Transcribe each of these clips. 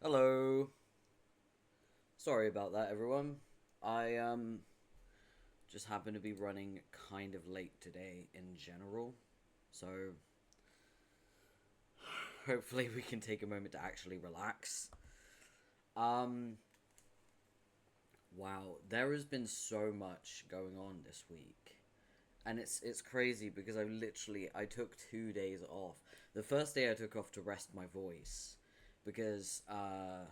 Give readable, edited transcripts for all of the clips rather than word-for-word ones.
Hello. Sorry about that, everyone. I just happen to be running kind of late today in general. So hopefully we can take a moment to actually relax. Um wow, there has been so much going on this week. And it's crazy because I took 2 days off. The first day I took off to rest my voice because a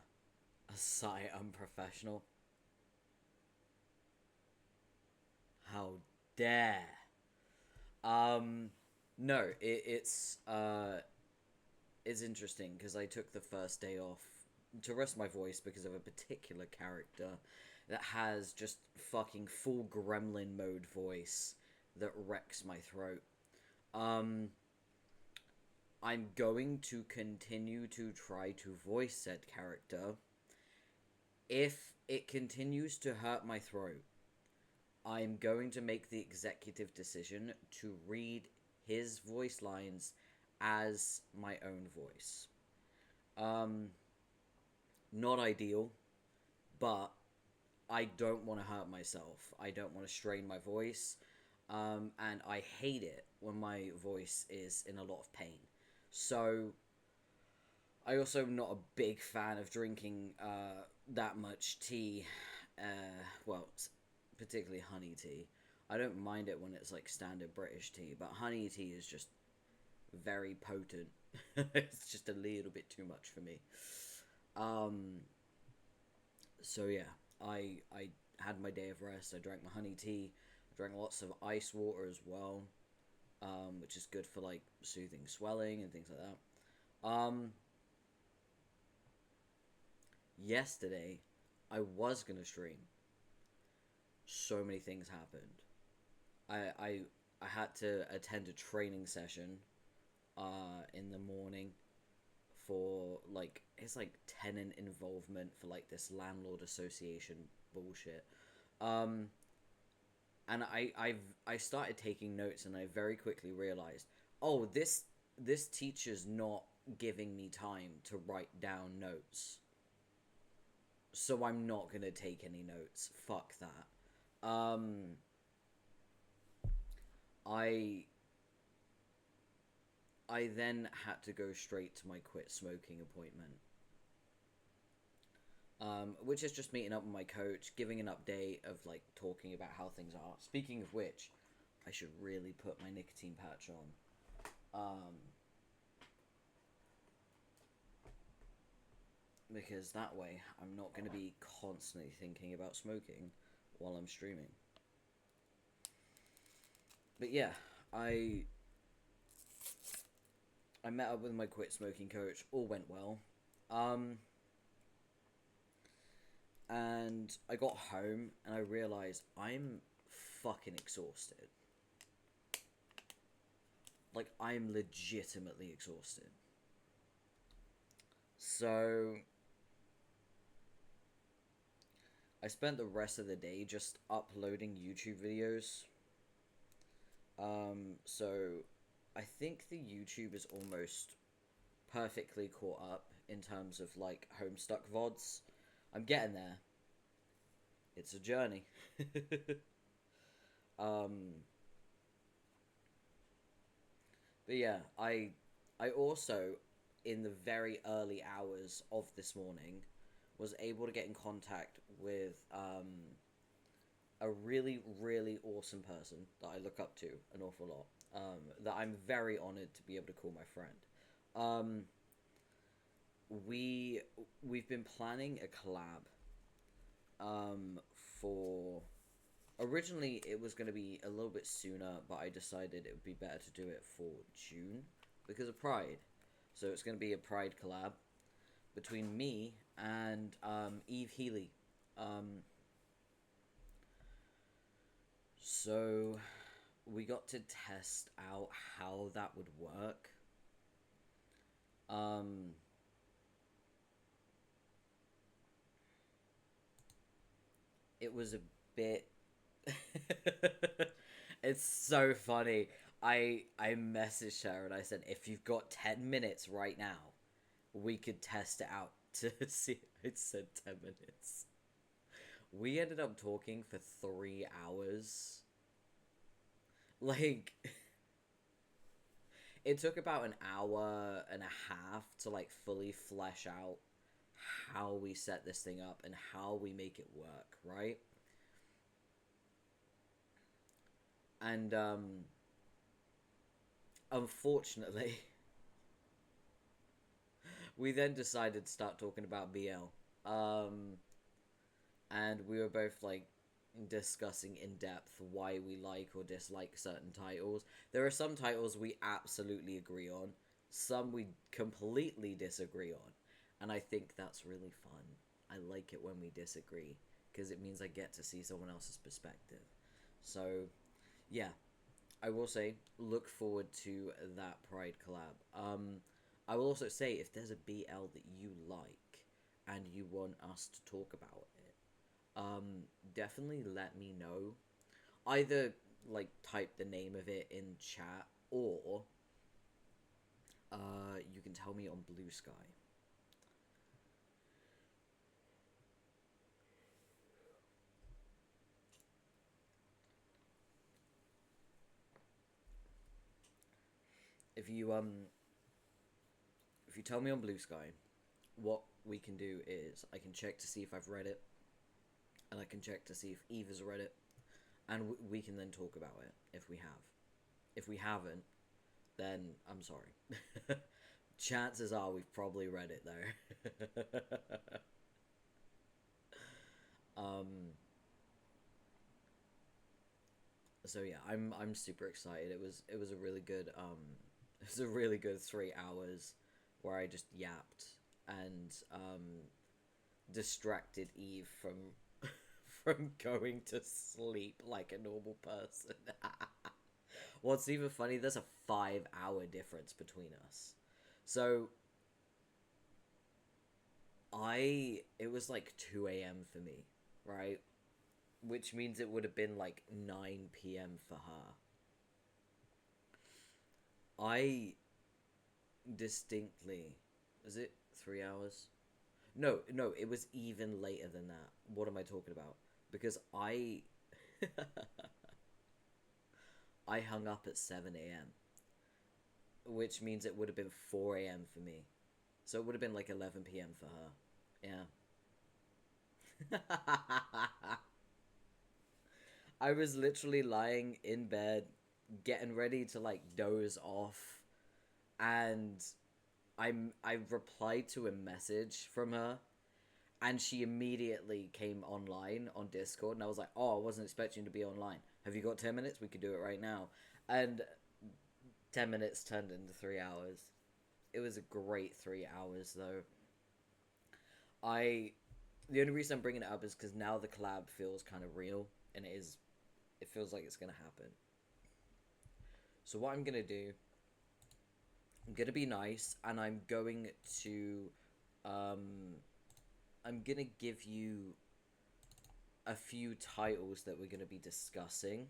sigh unprofessional. How dare. Um, no, it's interesting because I took the first day off to rest my voice because of a particular character that has just fucking full gremlin mode voice that wrecks my throat. Um, I'm going to continue to try to voice said character. If it continues to hurt my throat, I'm going to make the executive decision to read his voice lines as my own voice. Um, Not ideal, but I don't want to hurt myself. I don't want to strain my voice. And I hate it when my voice is in a lot of pain. So I also am not a big fan of drinking that much tea. Well, particularly honey tea. I don't mind it when it's like standard British tea, but honey tea is just very potent. It's just a little bit too much for me. Um, so yeah, I had my day of rest. I drank my honey tea. I drank lots of ice water as well, which is good for like soothing swelling and things like that. Yesterday, I was gonna stream. So many things happened. I had to attend a training session in the morning for like it's like tenant involvement for like this landlord association bullshit. Um and I started taking notes and I very quickly realized, oh, this teacher's not giving me time to write down notes. So I'm not going to take any notes. Fuck that. I I then had to go straight to my quit smoking appointment, which is just meeting up with my coach, giving an update of like talking about how things are. Speaking of which, I should really put my nicotine patch on, because that way I'm not going to be constantly thinking about smoking while I'm streaming. But yeah, I I met up with my quit smoking coach. All went well. Um, and I got home and I realized I'm fucking exhausted. Like, I'm legitimately exhausted. So, I spent the rest of the day just uploading YouTube videos. So, I think the YouTube is almost perfectly caught up in terms of like Homestuck VODs. I'm getting there. It's a journey. um, But yeah, I also in the very early hours of this morning was able to get in contact with a really awesome person that I look up to an awful lot. That I'm very honored to be able to call my friend. Um, we we've been planning a collab for originally it was going to be a little bit sooner, but I decided it would be better to do it for June because of Pride. So it's going to be a Pride collab between me and Eve Healy. Um, so we got to test out how that would work. Um, it was a bit. It's so funny. I messaged her and I said, if you've got 10 minutes right now, we could test it out to see. It said 10 minutes. We ended up talking for 3 hours. Like, it took about an hour and a half to like fully flesh out how we set this thing up and how we make it work, right? And unfortunately, we then decided to start talking about BL. And we were both like discussing in depth why we like or dislike certain titles. There are some titles we absolutely agree on, some we completely disagree on, and I think that's really fun. I like it when we disagree because it means I get to see someone else's perspective. So, yeah, I will say look forward to that Pride collab. I will also say if there's a BL that you like and you want us to talk about definitely let me know. Either like type the name of it in chat, or you can tell me on Blue Sky. If you tell me on Blue Sky, what we can do is I can check to see if I've read it, and I can check to see if Eve has read it, and we can then talk about it if we have. If we haven't, then I'm sorry. Chances are we've probably read it though. So yeah, I'm super excited. It was a really good it was a really good 3 hours where I just yapped and distracted Eve from from going to sleep like a normal person. What's even funny, there's a 5-hour difference between us. So it was like 2 a.m. for me, right? Which means it would have been like 9 p.m. for her. I distinctly, was it 3 hours? No, it was even later than that. What am I talking about? Because I I hung up at 7 a.m., which means it would have been 4 a.m. for me. So it would have been like 11 p.m. for her. Yeah. I was literally lying in bed, getting ready to like doze off, and I replied to a message from her, and she immediately came online on Discord, and I was like, oh, I wasn't expecting you to be online. Have you got 10 minutes? We could do it right now. And 10 minutes turned into 3 hours. It was a great 3 hours, though. The only reason I'm bringing it up is because now the collab feels kind of real, and it feels like it's going to happen. So what I'm going to do, I'm going to be nice, and I'm going to give you a few titles that we're going to be discussing.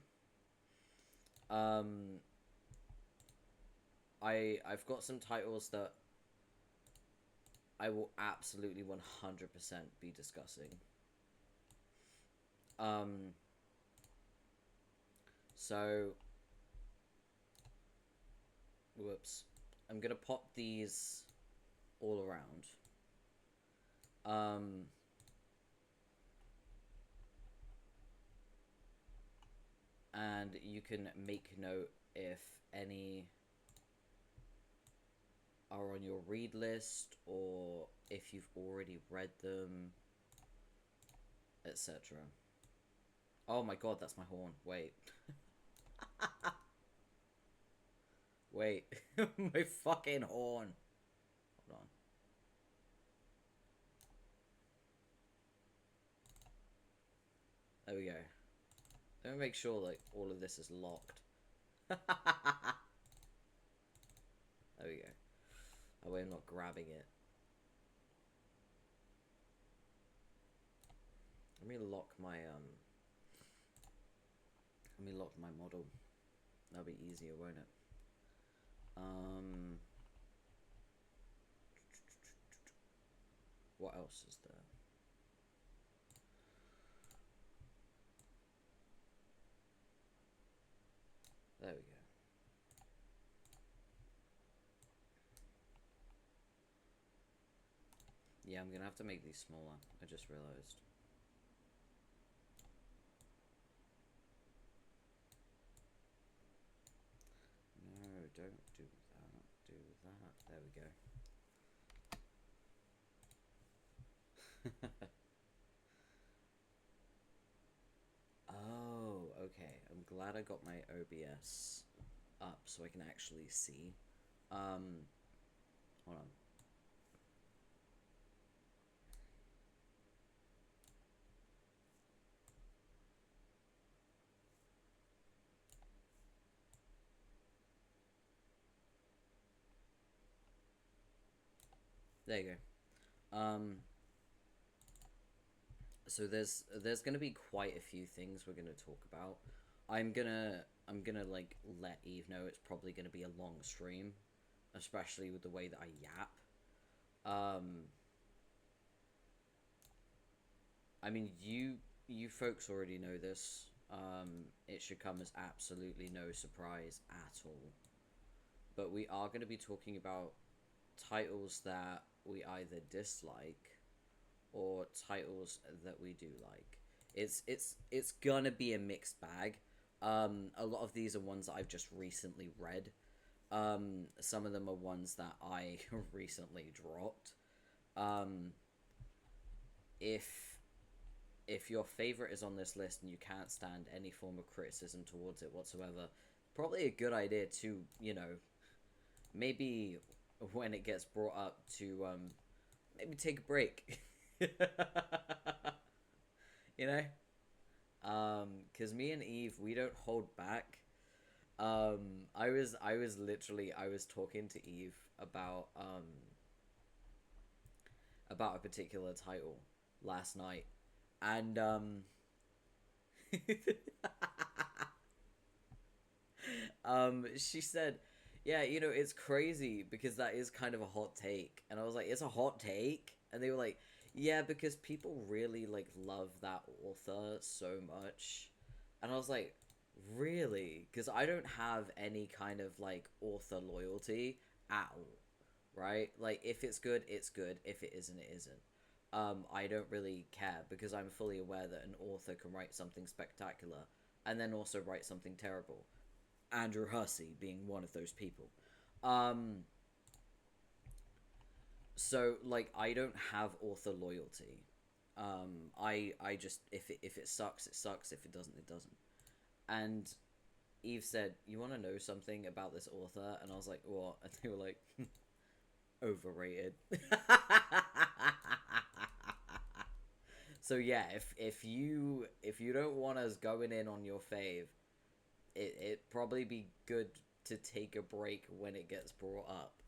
I've got some titles that I will absolutely 100% be discussing. So, whoops. I'm gonna pop these all around. And you can make note if any are on your read list or if you've already read them, etc. Oh my god, that's my horn. Wait. Wait. My fucking horn. Hold on. There we go. Let me make sure like all of this is locked. There we go. That way I'm not grabbing it. Let me lock my model. That'll be easier, won't it? what else is there? There we go. Yeah, I'm gonna have to make these smaller. I just realized. No, don't do that. Do that. There we go. Oh, okay. I'm glad I got my OBS up so I can actually see. Hold on. There you go. So there's gonna be quite a few things we're gonna talk about. I'm gonna like let Eve know it's probably gonna be a long stream, especially with the way that I yap. I mean, you folks already know this. It should come as absolutely no surprise at all. But we are going to be talking about titles that we either dislike or titles that we do like. It's gonna be a mixed bag. A lot of these are ones that I've just recently read. Some of them are ones that I recently dropped. If your favorite is on this list and you can't stand any form of criticism towards it whatsoever, probably a good idea to, you know, maybe when it gets brought up to maybe take a break. You know? Cause me and Eve, we don't hold back. I was literally talking to Eve about a particular title last night, and she said, yeah, you know, it's crazy because that is kind of a hot take. And I was like, it's a hot take? And they were like, yeah, because people really like love that author so much. And I was like, really? Because I don't have any kind of like author loyalty at all, right? Like, if it's good, it's good. If it isn't, it isn't. I don't really care because I'm fully aware that an author can write something spectacular and then also write something terrible. Andrew Hussey being one of those people. So like I don't have author loyalty. I just if it sucks, it sucks. If it doesn't, it doesn't. And Eve said, "You want to know something about this author?" And I was like, "What?" And they were like, "Overrated." So yeah, if you don't want us going in on your fave, it probably be good to take a break when it gets brought up.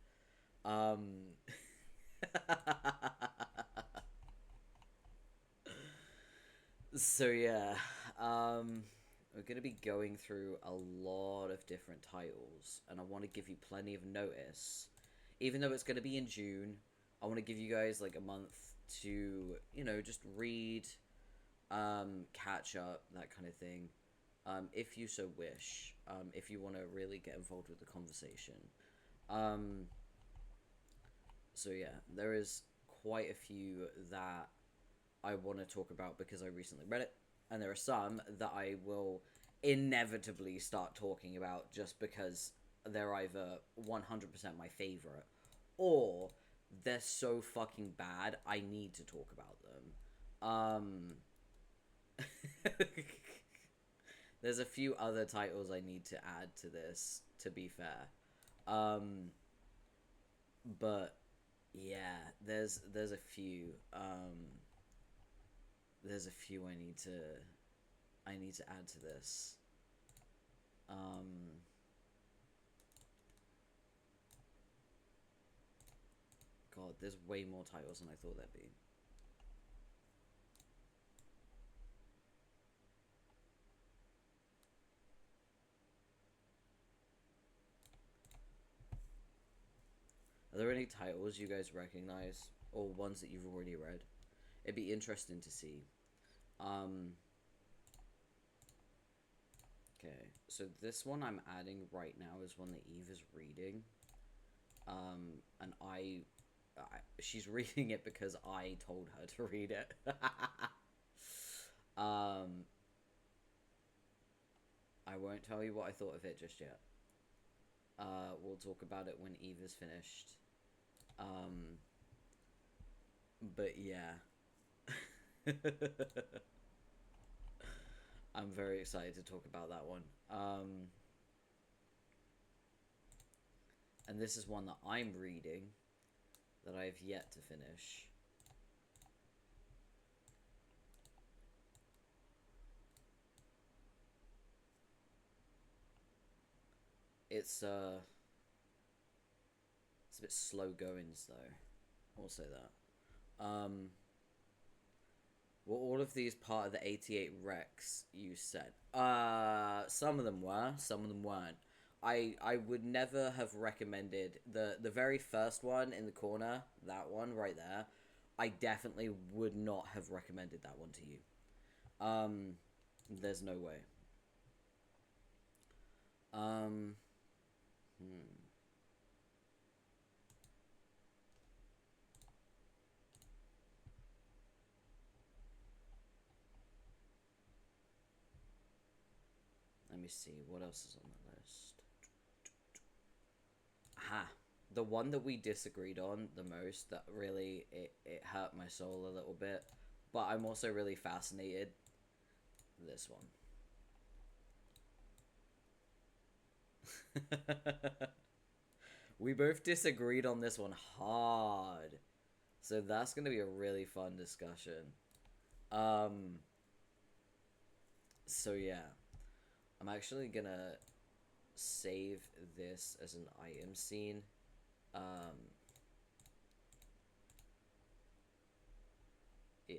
So yeah, we're gonna be going through a lot of different titles, and I want to give you plenty of notice. Even though it's gonna be in June, I want to give you guys like a month to, you know, just read, catch up, that kind of thing. If you so wish, if you want to really get involved with the conversation. Um, so yeah, there is quite a few that I want to talk about because I recently read it, and there are some that I will inevitably start talking about just because they're either 100% my favorite or they're so fucking bad I need to talk about them. There's a few other titles I need to add to this, to be fair. But yeah, there's a few. There's a few I need to add to this. God, there's way more titles than I thought there'd be. Are there any titles you guys recognize or ones that you've already read. It'd be interesting to see. Okay, so this one I'm adding right now is one that Eve is reading. And she's reading it because I told her to read it. I won't tell you what I thought of it just yet. We'll talk about it when Eve is finished. But yeah. I'm very excited to talk about that one. And this is one that I'm reading that I've yet to finish. It's a bit slow goings though. I'll say that. Were all of these part of the 88 Rex you said? Some of them were, some of them weren't. I would never have recommended the very first one in the corner, that one right there. I definitely would not have recommended that one to you. There's no way. Let me see, what else is on the list? Aha, the one that we disagreed on the most, that really, it hurt my soul a little bit, but I'm also really fascinated. This one. We both disagreed on this one hard. So that's going to be a really fun discussion. So yeah. I'm actually going to save this as an item scene. Yeah.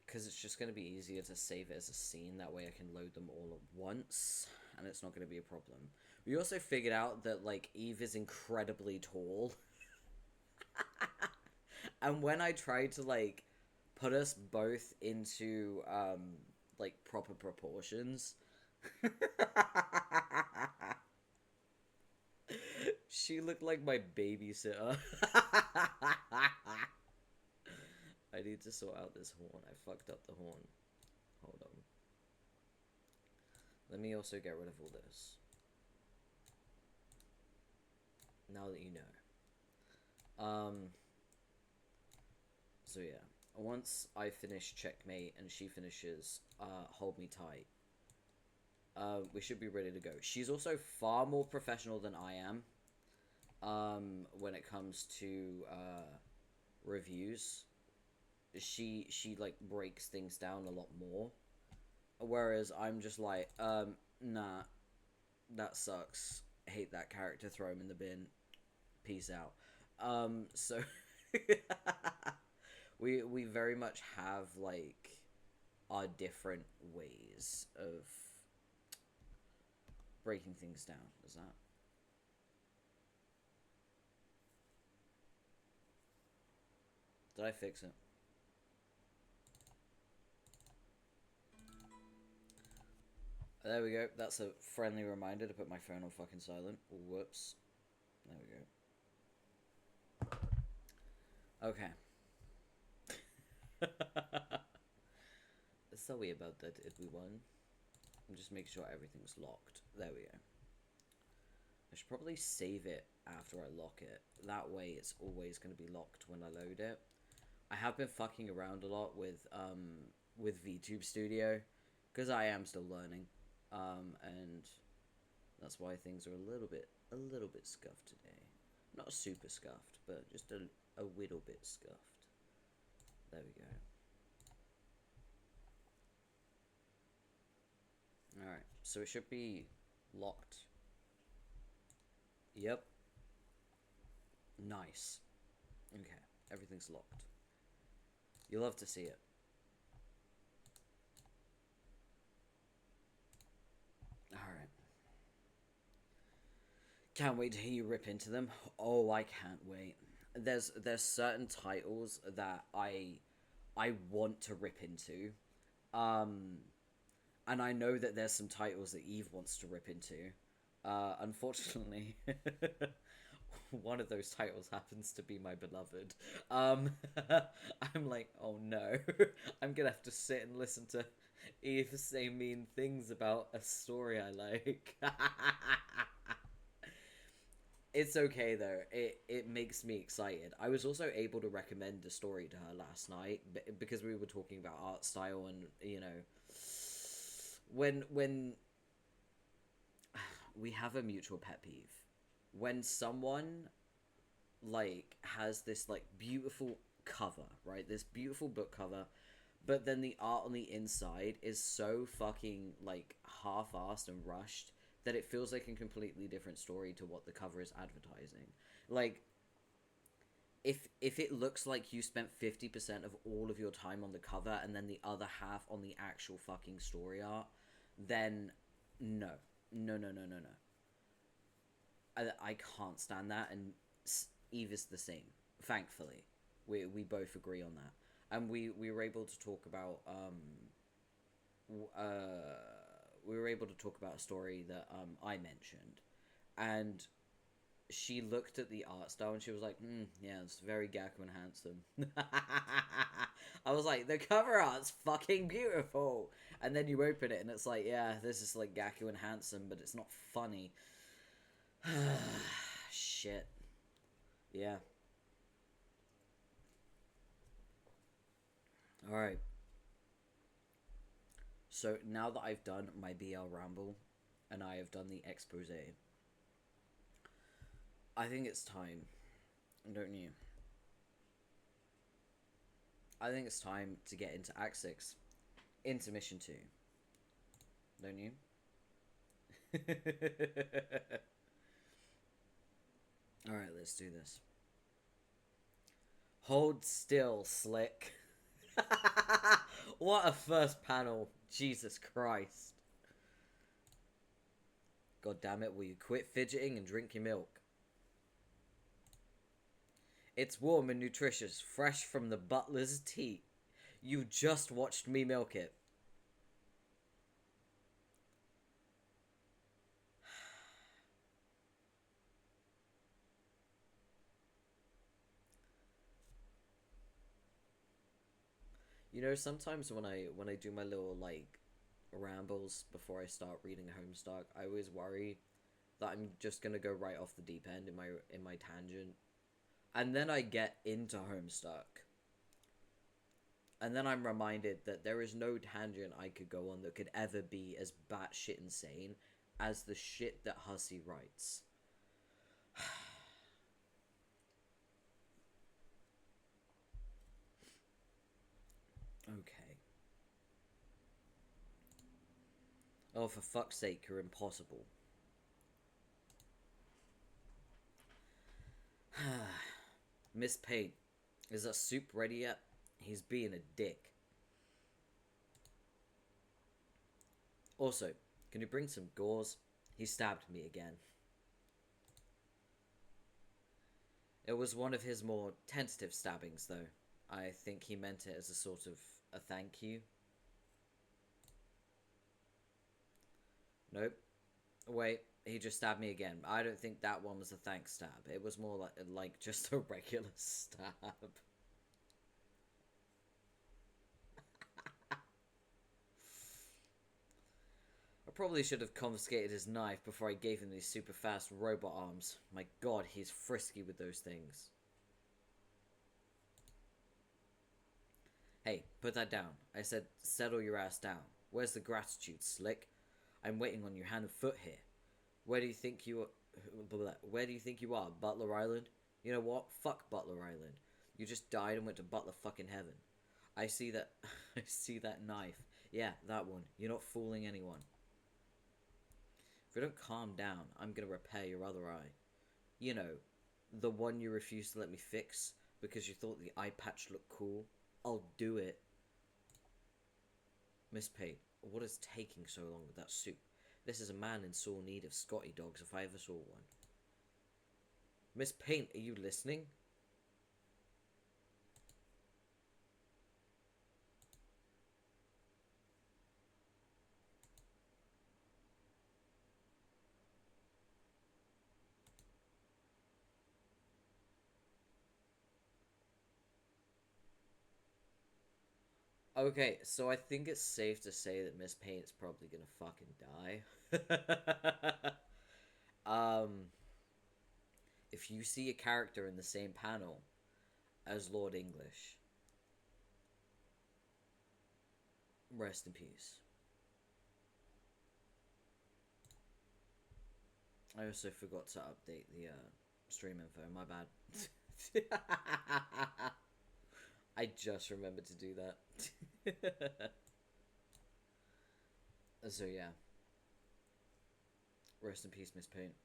Because it's just going to be easier to save it as a scene. That way I can load them all at once. And it's not going to be a problem. We also figured out that, like, Eve is incredibly tall. And when I tried to, like, put us both into, like, proper proportions... She looked like my babysitter. I need to sort out this horn. I fucked up the horn. Hold on. Let me also get rid of all this. Now that you know. So yeah. Once I finish Checkmate and she finishes Hold Me Tight, we should be ready to go. She's also far more professional than I am when it comes to reviews. She like breaks things down a lot more, whereas I'm just like, nah, that sucks, hate that character, throw him in the bin, peace out. So we very much have like our different ways of breaking things down. Is that? Did I fix it? There we go. That's a friendly reminder to put my phone on fucking silent. Whoops. There we go. Okay. Sorry about that, everyone. I'm just making sure everything's locked. There we go. I should probably save it after I lock it. That way it's always going to be locked when I load it. I have been fucking around a lot with VTube Studio, because I am still learning. And that's why things are a little bit scuffed today. Not super scuffed, but just a little bit scuffed. There we go. Alright, so it should be locked. Yep. Nice. Okay, everything's locked. You'll love to see it. Alright, Can't wait to hear you rip into them. Oh, I can't wait. There's certain titles that I want to rip into. Um, and I know that there's some titles that Eve wants to rip into. Unfortunately, one of those titles happens to be my beloved. I'm like, oh no, I'm gonna have to sit and listen to Eve say mean things about a story I like. It's okay though. It makes me excited. I was also able to recommend a story to her last night because we were talking about art style and when we have a mutual pet peeve when someone like has this like beautiful cover, right? This beautiful book cover, but then the art on the inside is so fucking like half-assed and rushed that it feels like a completely different story to what the cover is advertising. Like if it looks like you spent 50% of all of your time on the cover and then the other half on the actual fucking story art, then no. No, no, no, no, no. I can't stand that, and Eve is the same. Thankfully, we both agree on that, and we were able to talk about we were able to talk about a story that I mentioned, and she looked at the art style and she was like, yeah, it's very Gaku and handsome. I was like, the cover art's fucking beautiful, and then you open it and it's like, yeah, this is like Gaku and handsome, but it's not funny. Shit. Yeah. Alright. So now that I've done my BL ramble and I have done the expose, I think it's time, don't you? I think it's time to get into Act 6, Intermission 2. Don't you? Alright, let's do this. Hold still, Slick. What a first panel. Jesus Christ. God damn it, will you quit fidgeting and drink your milk? It's warm and nutritious, fresh from the butler's teat. You just watched me milk it. You know, sometimes when I do my little like rambles before I start reading Homestuck, I always worry that I'm just gonna go right off the deep end in my tangent, and then I get into Homestuck, and then I'm reminded that there is no tangent I could go on that could ever be as batshit insane as the shit that Hussey writes. Okay. Oh, for fuck's sake, you're impossible. Miss Payne, is that soup ready yet? He's being a dick. Also, can you bring some gauze? He stabbed me again. It was one of his more tentative stabbings, though. I think he meant it as a sort of a thank you. Nope. Wait, he just stabbed me again. I don't think that one was a thanks stab. It was more like just a regular stab. I probably should have confiscated his knife before I gave him these super fast robot arms. My god, he's frisky with those things. Hey, put that down. I said settle your ass down. Where's the gratitude, Slick? I'm waiting on your hand and foot here. Where do you think you are? Where do you think you are, Butler Island? You know what? Fuck Butler Island. You just died and went to Butler fucking heaven. I see that. I see that knife. Yeah, that one. You're not fooling anyone. If you don't calm down, I'm gonna repair your other eye. You know, the one you refused to let me fix because you thought the eye patch looked cool. I'll do it. Miss Pate, what is taking so long with that soup? This is a man in sore need of Scotty dogs if I ever saw one. Miss Paint, are you listening? Okay, so I think it's safe to say that Miss Paint's probably gonna fucking die. um, if you see a character in the same panel as Lord English, rest in peace. I also forgot to update the stream info, my bad. I just remembered to do that. So yeah. Rest in peace, Miss Paint.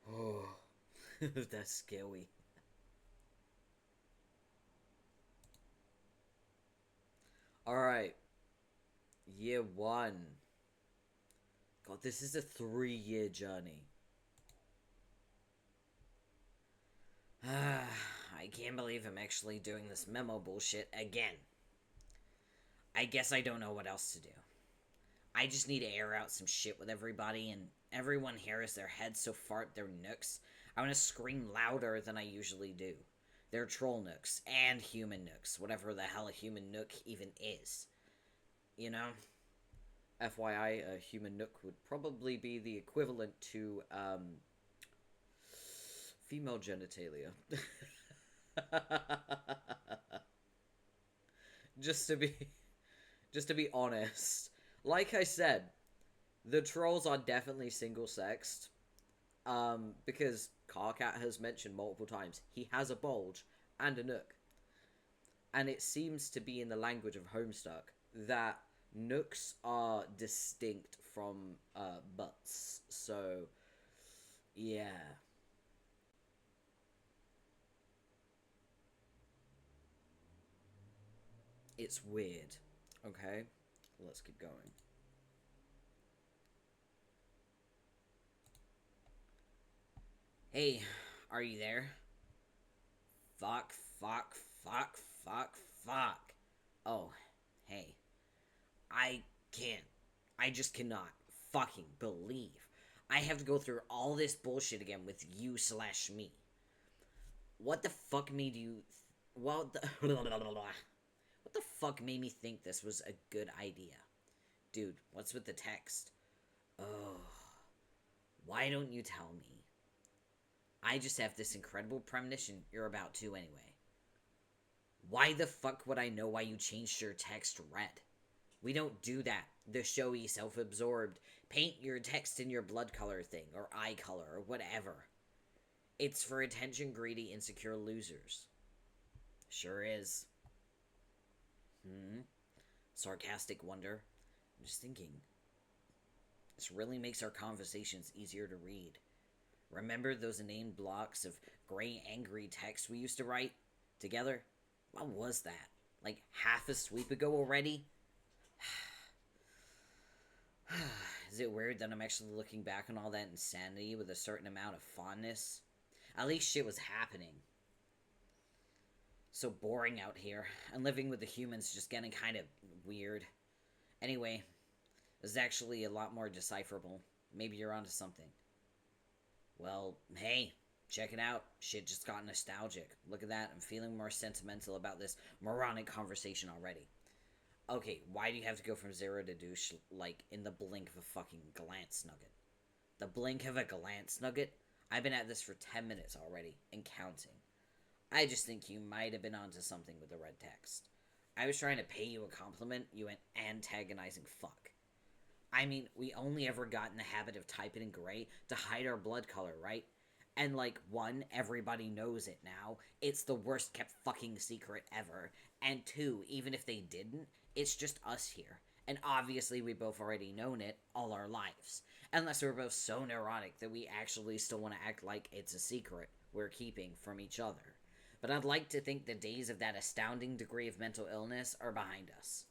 Oh, that's scary. Alright. Year 1. God, this is a 3-year journey. I can't believe I'm actually doing this memo bullshit again. I guess I don't know what else to do. I just need to air out some shit with everybody, and everyone here is their heads so fart their nooks. I want to scream louder than I usually do. They're troll nooks and human nooks, whatever the hell a human nook even is. You know? FYI, a human nook would probably be the equivalent to, female genitalia. just to be honest. Like I said, the trolls are definitely single-sexed. Because Carcat has mentioned multiple times, he has a bulge and a nook. And it seems to be in the language of Homestuck that nooks are distinct from butts. So, yeah. It's weird. Okay, let's keep going. Hey, are you there? Fuck, fuck, fuck, fuck, fuck. Oh, hey. I can't. I just cannot fucking believe I have to go through all this bullshit again with you slash me. What the fuck made you... What the... What the fuck made me think this was a good idea? Dude, what's with the text? Oh, why don't you tell me? I just have this incredible premonition you're about to anyway. Why the fuck would I know why you changed your text red? We don't do that. The showy, self-absorbed, paint your text in your blood color thing, or eye color, or whatever. It's for attention-greedy, insecure losers. Sure is. Sarcastic wonder. I'm just thinking. This really makes our conversations easier to read. Remember those inane blocks of gray, angry text we used to write together? What was that? Like half a sweep ago already? Is it weird that I'm actually looking back on all that insanity with a certain amount of fondness? At least shit was happening. So boring out here, and living with the humans just getting kind of weird. Anyway, this is actually a lot more decipherable. Maybe you're onto something. Well, hey, check it out. Shit just got nostalgic. Look at that, I'm feeling more sentimental about this moronic conversation already. Okay, why do you have to go from zero to douche, like, in the blink of a fucking glance nugget? The blink of a glance nugget? I've been at this for 10 minutes already, and counting. I just think you might have been onto something with the red text. I was trying to pay you a compliment, you went antagonizing fuck. I mean, we only ever got in the habit of typing in gray to hide our blood color, right? And like, one, everybody knows it now. It's the worst kept fucking secret ever. And two, even if they didn't, it's just us here. And obviously we both already known it all our lives. Unless we're both so neurotic that we actually still want to act like it's a secret we're keeping from each other. but I'd like to think the days of that astounding degree of mental illness are behind us.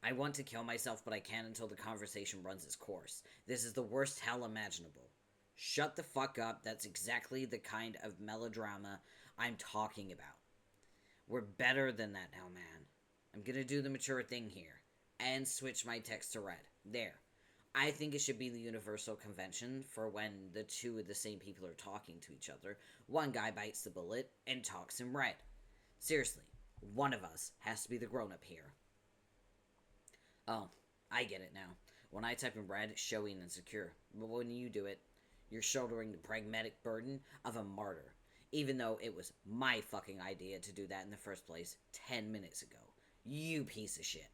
I want to kill myself, but I can't until the conversation runs its course. This is the worst hell imaginable. Shut the fuck up, that's exactly the kind of melodrama I'm talking about. We're better than that now, man. I'm gonna do the mature thing here, and switch my text to red. There. I think it should be the universal convention for when the two of the same people are talking to each other. One guy bites the bullet and talks in red. Seriously, one of us has to be the grown-up here. Oh, I get it now. When I type in red, it's showy and insecure. But when you do it, you're shouldering the pragmatic burden of a martyr. Even though it was my fucking idea to do that in the first place 10 minutes ago. You piece of shit.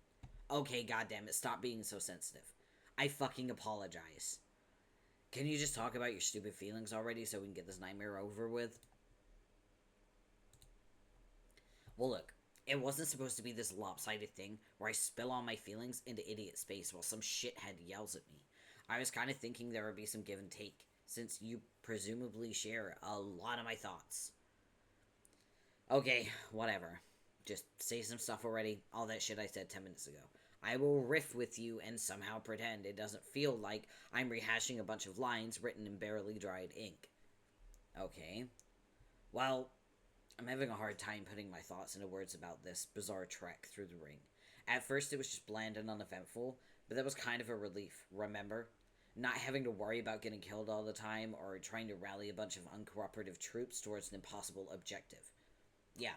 Okay, goddammit, stop being so sensitive. I fucking apologize. Can you just talk about your stupid feelings already so we can get this nightmare over with? Well, look, it wasn't supposed to be this lopsided thing where I spill all my feelings into idiot space while some shithead yells at me. I was kind of thinking there would be some give and take, since you presumably share a lot of my thoughts. Okay, whatever. Just say some stuff already. All that shit I said 10 minutes ago. I will riff with you and somehow pretend it doesn't feel like I'm rehashing a bunch of lines written in barely dried ink. Okay. Well, I'm having a hard time putting my thoughts into words about this bizarre trek through the ring. At first it was just bland and uneventful, but that was kind of a relief, remember? Not having to worry about getting killed all the time or trying to rally a bunch of uncooperative troops towards an impossible objective. Yeah.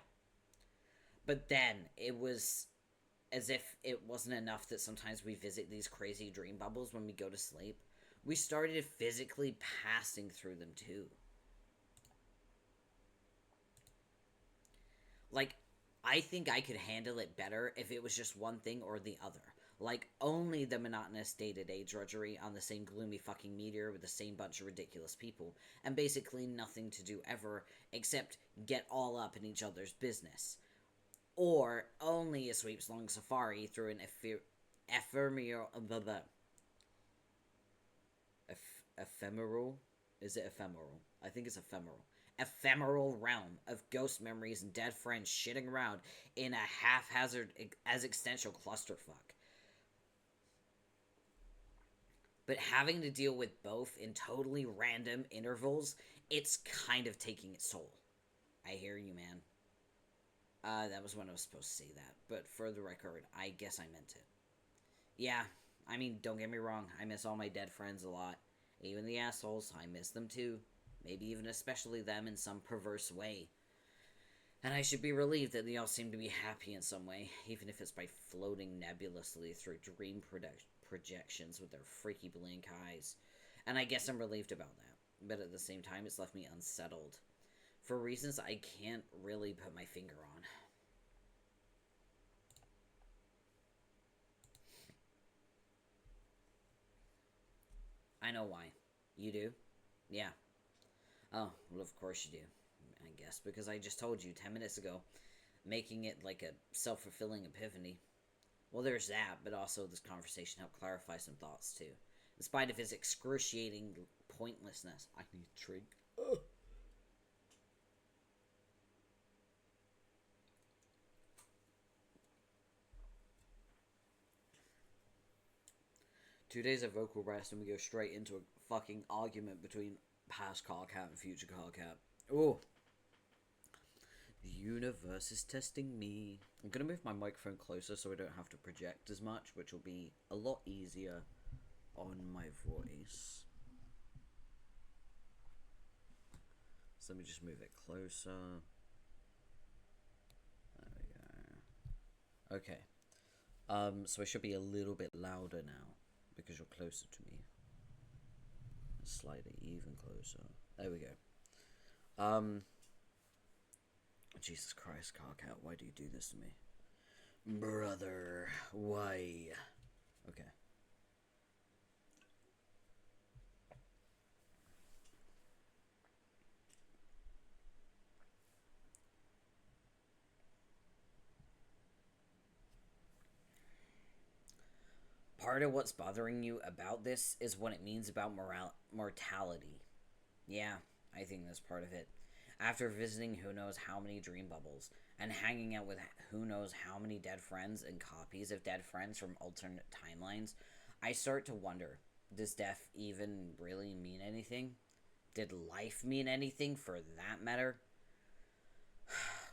But then, it was as if it wasn't enough that sometimes we visit these crazy dream bubbles when we go to sleep. We started physically passing through them too. Like, I think I could handle it better if it was just one thing or the other. Like, only the monotonous day-to-day drudgery on the same gloomy fucking meteor with the same bunch of ridiculous people, and basically nothing to do ever except get all up in each other's business. Or only a sweeps-long safari through an ephemeral... ephemeral? Is it ephemeral? I think it's ephemeral. Ephemeral realm of ghost memories and dead friends shitting around in a haphazard existential clusterfuck. But having to deal with both in totally random intervals, it's kind of taking its toll. I hear you, man. That was when I was supposed to say that, but for the record, I guess I meant it. Yeah, I mean, don't get me wrong, I miss all my dead friends a lot. Even the assholes, I miss them too. Maybe even especially them in some perverse way. And I should be relieved that they all seem to be happy in some way, even if it's by floating nebulously through dream projections with their freaky blank eyes. And I guess I'm relieved about that, but at the same time it's left me unsettled. For reasons I can't really put my finger on. I know why. You do? Yeah. Oh, well of course you do. I guess, because I just told you 10 minutes ago, making it like a self-fulfilling epiphany. Well, there's that, but also this conversation helped clarify some thoughts too. In spite of his excruciating pointlessness. I need a drink. Ugh. 2 days of vocal rest and we go straight into a fucking argument between past Carcat and future Carcat. Ooh. The universe is testing me. I'm gonna move my microphone closer so I don't have to project as much, which will be a lot easier on my voice. So let me just move it closer. There we go. Okay. So I should be a little bit louder now because you're closer to me. Slightly even closer. There we go. Jesus Christ, Carcat, why do you do this to me? Brother, why? Okay. Part of what's bothering you about this is what it means about mortality. Yeah, I think that's part of it. After visiting who knows how many dream bubbles, and hanging out with who knows how many dead friends and copies of dead friends from alternate timelines, I start to wonder, does death even really mean anything? Did life mean anything for that matter?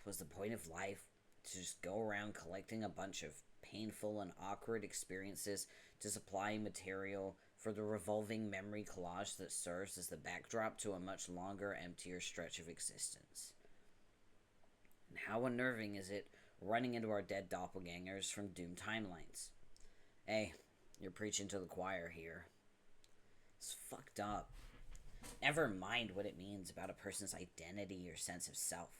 Was the point of life to just go around collecting a bunch of painful and awkward experiences to supply material for the revolving memory collage that serves as the backdrop to a much longer, emptier stretch of existence? And how unnerving is it running into our dead doppelgangers from doomed timelines? Hey, you're preaching to the choir here. It's fucked up. Never mind what it means about a person's identity or sense of self,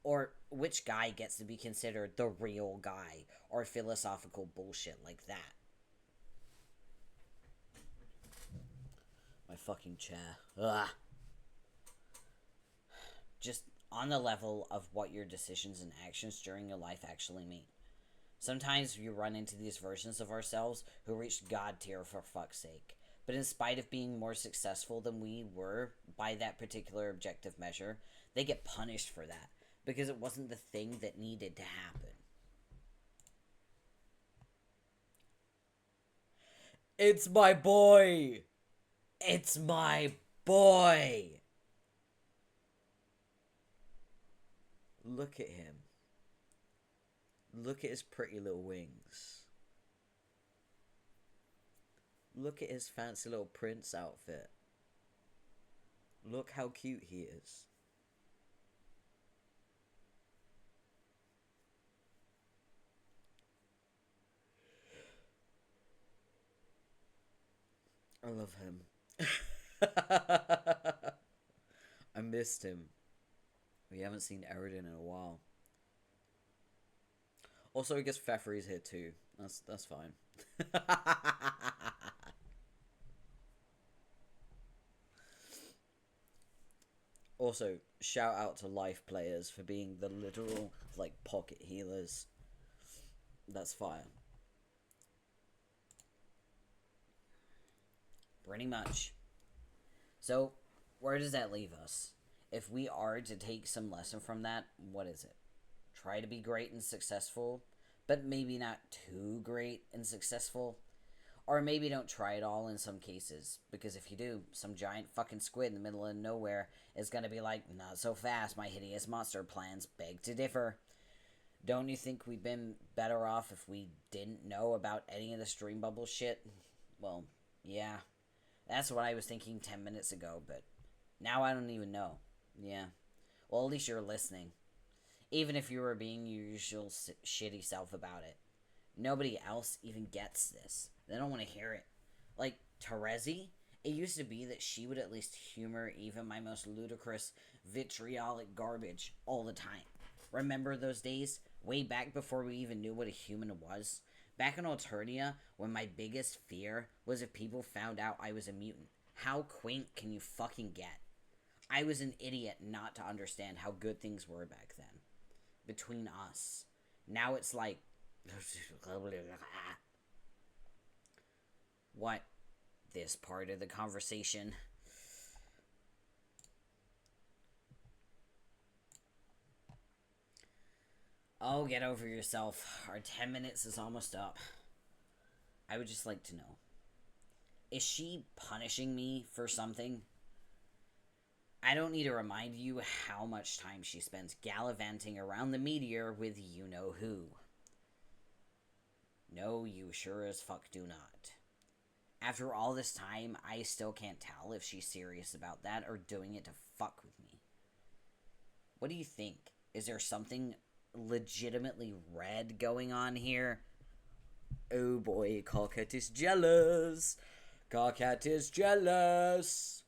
or which guy gets to be considered the real guy, or philosophical bullshit like that. My fucking chair. Ugh. Just on the level of what your decisions and actions during your life actually mean. Sometimes we run into these versions of ourselves who reached God tier for fuck's sake. But in spite of being more successful than we were by that particular objective measure, they get punished for that, because it wasn't the thing that needed to happen. It's my boy! It's my boy! Look at him. Look at his pretty little wings. Look at his fancy little prince outfit. Look how cute he is. I love him. I missed him. We haven't seen Eridan in a while. Also, I guess Fefri's here too. That's fine. Also, shout out to life players for being the literal, like, pocket healers. That's fire. Pretty much. So, where does that leave us? If we are to take some lesson from that, what is it? Try to be great and successful, but maybe not too great and successful? Or maybe don't try it all in some cases, because if you do, some giant fucking squid in the middle of nowhere is gonna be like, not so fast, my hideous monster plans beg to differ. Don't you think we'd been better off if we didn't know about any of the stream bubble shit? Well, yeah. That's what I was thinking 10 minutes ago, but now I don't even know. Yeah. Well, at least you're listening. Even if you were being your usual shitty self about it. Nobody else even gets this. They don't want to hear it. Like, Terezi, it used to be that she would at least humor even my most ludicrous, vitriolic garbage all the time. Remember those days? Way back before we even knew what a human was? Back in Alternia, when my biggest fear was if people found out I was a mutant. How quaint can you fucking get? I was an idiot not to understand how good things were back then. Between us. Now it's like... What? This part of the conversation? Oh, get over yourself. Our 10 minutes is almost up. I would just like to know. Is she punishing me for something? I don't need to remind you how much time she spends gallivanting around the meteor with you-know-who. No, you sure as fuck do not. After all this time, I still can't tell if she's serious about that or doing it to fuck with me. What do you think? Is there something legitimately red going on here? Oh boy, Carcat is jealous. Carcat is jealous.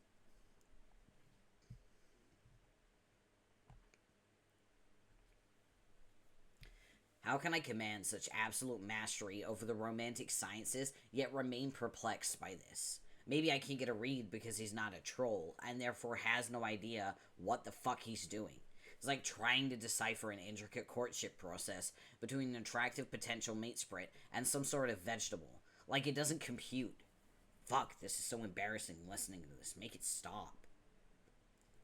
How can I command such absolute mastery over the romantic sciences, yet remain perplexed by this? Maybe I can't get a read because he's not a troll, and therefore has no idea what the fuck he's doing. It's like trying to decipher an intricate courtship process between an attractive potential mate sprite and some sort of vegetable. Like, it doesn't compute. Fuck, this is so embarrassing listening to this. Make it stop.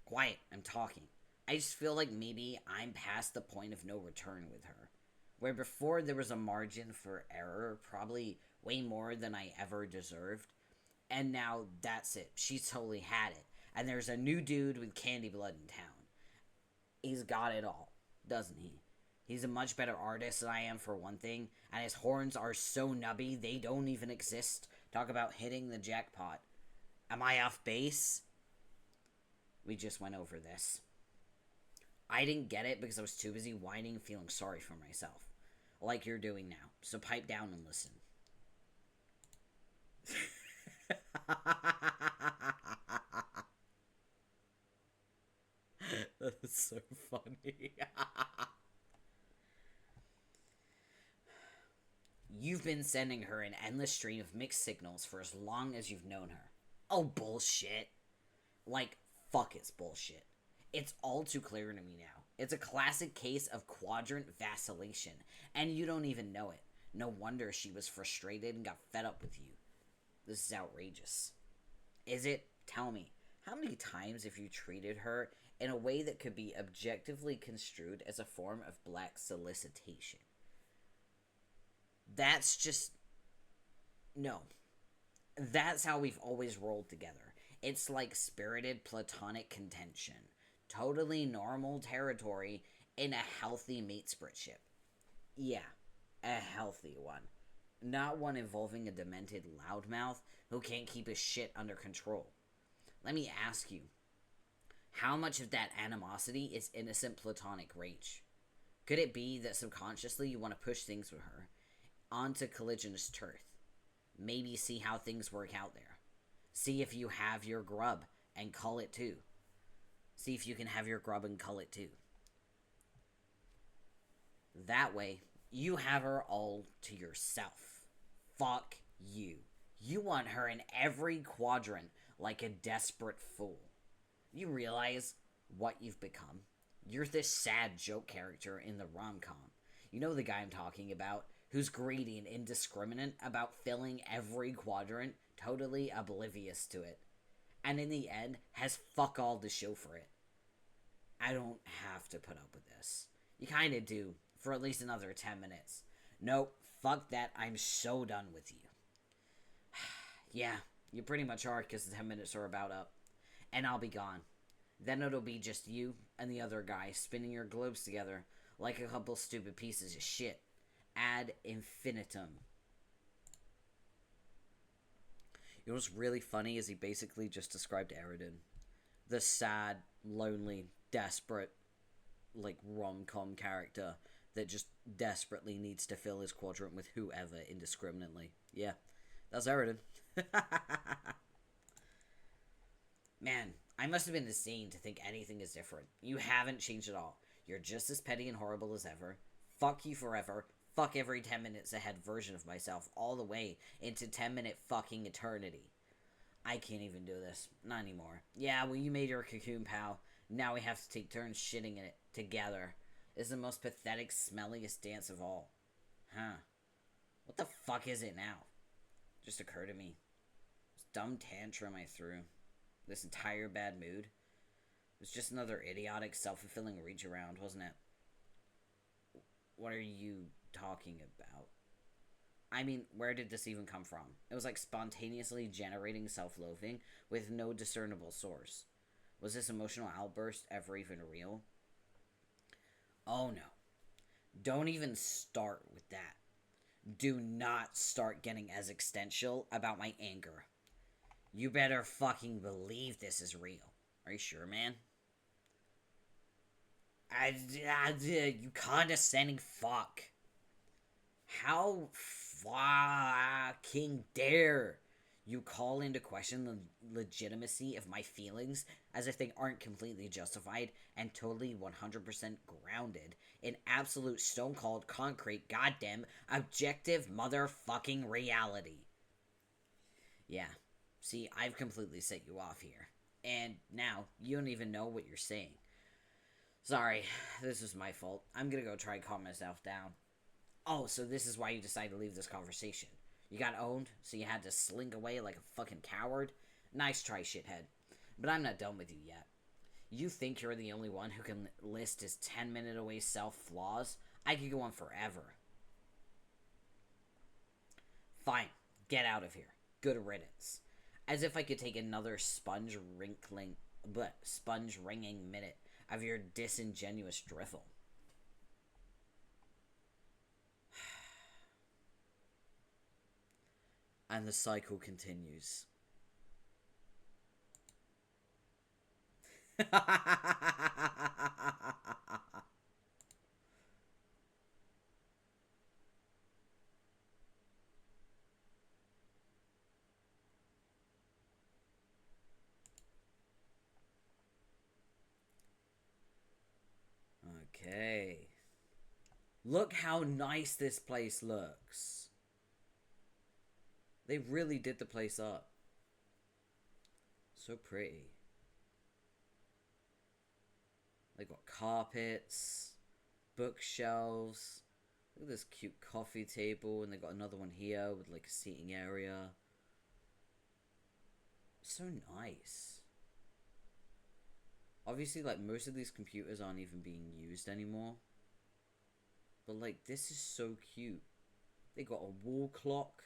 Quiet, I'm talking. I just feel like maybe I'm past the point of no return with her. Where before there was a margin for error, probably way more than I ever deserved. And now that's it. She's totally had it. And there's a new dude with candy blood in town. He's got it all, doesn't he? He's a much better artist than I am, for one thing, and his horns are so nubby they don't even exist. Talk about hitting the jackpot. Am I off base? We just went over this. I didn't get it because I was too busy whining and feeling sorry for myself. Like you're doing now. So pipe down and listen. That is so funny. You've been sending her an endless stream of mixed signals for as long as you've known her. Oh, bullshit. Like, fuck, it's bullshit. It's all too clear to me now. It's a classic case of quadrant vacillation, and you don't even know it. No wonder she was frustrated and got fed up with you. This is outrageous. Is it? Tell me, how many times have you treated her in a way that could be objectively construed as a form of black solicitation? That's just... No. That's how we've always rolled together. It's like spirited platonic contention. Totally normal territory in a healthy mate spritship. Yeah, a healthy one. Not one involving a demented loudmouth who can't keep his shit under control. Let me ask you, how much of that animosity is innocent platonic rage? Could it be that subconsciously you want to push things with her onto collisionist turf? Maybe see how things work out there. See if you have your grub and cull it too. See if you can have your grub and cull it too. That way, you have her all to yourself. Fuck you. You want her in every quadrant like a desperate fool. You realize what you've become? You're this sad joke character in the rom-com. You know the guy I'm talking about, who's greedy and indiscriminate about filling every quadrant, totally oblivious to it, and in the end has fuck all to show for it. I don't have to put up with this. You kinda do, for at least another 10 minutes. Nope, fuck that, I'm so done with you. Yeah, you pretty much are, because the 10 minutes are about up. And I'll be gone. Then it'll be just you and the other guy spinning your globes together like a couple stupid pieces of shit. Ad infinitum. You know what's really funny is he basically just described Eridan. The sad, lonely, desperate, like, rom-com character that just desperately needs to fill his quadrant with whoever indiscriminately. Yeah, that's Eridan. Man, I must have been insane to think anything is different. You haven't changed at all. You're just as petty and horrible as ever. Fuck you forever. Fuck every 10 minutes ahead version of myself all the way into 10-minute fucking eternity. I can't even do this. Not anymore. Yeah, well, you made your cocoon, pal. Now we have to take turns shitting in it together. It's the most pathetic, smelliest dance of all. Huh. What the fuck is it now? Just occurred to me. This dumb tantrum I threw. This entire bad mood. It was just another idiotic, self-fulfilling reach around, wasn't it? What are you talking about? I mean, where did this even come from? It was like spontaneously generating self-loathing with no discernible source. Was this emotional outburst ever even real? Oh no. Don't even start with that. Do not start getting as existential about my anger. You better fucking believe this is real. Are you sure, man? You condescending fuck. How fucking dare you call into question the legitimacy of my feelings as if they aren't completely justified and totally 100% grounded in absolute stone-cold, concrete, goddamn, objective motherfucking reality. Yeah. See, I've completely set you off here. And now, you don't even know what you're saying. Sorry, this was my fault. I'm gonna go try and calm myself down. Oh, so this is why you decided to leave this conversation. You got owned, so you had to slink away like a fucking coward? Nice try, shithead. But I'm not done with you yet. You think you're the only one who can list his 10-minute away self flaws? I could go on forever. Fine, get out of here. Good riddance. As if I could take another sponge ringing minute of your disingenuous drivel. And the cycle continues. Okay. Look how nice this place looks. They really did the place up. So pretty. They got carpets, bookshelves. Look at this cute coffee table, and they got another one here with like a seating area. So nice. Obviously, like, most of these computers aren't even being used anymore. But, like, this is so cute. They got a wall clock.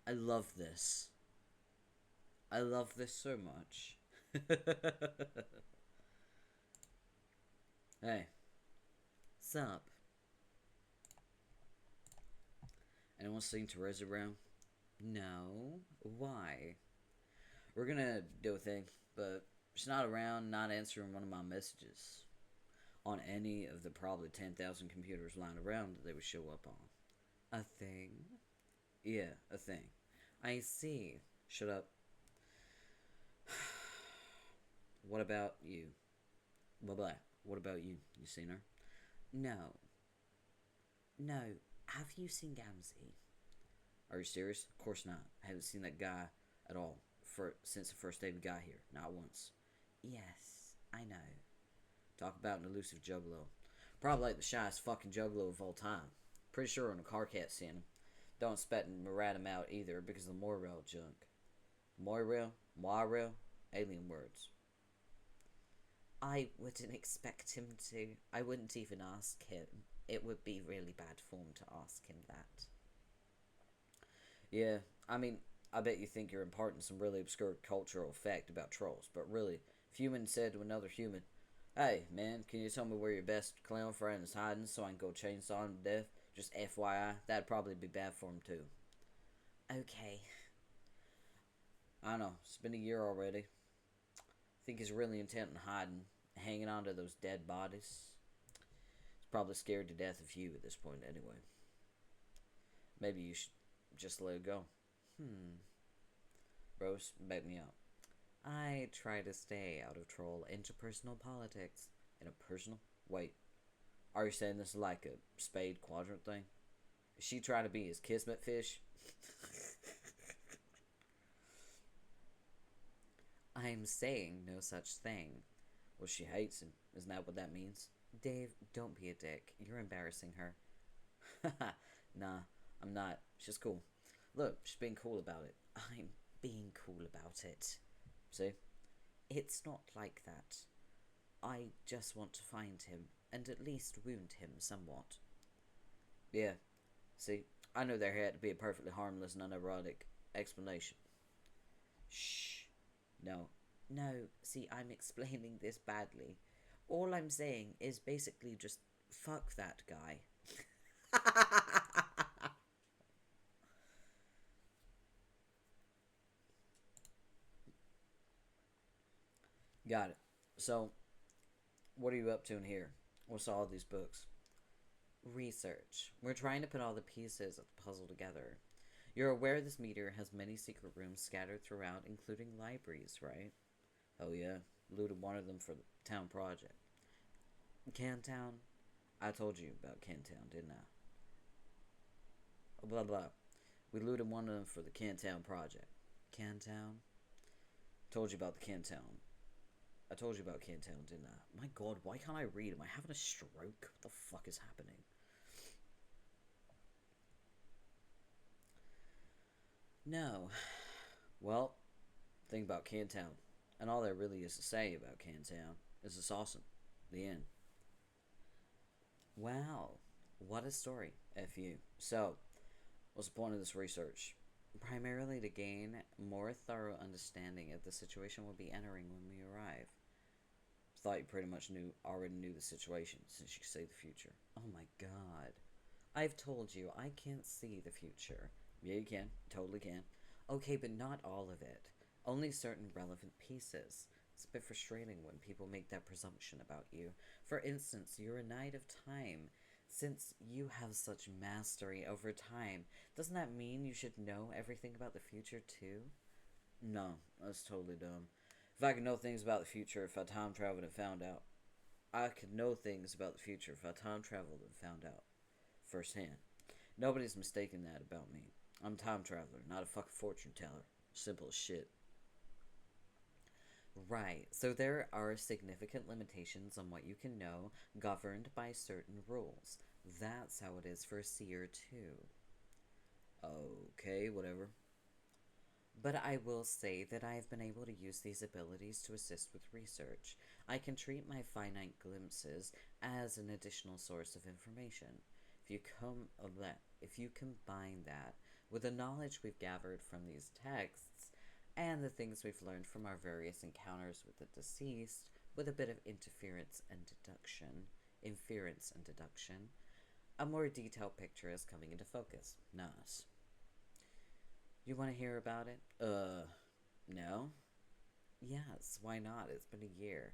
I love this. I love this so much. Hey. Sup? Anyone seen Teresa around? No. Why? We're gonna do a thing, but she's not around, not answering one of my messages on any of the probably 10,000 computers lying around that they would show up on. A thing? Yeah, a thing. I see. Shut up. What about you? Blah blah. What about you? You seen her? No. No. Have you seen Gamzee? Are you serious? Of course not. I haven't seen that guy at all since the first day we got here. Not once. Yes, I know. Talk about an elusive juggalo. Probably like the shyest fucking juggalo of all time. Pretty sure on a car cat seen him. Don't expect him to rat him out either because of the Morrel junk. Morrel? Alien words. I wouldn't expect him to. I wouldn't even ask him. It would be really bad form to ask him that. Yeah, I mean, I bet you think you're imparting some really obscure cultural fact about trolls, but really, if human said to another human, "Hey, man, can you tell me where your best clown friend is hiding so I can go chainsaw him to death? Just FYI, that'd probably be bad for him too." Okay. I know, it's been a year already. I think he's really intent on hiding, hanging on to those dead bodies. He's probably scared to death of you at this point anyway. Maybe you should just let it go. Rose, back me up. I try to stay out of troll interpersonal politics. Interpersonal? Wait, are you saying this is like a spade quadrant thing? Is she trying to be his kismet fish? I'm saying no such thing. Well, she hates him. Isn't that what that means? Dave, don't be a dick. You're embarrassing her. Nah, I'm not. She's cool. Look, she's being cool about it. I'm being cool about it. See? It's not like that. I just want to find him, and at least wound him somewhat. Yeah. See, I knew there had to be a perfectly harmless and unerotic explanation. Shh. No. No, see, I'm explaining this badly. All I'm saying is basically just fuck that guy. Got it. So, what are you up to in here? What's all these books? Research. We're trying to put all the pieces of the puzzle together. You're aware this meteor has many secret rooms scattered throughout, including libraries, right? Oh yeah, looted one of them for the town project. Cantown? I told you about Cantown, didn't I? Oh, blah blah. We looted one of them for the Cantown project. Cantown? Told you about the Cantown. I told you about Cantown, didn't I? My god, why can't I read? Am I having a stroke? What the fuck is happening? No. Well, think about Cantown. And all there really is to say about Cantown is it's awesome. The end. Wow. What a story, FU. So, what's the point of this research? Primarily to gain more thorough understanding of the situation we'll be entering when we arrive. Thought you pretty much already knew the situation, since you could see the future. Oh my god. I've told you, I can't see the future. Yeah, you can. Totally can. Okay, but not all of it. Only certain relevant pieces. It's a bit frustrating when people make that presumption about you. For instance, you're a knight of time. Since you have such mastery over time, doesn't that mean you should know everything about the future too? No, that's totally dumb. If I could know things about the future if I time traveled and found out. I could know things about the future if I time traveled and found out. Firsthand. Nobody's mistaken that about me. I'm a time traveler, not a fucking fortune teller. Simple as shit. Right, so there are significant limitations on what you can know, governed by certain rules. That's how it is for a seer, too. Okay, whatever. But I will say that I have been able to use these abilities to assist with research. I can treat my finite glimpses as an additional source of information. If you combine that with the knowledge we've gathered from these texts, and the things we've learned from our various encounters with the deceased, with a bit of inference and deduction, a more detailed picture is coming into focus. Nice. You want to hear about it? No? Yes, why not? It's been a year.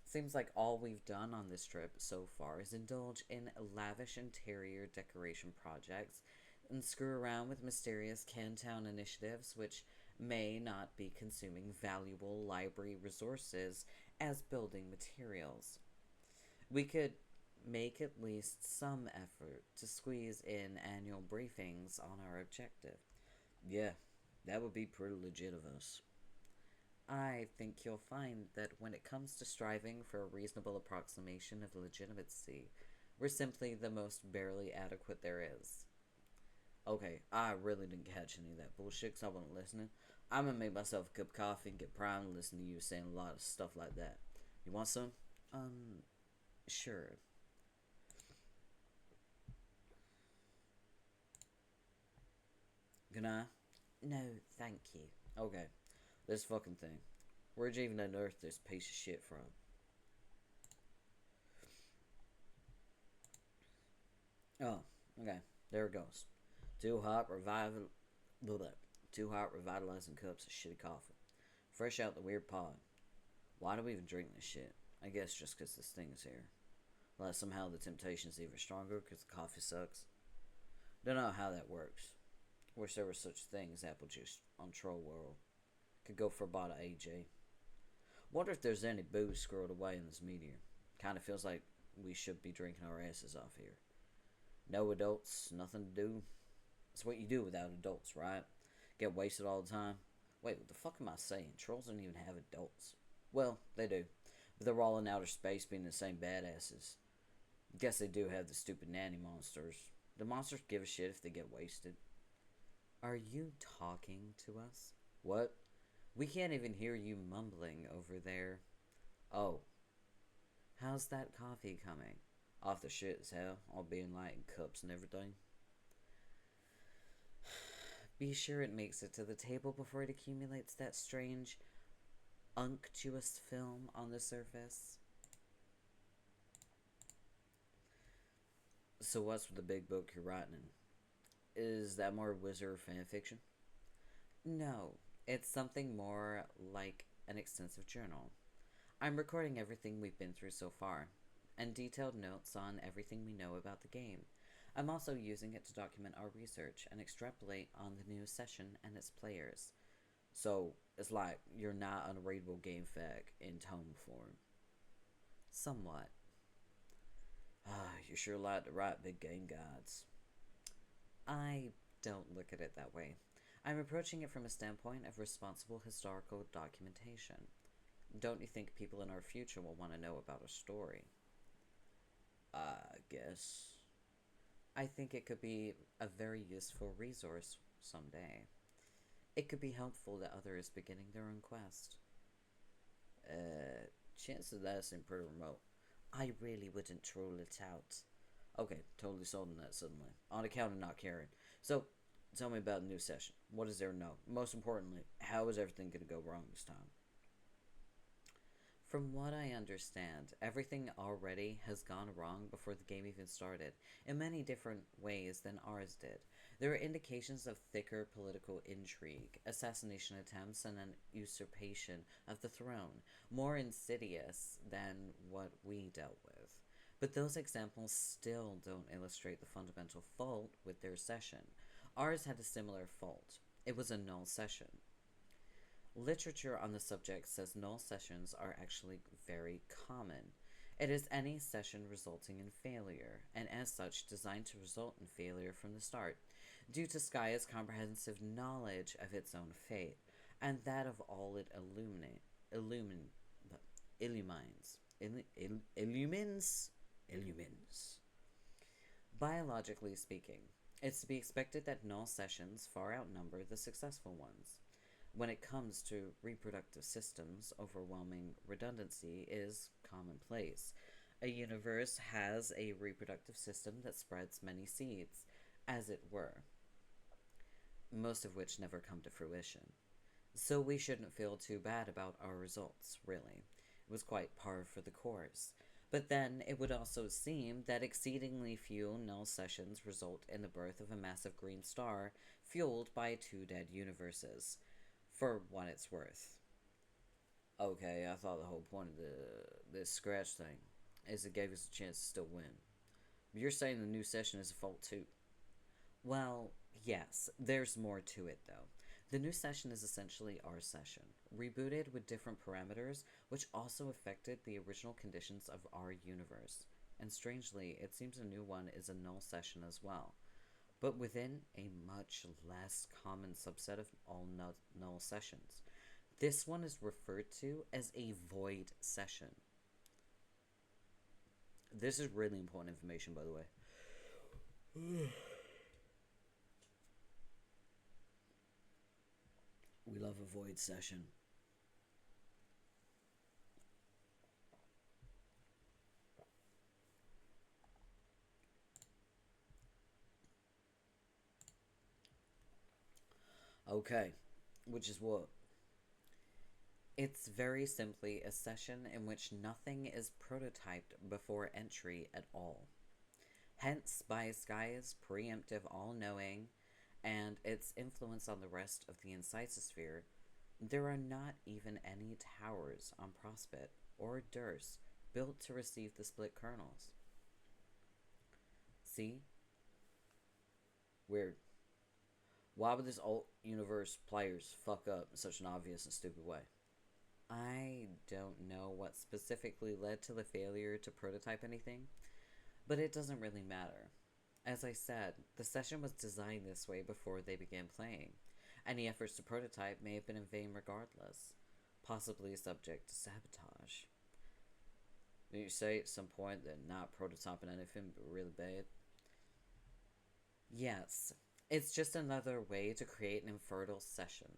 Seems like all we've done on this trip so far is indulge in lavish interior decoration projects and screw around with mysterious Cantown initiatives which may not be consuming valuable library resources as building materials. We could make at least some effort to squeeze in annual briefings on our objective. Yeah, that would be pretty legit of us. I think you'll find that when it comes to striving for a reasonable approximation of legitimacy, we're simply the most barely adequate there is. Okay, I really didn't catch any of that bullshit because I wasn't listening. I'm gonna make myself a cup of coffee and get primed and listen to you saying a lot of stuff like that. You want some? Sure. Can I? No, thank you. Okay, this fucking thing. Where'd you even unearth this piece of shit from? Oh, okay. There it goes. Two hot revival, blah, blah. Two hot revitalizing cups of shitty coffee, fresh out the weird pod. Why do we even drink this shit? I guess just 'cause this thing is here. Unless somehow the temptation's even stronger 'cause the coffee sucks. Don't know how that works. Wish there was such a thing as apple juice on Troll World. Could go for about a AJ. Wonder if there's any booze squirreled away in this meteor. Kinda feels like we should be drinking our asses off here. No adults, nothing to do. It's what you do without adults, right? Get wasted all the time. Wait, what the fuck am I saying? Trolls don't even have adults. Well, they do. But they're all in outer space being the same badasses. Guess they do have the stupid nanny monsters. The monsters give a shit if they get wasted. Are you talking to us? What? We can't even hear you mumbling over there. Oh. How's that coffee coming? Off the shit as hell, all being light in cups and everything. Be sure it makes it to the table before it accumulates that strange, unctuous film on the surface. So what's with the big book you're writing in? Is that more wizard fanfiction? No, it's something more like an extensive journal. I'm recording everything we've been through so far, and detailed notes on everything we know about the game. I'm also using it to document our research and extrapolate on the new session and its players. So, it's like you're not unreadable game fact in tome form. Somewhat. You sure like to write big game guides. I don't look at it that way. I'm approaching it from a standpoint of responsible historical documentation. Don't you think people in our future will want to know about a story? I guess. I think it could be a very useful resource someday. It could be helpful to others beginning their own quest. Chances of that seem pretty remote. I really wouldn't rule it out. Okay, totally sold on that suddenly. On account of not caring. So, tell me about the new session. What is there to know? Most importantly, how is everything going to go wrong this time? From what I understand, everything already has gone wrong before the game even started, in many different ways than ours did. There are indications of thicker political intrigue, assassination attempts, and an usurpation of the throne, more insidious than what we dealt with. But those examples still don't illustrate the fundamental fault with their session. Ours had a similar fault. It was a null session. Literature on the subject says null sessions are actually very common. It is any session resulting in failure, and as such designed to result in failure from the start, due to Skya's comprehensive knowledge of its own fate, and that of all it illumines. Biologically speaking, it's to be expected that null sessions far outnumber the successful ones. When it comes to reproductive systems, overwhelming redundancy is commonplace. A universe has a reproductive system that spreads many seeds, as it were, most of which never come to fruition. So we shouldn't feel too bad about our results, really. It was quite par for the course. But then it would also seem that exceedingly few null sessions result in the birth of a massive green star fueled by two dead universes. For what it's worth. Okay, I thought the whole point of this scratch thing is it gave us a chance to still win. But you're saying the new session is a fault too? Well, yes, there's more to it though. The new session is essentially our session, rebooted with different parameters, which also affected the original conditions of our universe. And strangely, it seems a new one is a null session as well, but within a much less common subset of all null sessions. This one is referred to as a void session. This is really important information, by the way. We love a void session. Okay, which is what? It's very simply a session in which nothing is prototyped before entry at all. Hence, by Sky's preemptive all-knowing and its influence on the rest of the Incisesphere, there are not even any towers on Prospect or Durst built to receive the split kernels. See? Weird. Why would this alt universe players fuck up in such an obvious and stupid way? I don't know what specifically led to the failure to prototype anything, but it doesn't really matter. As I said, the session was designed this way before they began playing. Any efforts to prototype may have been in vain regardless, possibly subject to sabotage. Did you say at some point that not prototyping anything would be really bad? Yes, it's just another way to create an infertile session,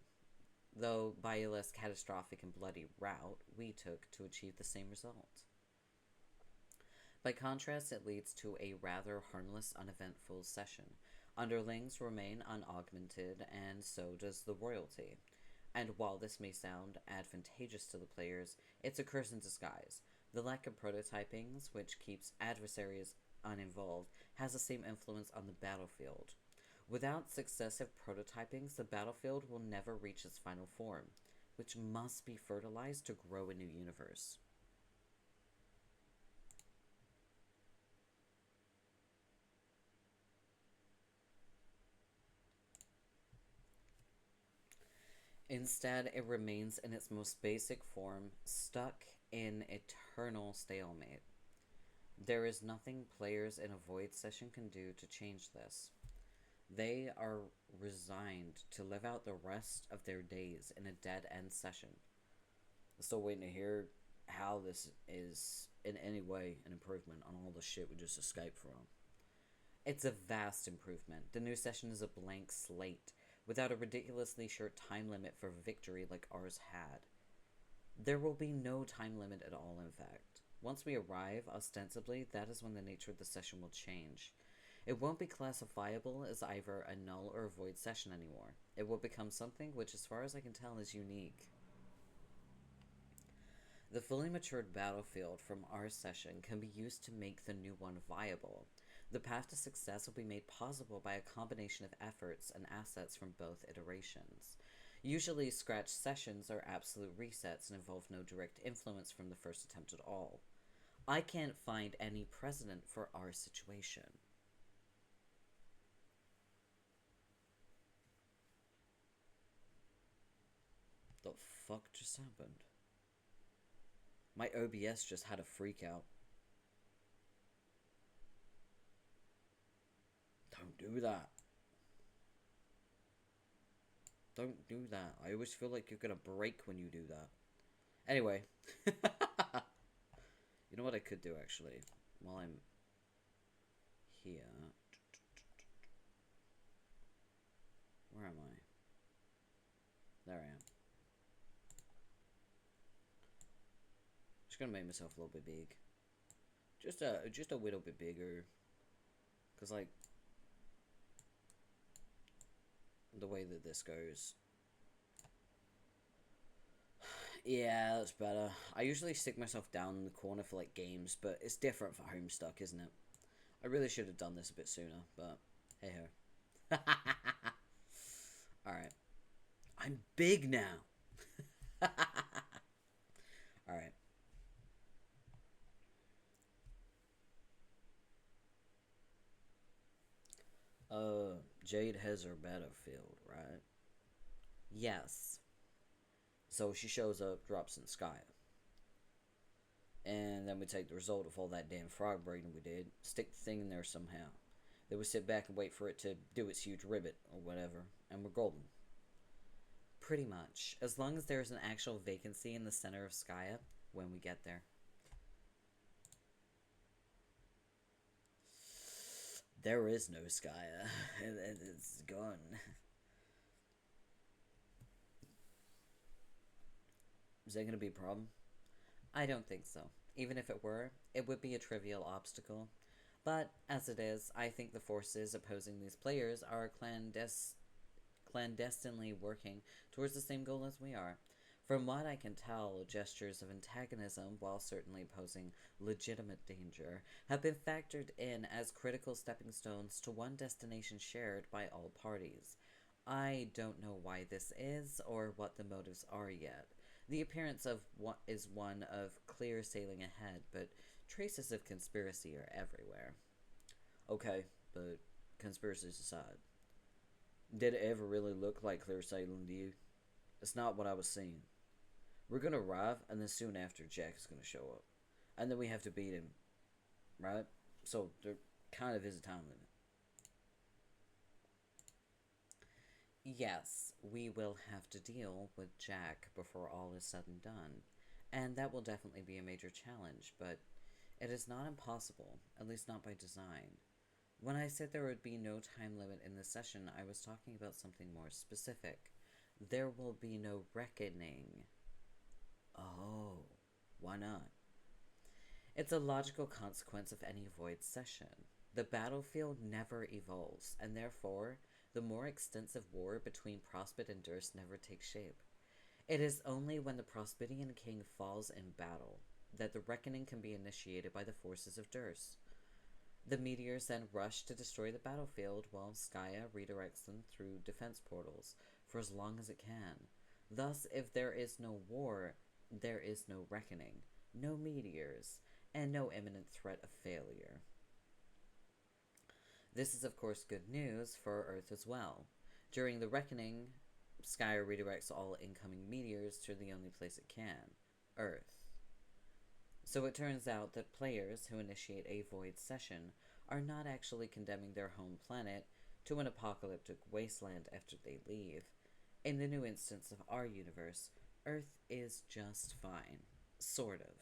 though by a less catastrophic and bloody route we took to achieve the same result. By contrast, it leads to a rather harmless, uneventful session. Underlings remain unaugmented, and so does the royalty. And while this may sound advantageous to the players, it's a curse in disguise. The lack of prototypings, which keeps adversaries uninvolved, has the same influence on the battlefield. Without successive prototypings, the battlefield will never reach its final form, which must be fertilized to grow a new universe. Instead, it remains in its most basic form, stuck in eternal stalemate. There is nothing players in a void session can do to change this. They are resigned to live out the rest of their days in a dead-end session. Still waiting to hear how this is in any way an improvement on all the shit we just escaped from. It's a vast improvement. The new session is a blank slate, without a ridiculously short time limit for victory like ours had. There will be no time limit at all, in fact. Once we arrive, ostensibly, that is when the nature of the session will change. It won't be classifiable as either a null or a void session anymore. It will become something which, as far as I can tell, is unique. The fully matured battlefield from our session can be used to make the new one viable. The path to success will be made possible by a combination of efforts and assets from both iterations. Usually, scratch sessions are absolute resets and involve no direct influence from the first attempt at all. I can't find any precedent for our situation. The fuck just happened? My OBS just had a freak out. Don't do that. Don't do that. I always feel like you're gonna break when you do that. Anyway. You know what I could do, actually? While I'm here. Where am I? There I am. Just gonna make myself a little bit big. Just a little bit bigger. Cause like the way that this goes. Yeah, that's better. I usually stick myself down in the corner for like games, but it's different for Homestuck, isn't it? I really should have done this a bit sooner, but hey ho. Alright. I'm big now. Alright. Jade has her battlefield, right? Yes. So she shows up, drops in Sky. And then we take the result of all that damn frog breeding we did, stick the thing in there somehow. Then we sit back and wait for it to do its huge ribbit, or whatever, and we're golden. Pretty much. As long as there's an actual vacancy in the center of Skya when we get there. There is no Skya. It's gone. Is that going to be a problem? I don't think so. Even if it were, it would be a trivial obstacle. But, as it is, I think the forces opposing these players are clandestinely working towards the same goal as we are. From what I can tell, gestures of antagonism, while certainly posing legitimate danger, have been factored in as critical stepping stones to one destination shared by all parties. I don't know why this is, or what the motives are yet. The appearance of what is one of clear sailing ahead, but traces of conspiracy are everywhere. Okay, but conspiracies aside, did it ever really look like clear sailing to you? It's not what I was seeing. We're gonna arrive, and then soon after, Jack is gonna show up. And then we have to beat him, right? So there kind of is a time limit. Yes, we will have to deal with Jack before all is said and done. And that will definitely be a major challenge, but it is not impossible, at least not by design. When I said there would be no time limit in this session, I was talking about something more specific. There will be no reckoning. Oh, why not? It's a logical consequence of any void session. The battlefield never evolves, and therefore, the more extensive war between Prospit and Durst never takes shape. It is only when the Prospidian king falls in battle that the reckoning can be initiated by the forces of Durst. The meteors then rush to destroy the battlefield while Skya redirects them through defense portals for as long as it can. Thus, if there is no war, there is no reckoning, no meteors, and no imminent threat of failure. This is of course good news for Earth as well. During the reckoning, Skya redirects all incoming meteors to the only place it can, Earth. So it turns out that players who initiate a void session are not actually condemning their home planet to an apocalyptic wasteland after they leave. In the new instance of our universe, Earth is just fine. Sort of.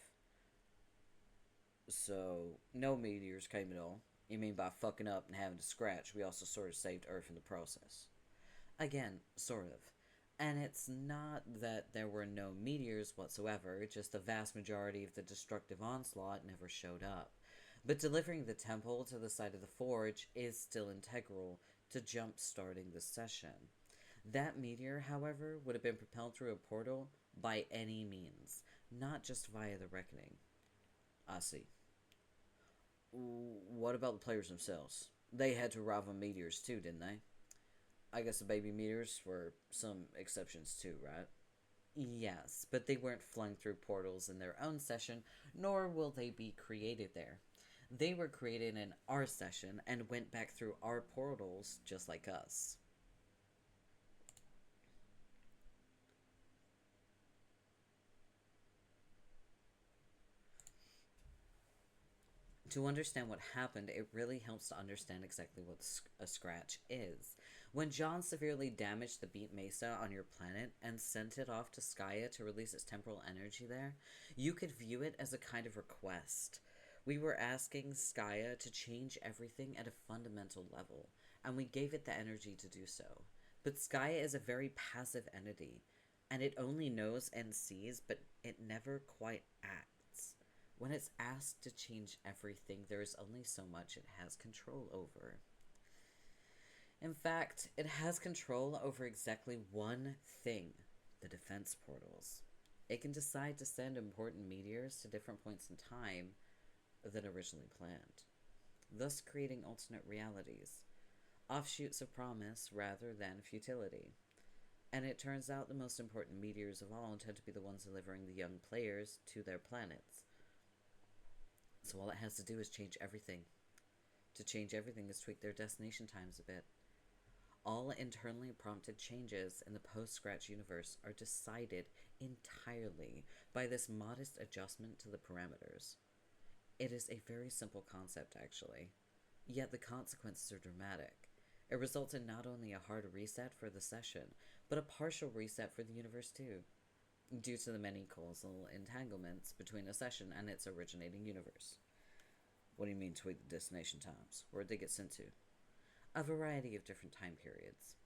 So, no meteors came at all. You mean by fucking up and having to scratch, we also sort of saved Earth in the process? Again, sort of. And it's not that there were no meteors whatsoever, just the vast majority of the destructive onslaught never showed up. But delivering the temple to the site of the forge is still integral to jump-starting the session. That meteor, however, would have been propelled through a portal by any means, not just via the reckoning. I see. What about the players themselves? They had to arrive on meteors too, didn't they? I guess the baby meteors were some exceptions too, right? Yes, but they weren't flung through portals in their own session, nor will they be created there. They were created in our session and went back through our portals just like us. To understand what happened, it really helps to understand exactly what a scratch is. When John severely damaged the beat mesa on your planet and sent it off to Skya to release its temporal energy there, you could view it as a kind of request. We were asking Skya to change everything at a fundamental level, and we gave it the energy to do so. But Skya is a very passive entity, and it only knows and sees, but it never quite acts. When it's asked to change everything, there is only so much it has control over. In fact, it has control over exactly one thing: the defense portals. It can decide to send important meteors to different points in time than originally planned, thus creating alternate realities, offshoots of promise rather than futility. And it turns out the most important meteors of all tend to be the ones delivering the young players to their planets. So all it has to do is change everything. To change everything is tweak their destination times a bit. All internally prompted changes in the post-Scratch universe are decided entirely by this modest adjustment to the parameters. It is a very simple concept, actually. Yet the consequences are dramatic. It results in not only a hard reset for the session, but a partial reset for the universe too, due to the many causal entanglements between a session and its originating universe. What do you mean tweak the destination times? Where'd they get sent to? A variety of different time periods.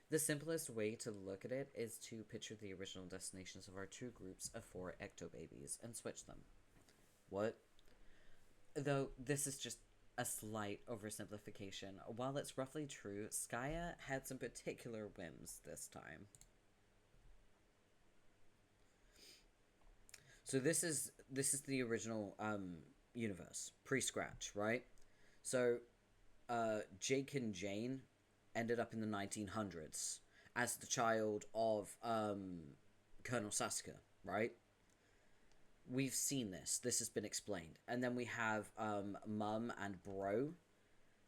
The simplest way to look at it is to picture the original destinations of our two groups of 4 ectobabies and switch them. What? Though this is just a slight oversimplification. While it's roughly true, Skya had some particular whims this time. So this is the original universe, pre-Scratch, right? So Jake and Jane ended up in the 1900s as the child of Colonel Sasuke, right? We've seen this. This has been explained. And then we have Mum and Bro,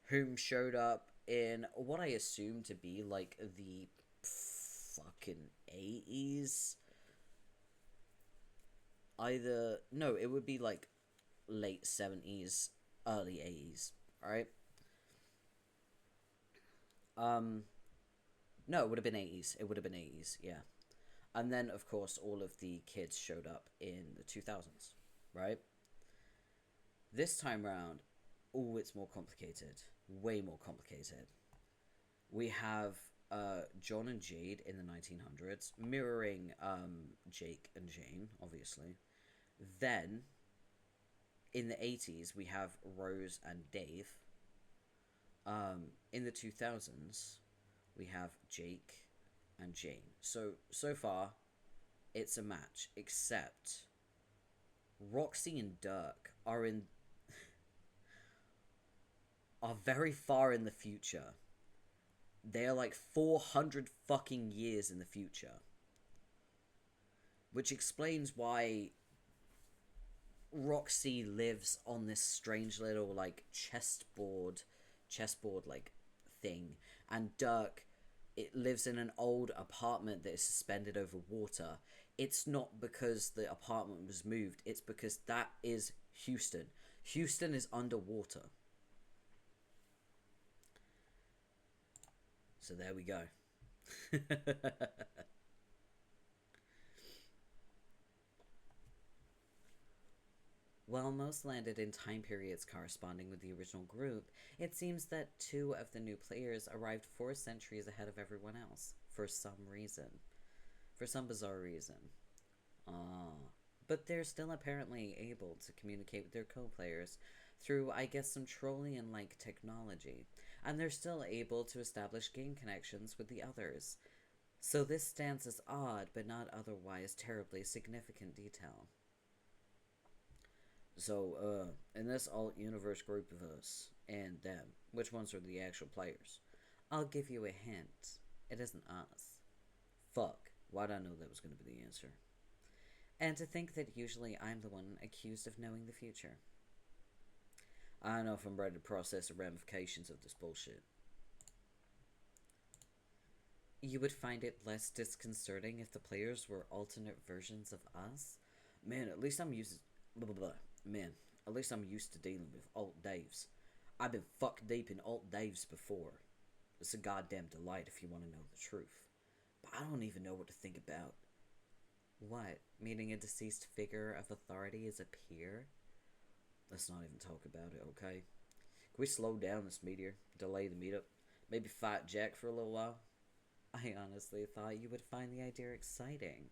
whom showed up in what I assume to be like the fucking 80s. No, it would be like late 70s, early 80s, right? No, it would have been 80s. It would have been 80s, yeah. And then, of course, all of the kids showed up in the 2000s, right? This time round, it's more complicated. Way more complicated. We have John and Jade in the 1900s, mirroring Jake and Jane, obviously. Then, in the 80s, we have Rose and Dave. In the 2000s, we have Jake and Jane. So far, it's a match, except Roxy and Dirk are very far in the future. They are like 400 fucking years in the future. Which explains why Roxy lives on this strange little like chessboard like thing, and Dirk, it lives in an old apartment that is suspended over water. It's not because the apartment was moved, it's because that is Houston. Houston is underwater. So there we go. While most landed in time periods corresponding with the original group, it seems that two of the new players arrived 4 centuries ahead of everyone else, for some reason. For some bizarre reason. Ah. But they're still apparently able to communicate with their co-players through, I guess, some Trollian-like technology, and they're still able to establish game connections with the others. So this stands as odd, but not otherwise terribly significant detail. So, in this alt universe group of us and them, which ones are the actual players? I'll give you a hint. It isn't us. Fuck. Why'd I know that was going to be the answer? And to think that usually I'm the one accused of knowing the future. I don't know if I'm ready to process the ramifications of this bullshit. You would find it less disconcerting if the players were alternate versions of us? Man, at least I'm used to... Blah, blah, blah. Man, at least I'm used to dealing with alt Daves. I've been fuck deep in alt Daves before. It's a goddamn delight if you want to know the truth. But I don't even know what to think about. What? Meeting a deceased figure of authority as a peer? Let's not even talk about it, okay? Can we slow down this meteor? Delay the meetup? Maybe fight Jack for a little while? I honestly thought you would find the idea exciting.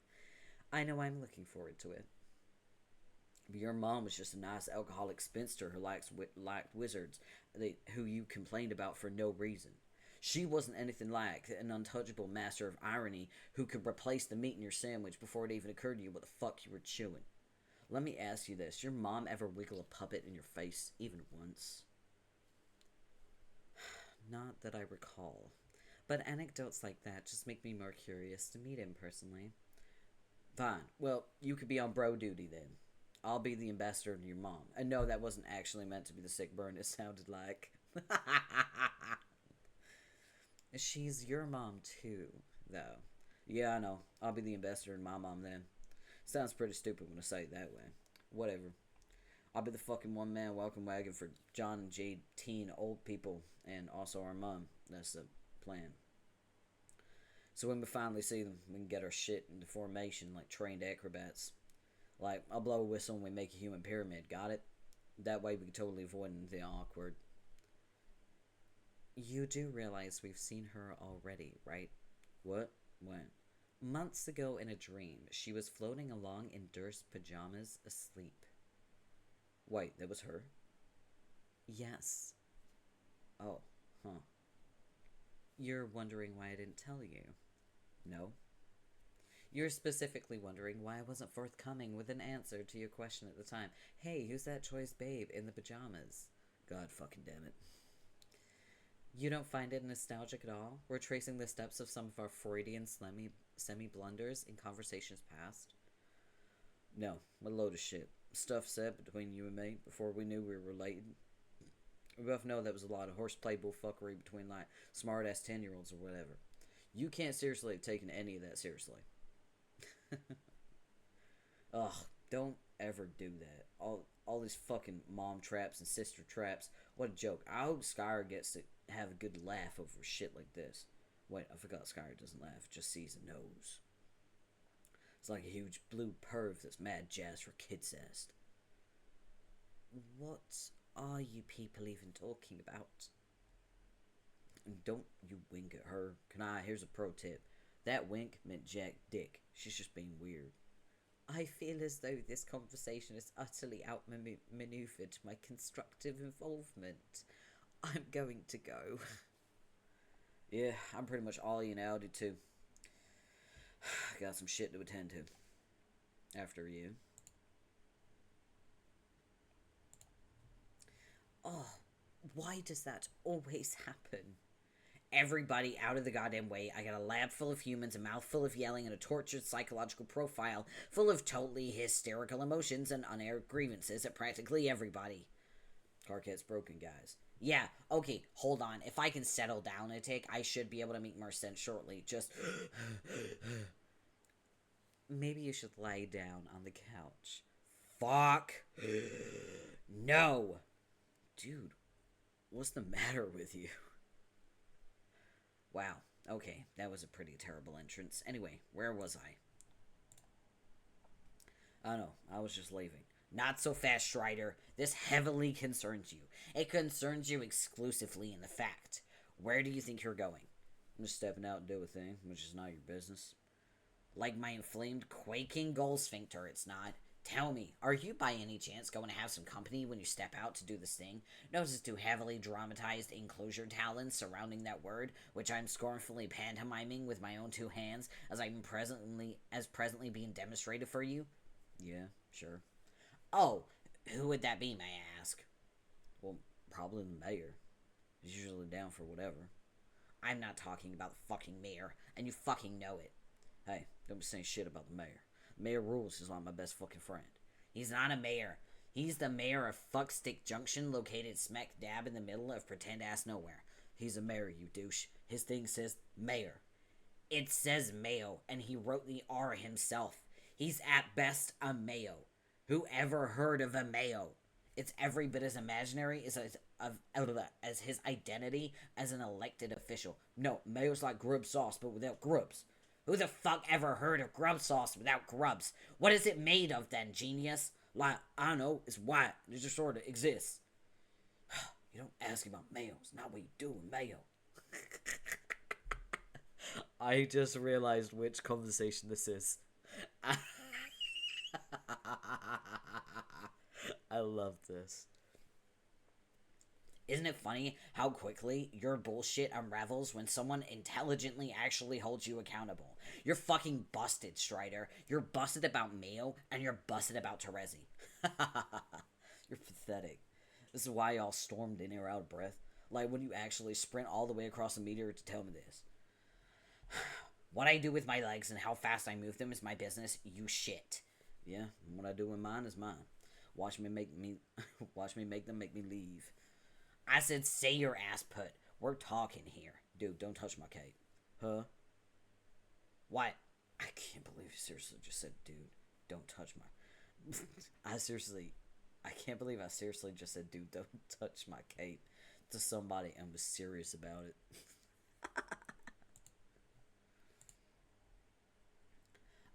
I know I'm looking forward to it. But your mom was just a nice alcoholic spinster who liked wizards who you complained about for no reason. She wasn't anything like an untouchable master of irony who could replace the meat in your sandwich before it even occurred to you what the fuck you were chewing. Let me ask you this. Your mom ever wiggle a puppet in your face, even once? Not that I recall. But anecdotes like that just make me more curious to meet him personally. Fine. Well, you could be on bro duty then. I'll be the ambassador to your mom. And no, that wasn't actually meant to be the sick burn it sounded like. She's your mom too, though. Yeah, I know. I'll be the ambassador to my mom then. Sounds pretty stupid when I say it that way. Whatever. I'll be the fucking one-man welcome wagon for John and Jade, teen old people, and also our mom. That's the plan. So when we finally see them, we can get our shit into formation like trained acrobats. Like, I'll blow a whistle and we make a human pyramid, got it? That way we can totally avoid the awkward. You do realize we've seen her already, right? What? When? Months ago in a dream, she was floating along in Durst's pajamas, asleep. Wait, that was her? Yes. Oh, huh. You're wondering why I didn't tell you? No. You're specifically wondering why I wasn't forthcoming with an answer to your question at the time. Hey, who's that choice babe in the pajamas? God fucking damn it. You don't find it nostalgic at all? We're tracing the steps of some of our Freudian semi-blunders in conversations past? No, a load of shit. Stuff said between you and me before we knew we were related. We both know that was a lot of horseplay bullfuckery between, like, smart-ass 10-year-olds or whatever. You can't seriously have taken any of that seriously. Ugh, don't ever do that. All these fucking mom traps and sister traps. What a joke. I hope Skyr gets to have a good laugh over shit like this. Wait, I forgot Skyr doesn't laugh, just sees a nose. It's like a huge blue perv that's mad jazz for kids ass. What are you people even talking about? Don't you wink at her. Can I? Here's a pro tip. That wink meant Jack Dick. She's just being weird. I feel as though this conversation is utterly outmaneuvered my constructive involvement. I'm going to go. Yeah, I'm pretty much all in outed too. Got some shit to attend to. After you. Oh, why does that always happen? Everybody out of the goddamn way. I got a lab full of humans, a mouth full of yelling, and a tortured psychological profile full of totally hysterical emotions and unaired grievances at practically everybody. Carcat's broken, guys. Yeah, okay, hold on. If I can settle down a tick, I should be able to meet Marcent shortly. Just... Maybe you should lie down on the couch. Fuck. No. Dude, what's the matter with you? Wow, okay, that was a pretty terrible entrance. Anyway, where was I? I don't know, I was just leaving. Not so fast, Strider. This heavily concerns you. It concerns you exclusively in the fact. Where do you think you're going? I'm just stepping out and do a thing, which is not your business. Like my inflamed, quaking goal sphincter, it's not. Tell me, are you by any chance going to have some company when you step out to do this thing? Notice two heavily dramatized enclosure talons surrounding that word, which I'm scornfully pantomiming with my own two hands as I'm presently being demonstrated for you? Yeah, sure. Oh, who would that be, may I ask? Well, probably the mayor. He's usually down for whatever. I'm not talking about the fucking mayor, and you fucking know it. Hey, don't be saying shit about the mayor. The mayor rules. He's like my best fucking friend. He's not a mayor. He's the mayor of Fuckstick Junction, located smack dab in the middle of pretend-ass nowhere. He's a mayor, you douche. His thing says mayor. It says mayo, and he wrote the R himself. He's at best a mayo. Who ever heard of a mayo? It's every bit as imaginary as his identity as an elected official. No, mayo's like grub sauce, but without grubs. Who the fuck ever heard of grub sauce without grubs? What is it made of then, genius? Like, I don't know, it's white. It just sort of exists. You don't ask about mayo. It's not what you do with mayo. I just realized which conversation this is. I love this. Isn't it funny how quickly your bullshit unravels when someone intelligently actually holds you accountable? You're fucking busted, Strider. You're busted about Mayo, and you're busted about Terezi. You're pathetic. This is why y'all stormed in here out of breath. Like when you actually sprint all the way across the meteor to tell me this. What I do with my legs and how fast I move them is my business, you shit. Yeah, what I do with mine is mine. Watch me make them make me leave. I said say your ass put. We're talking here. Dude, don't touch my cape. Huh? What? I can't believe you seriously just said, dude, don't touch my... I can't believe I seriously just said, dude, don't touch my cape to somebody and was serious about it.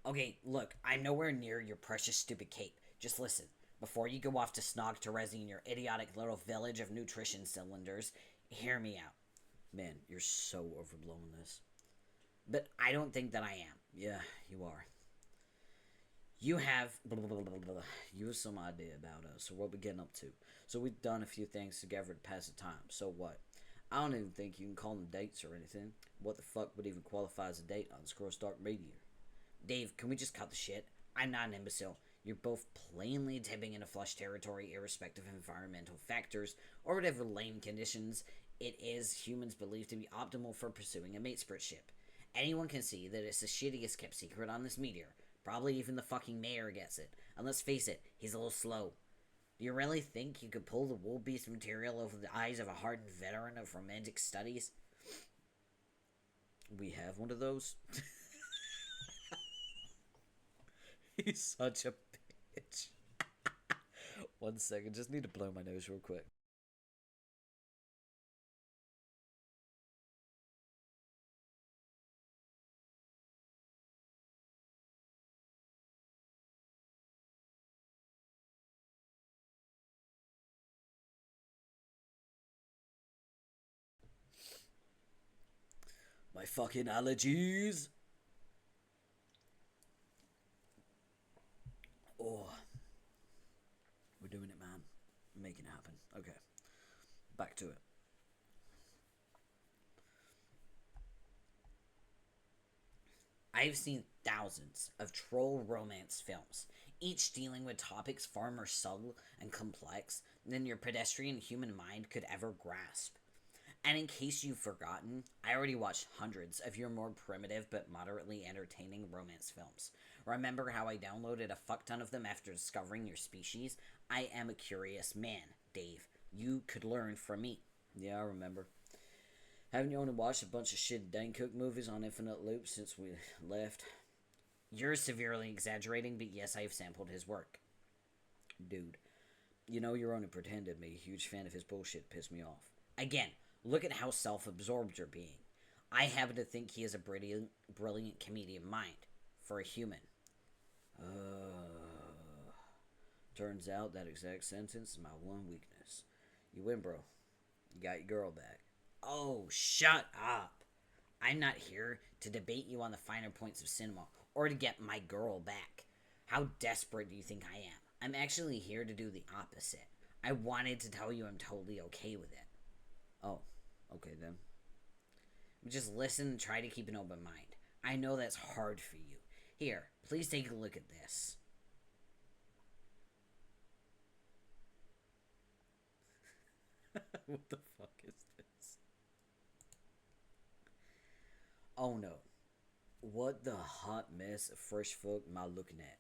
Okay, look, I'm nowhere near your precious stupid cape. Just listen. Before you go off to snog Terezi in your idiotic little village of nutrition cylinders, hear me out. Man, you're so overblowing this. But I don't think that I am. Yeah, you are. You have... You have some idea about us, so what we getting up to. So we've done a few things together to pass the time, so what? I don't even think you can call them dates or anything. What the fuck would even qualify as a date on Scroll Stark Meteor? Dave, can we just cut the shit? I'm not an imbecile. You're both plainly tipping into flush territory irrespective of environmental factors or whatever lame conditions it is humans believe to be optimal for pursuing a mate ship. Anyone can see that it's the shittiest kept secret on this meteor. Probably even the fucking mayor gets it. And let's face it, he's a little slow. Do you really think you could pull the wool beast material over the eyes of a hardened veteran of romantic studies? We have one of those. He's such a bitch. 1 second, just need to blow my nose real quick. My fucking allergies. Oh. We're doing it, man. We're making it happen. Okay. Back to it. I've seen thousands of troll romance films, each dealing with topics far more subtle and complex than your pedestrian human mind could ever grasp. And in case you've forgotten, I already watched hundreds of your more primitive but moderately entertaining romance films. Remember how I downloaded a fuck ton of them after discovering your species? I am a curious man, Dave. You could learn from me. Yeah, I remember. Haven't you only watched a bunch of shit Dane Cook movies on infinite loop since we left? You're severely exaggerating, but yes, I have sampled his work. Dude, you know you're only pretending to be a huge fan of his bullshit pissed me off. Again, look at how self-absorbed you're being. I happen to think he has a brilliant comedian mind. For a human. Turns out that exact sentence is my one weakness. You win, bro. You got your girl back. Oh, shut up. I'm not here to debate you on the finer points of cinema or to get my girl back. How desperate do you think I am? I'm actually here to do the opposite. I wanted to tell you I'm totally okay with it. Oh, okay then. Just listen and try to keep an open mind. I know that's hard for you. Here, please take a look at this. What the fuck is this? Oh no. What the hot mess of fresh fuck am I looking at?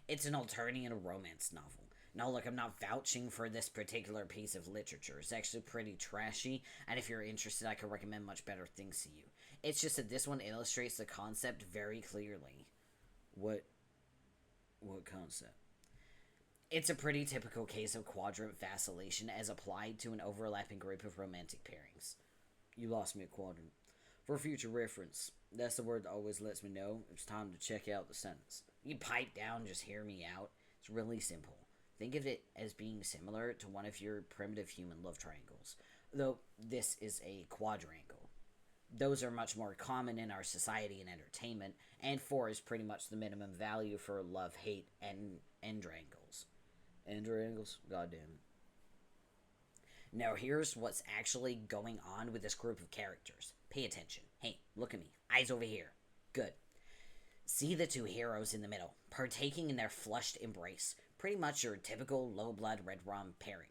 It's an alternative romance novel. Now, look, I'm not vouching for this particular piece of literature. It's actually pretty trashy, and if you're interested, I could recommend much better things to you. It's just that this one illustrates the concept very clearly. What concept? It's a pretty typical case of quadrant vacillation as applied to an overlapping group of romantic pairings. You lost me at quadrant. For future reference, that's the word that always lets me know it's time to check out the sentence. You pipe down, just hear me out. It's really simple. Think of it as being similar to one of your primitive human love triangles, though this is a quadrangle. Those are much more common in our society and entertainment, and 4 is pretty much the minimum value for love, hate, and endrangles. Endrangles? God damn it. Now here's what's actually going on with this group of characters. Pay attention. Hey, look at me. Eyes over here. Good. See the two heroes in the middle, partaking in their flushed embrace. Pretty much your typical low-blood red rum pairing.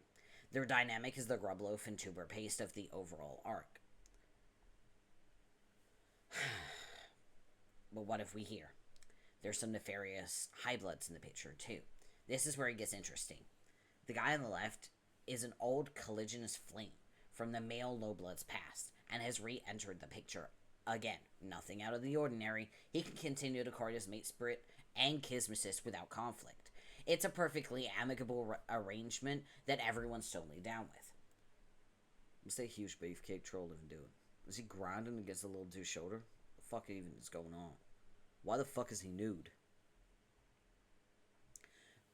Their dynamic is the grubloaf and tuber paste of the overall arc. But what if we hear? There's some nefarious high bloods in the picture, too. This is where it gets interesting. The guy on the left is an old collisionist flame from the male low bloods past and has re-entered the picture. Again, nothing out of the ordinary. He can continue to court his mate spirit and kismesis without conflict. It's a perfectly amicable arrangement that everyone's totally down with. What's that huge beefcake troll even doing? Is he grinding against the little dude's shoulder? What the fuck even is going on? Why the fuck is he nude?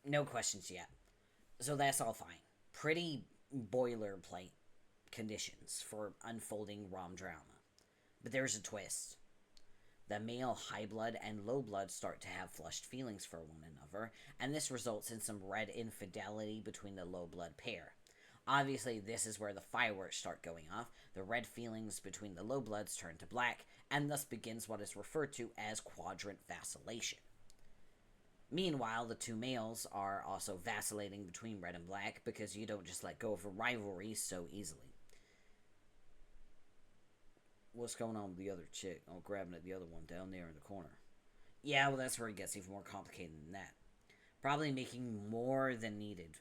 No questions yet. So that's all fine. Pretty boilerplate conditions for unfolding rom drama. But there's a twist. The male high blood and low blood start to have flushed feelings for one another, and this results in some red infidelity between the low blood pair. Obviously, this is where the fireworks start going off. The red feelings between the low bloods turn to black, and thus begins what is referred to as quadrant vacillation. Meanwhile, the two males are also vacillating between red and black because you don't just let go of a rivalry so easily. What's going on with the other chick? Oh, grabbing at the other one down there in the corner. Yeah, well, that's where it gets even more complicated than that. Probably more than needed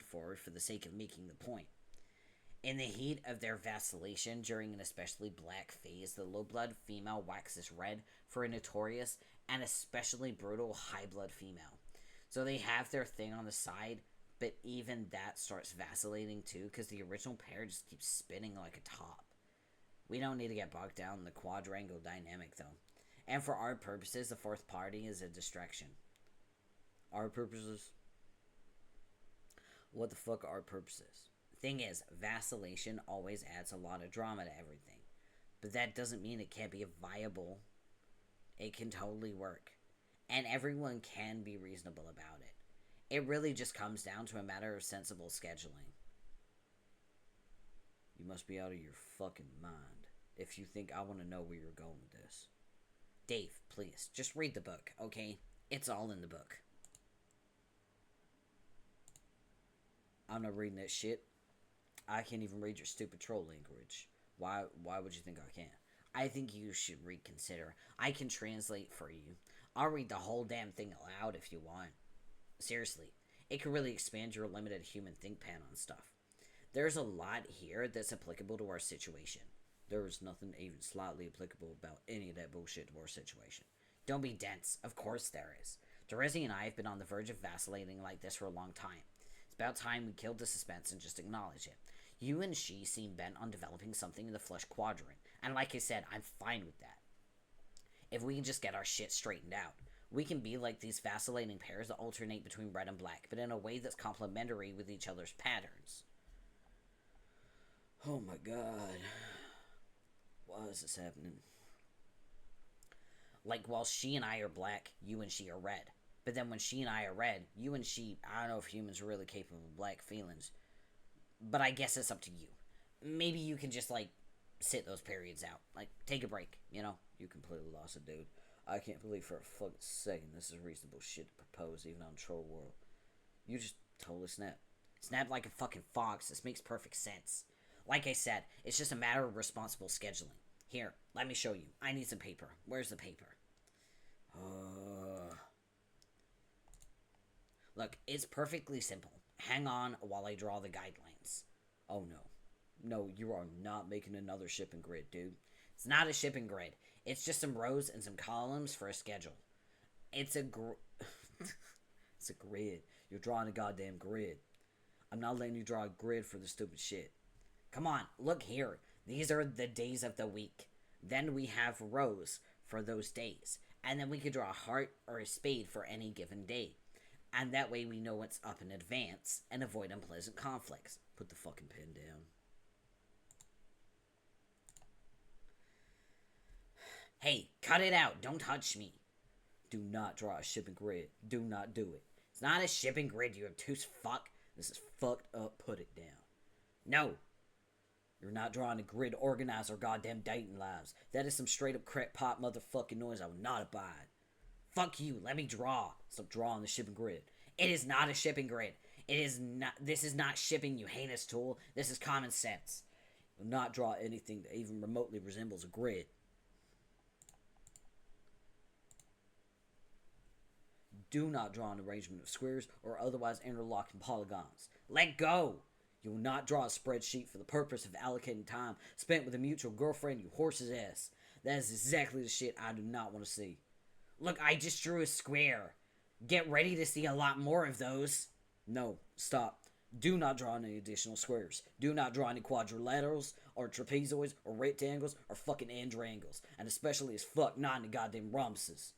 for the sake of making the point. In the heat of their vacillation during an especially black phase, the low-blood female waxes red for a notorious and especially brutal high-blood female. So they have their thing on the side, but even that starts vacillating too because the original pair just keeps spinning like a top. We don't need to get bogged down in the quadrangle dynamic, though. And for our purposes, the fourth party is a distraction. Our purposes? What the fuck are our purposes? Thing is, vacillation always adds a lot of drama to everything. But that doesn't mean it can't be viable. It can totally work. And everyone can be reasonable about it. It really just comes down to a matter of sensible scheduling. You must be out of your fucking mind if you think I want to know where you're going with this. Dave, please, just read the book, okay? It's all in the book. I'm not reading that shit. I can't even read your stupid troll language. Why would you think I can? I think you should reconsider. I can translate for you. I'll read the whole damn thing aloud if you want. Seriously, it could really expand your limited human thinkpan on stuff. There's a lot here that's applicable to our situation. There is nothing even slightly applicable about any of that bullshit to our situation. Don't be dense. Of course there is. Terezi and I have been on the verge of vacillating like this for a long time. It's about time we killed the suspense and just acknowledge it. You and she seem bent on developing something in the flesh quadrant, and like I said, I'm fine with that. If we can just get our shit straightened out, We can be like these vacillating pairs that alternate between red and black, but in a way that's complementary with each other's patterns. Oh my god. Why is this happening? Like, while she and I are black, you and she are red. But then when she and I are red, you and she, I don't know if humans are really capable of black feelings. But I guess it's up to you. Maybe you can just, like, sit those periods out. Like, take a break, you know? You completely lost it, dude. I can't believe for a fucking second this is reasonable shit to propose even on Troll World. You just totally snap. Snap like a fucking fox. This makes perfect sense. Like I said, it's just a matter of responsible scheduling. Here, let me show you. I need some paper. Where's the paper? Look, it's perfectly simple. Hang on while I draw the guidelines. Oh no. No, you are not making another shipping grid, dude. It's not a shipping grid. It's just some rows and some columns for a schedule. It's a It's a grid. You're drawing a goddamn grid. I'm not letting you draw a grid for the stupid shit. Come on, look here. These are the days of the week. Then we have rows for those days. And then we could draw a heart or a spade for any given day. And that way we know what's up in advance and avoid unpleasant conflicts. Put the fucking pen down. Hey, cut it out. Don't touch me. Do not draw a shipping grid. Do not do it. It's not a shipping grid, you obtuse fuck. This is fucked up. Put it down. No. You're not drawing a grid to organize our goddamn dating lives. That is some straight up crack pot motherfucking noise I will not abide. Fuck you. Let me draw. Stop drawing the shipping grid. It is not a shipping grid. It is not. This is not shipping, you heinous tool. This is common sense. Do not draw anything that even remotely resembles a grid. Do not draw an arrangement of squares or otherwise interlocking polygons. Let go! You will not draw a spreadsheet for the purpose of allocating time spent with a mutual girlfriend, you horse's ass. That is exactly the shit I do not want to see. Look, I just drew a square. Get ready to see a lot more of those. No, stop. Do not draw any additional squares. Do not draw any quadrilaterals, or trapezoids, or rectangles, or fucking andrangles. And especially as fuck not any goddamn rhombuses.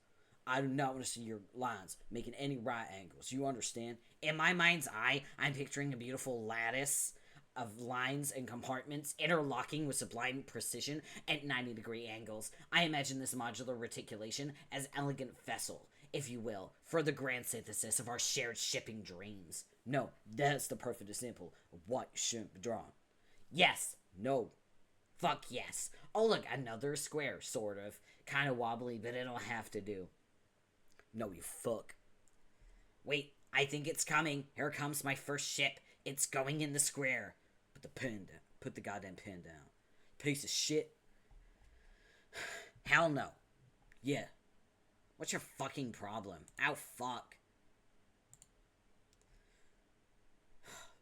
I do not want to see your lines making any right angles. You understand? In my mind's eye, I'm picturing a beautiful lattice of lines and compartments interlocking with sublime precision at 90-degree angles. I imagine this modular reticulation as elegant vessel, if you will, for the grand synthesis of our shared shipping dreams. No, that's the perfect example of what shouldn't be drawn. Yes. No. Fuck yes. Oh look, another square, sort of. Kind of wobbly, but it'll have to do. No, you fuck. Wait, I think it's coming. Here comes my first ship. It's going in the square. Put the pen down. Put the goddamn pen down. Piece of shit. Hell no. Yeah. What's your fucking problem? Ow, fuck.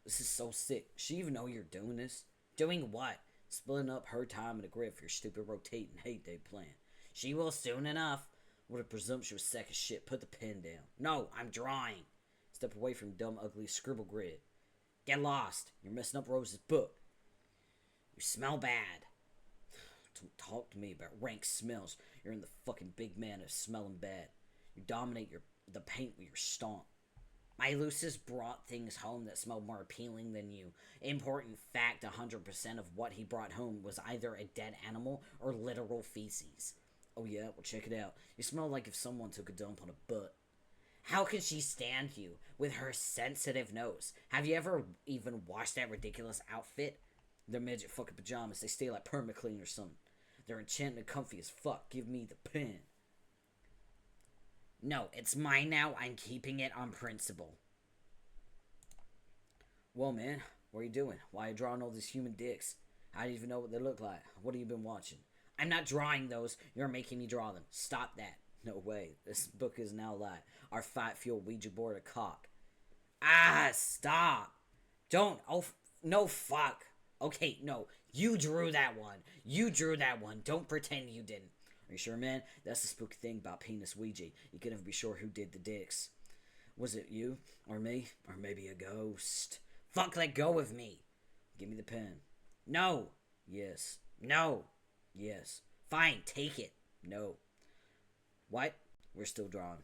This is so sick. She even know you're doing this? Doing what? Splitting up her time in a grid for your stupid rotating hate day plan. She will soon enough. What a presumptuous sack of shit. Put the pen down. No, I'm drawing. Step away from dumb, ugly scribble grid. Get lost. You're messing up Rose's book. You smell bad. Don't talk to me about rank smells. You're in the fucking big man of smelling bad. You dominate the paint with your stomp. My Lucis brought things home that smelled more appealing than you. Important fact, 100% of what he brought home was either a dead animal or literal feces. Oh yeah, well check it out. You smell like if someone took a dump on a butt. How could she stand you with her sensitive nose? Have you ever even washed that ridiculous outfit? They're midget fucking pajamas. They stay like permaclean or something. They're enchanted and comfy as fuck. Give me the pen. No, it's mine now. I'm keeping it on principle. Well, man, what are you doing? Why are you drawing all these human dicks? I don't even know what they look like. What have you been watching? I'm not drawing those. You're making me draw them. Stop that. No way. This book is now like our fight fuel Ouija board a cock. Ah, stop. Don't. Oh, no, fuck. Okay, no. You drew that one. You drew that one. Don't pretend you didn't. Are you sure, man? That's the spooky thing about penis Ouija. You can never be sure who did the dicks. Was it you? Or me? Or maybe a ghost? Fuck, let go of me. Give me the pen. No. Yes. No. Yes. Fine, take it. No. What? We're still drawing.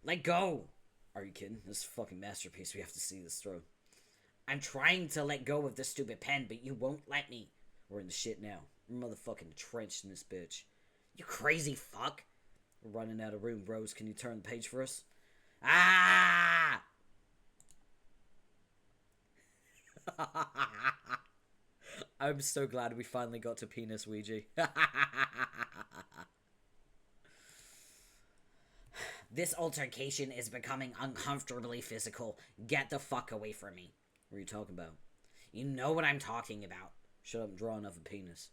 Let go! Are you kidding? This is a fucking masterpiece. We have to see this through. I'm trying to let go of this stupid pen, but you won't let me. We're in the shit now. We're motherfucking trenched in this bitch. You crazy fuck. We're running out of room, bros. Can you turn the page for us? Ah! I'm so glad we finally got to penis Ouija. This altercation is becoming uncomfortably physical. Get the fuck away from me. What are you talking about? You know what I'm talking about. Shut up and draw enough of a penis.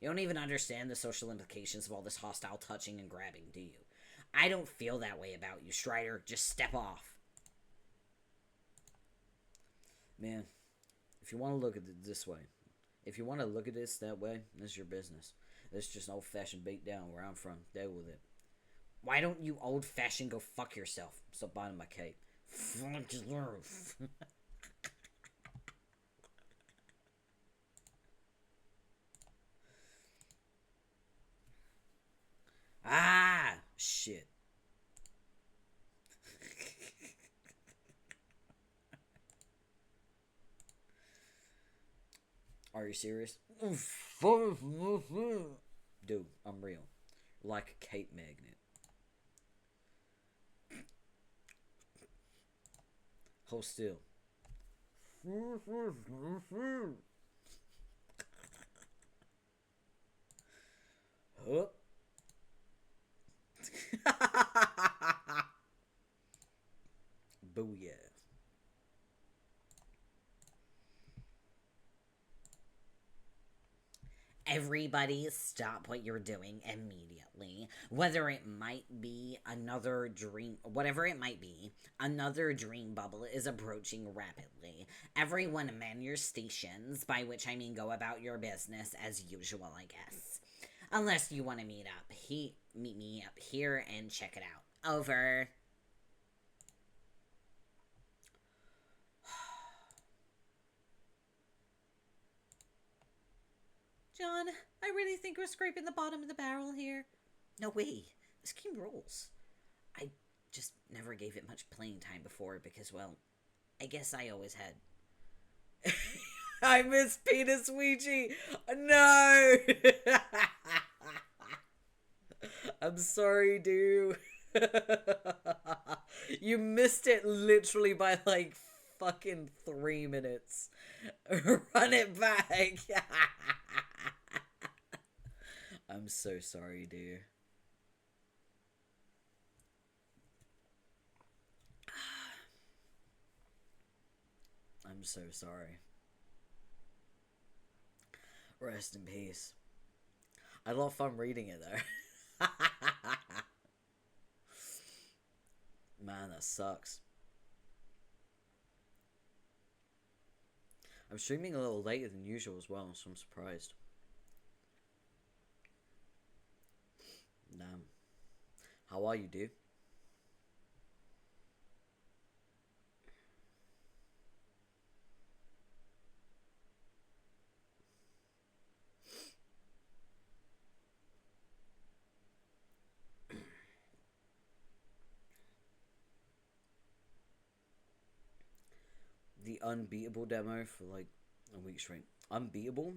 You don't even understand the social implications of all this hostile touching and grabbing, do you? I don't feel that way about you, Strider. Just step off. Man, if you want to look at it this way, if you want to look at this that way, that's your business. That's just an old-fashioned beatdown where I'm from. Deal with it. Why don't you old-fashioned go fuck yourself? Stop biting my cape. Fuck yourself. Ah! Shit. Are you serious? Dude, I'm real. Like a cape magnet. Hold still. Huh? Booyah. Everybody stop what you're doing immediately. Whether it might be another dream, whatever it might be, another dream bubble is approaching rapidly. Everyone man your stations, by which I mean go about your business as usual, I guess. Unless you want to meet me up here and check it out. Over. John, I really think we're scraping the bottom of the barrel here. No way. This game rules. I just never gave it much playing time before because, well, I guess I always had. I miss penis Ouija. No. I'm sorry, dude. You missed it literally by like fucking 3 minutes. Run it back. I'm so sorry, dude. I'm so sorry. Rest in peace. I had a lot of fun reading it though. Man, that sucks. I'm streaming a little later than usual as well, so I'm surprised. Damn. How are you, dude? The unbeatable demo for like a week straight. Unbeatable?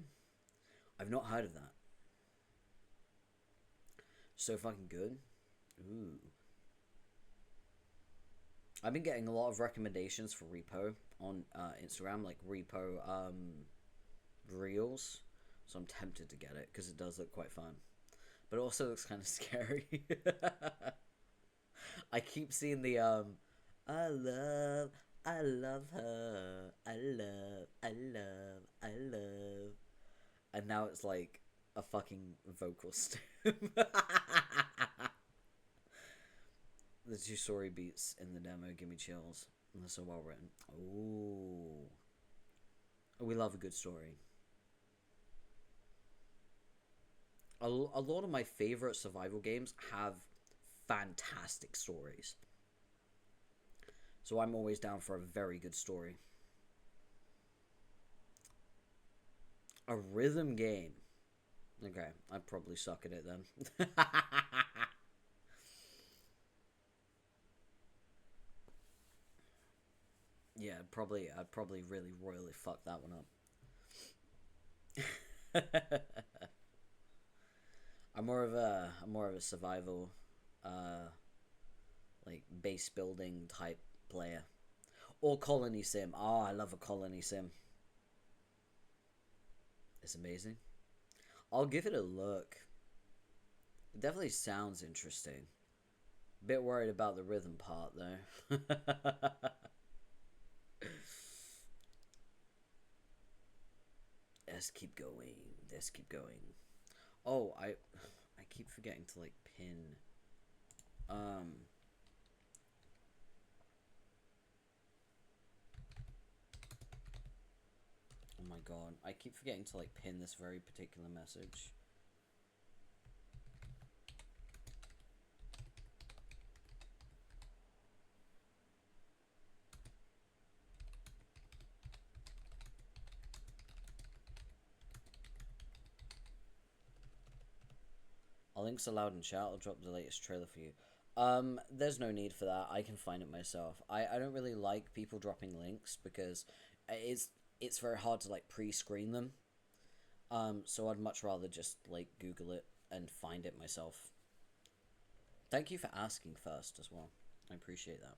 I've not heard of that. So fucking good. Ooh. I've been getting a lot of recommendations for repo on Instagram, like repo reels. So I'm tempted to get it because it does look quite fun. But it also looks kind of scary. I keep seeing the I love her. I love. And now it's like a fucking vocal stem. The two story beats in the demo give me chills. And they're so well written. Ooh. We love a good story. A lot of my favorite survival games have fantastic stories. So I'm always down for a very good story. A rhythm game. Okay, I probably suck at it then. I'd probably really royally fuck that one up. I'm more of a survival, like base building type player, or colony sim. Oh, I love a colony sim. It's amazing. I'll give it a look. It definitely sounds interesting. Bit worried about the rhythm part though. Let's keep going. Let's keep going. Oh, I keep forgetting to like pin. Oh my god, I keep forgetting to like pin this very particular message. Our links allowed in chat. I'll drop the latest trailer for you. There's no need for that. I can find it myself. I don't really like people dropping links because it's very hard to like pre-screen them. So I'd much rather just like Google it and find it myself. Thank you for asking first as well. I appreciate that.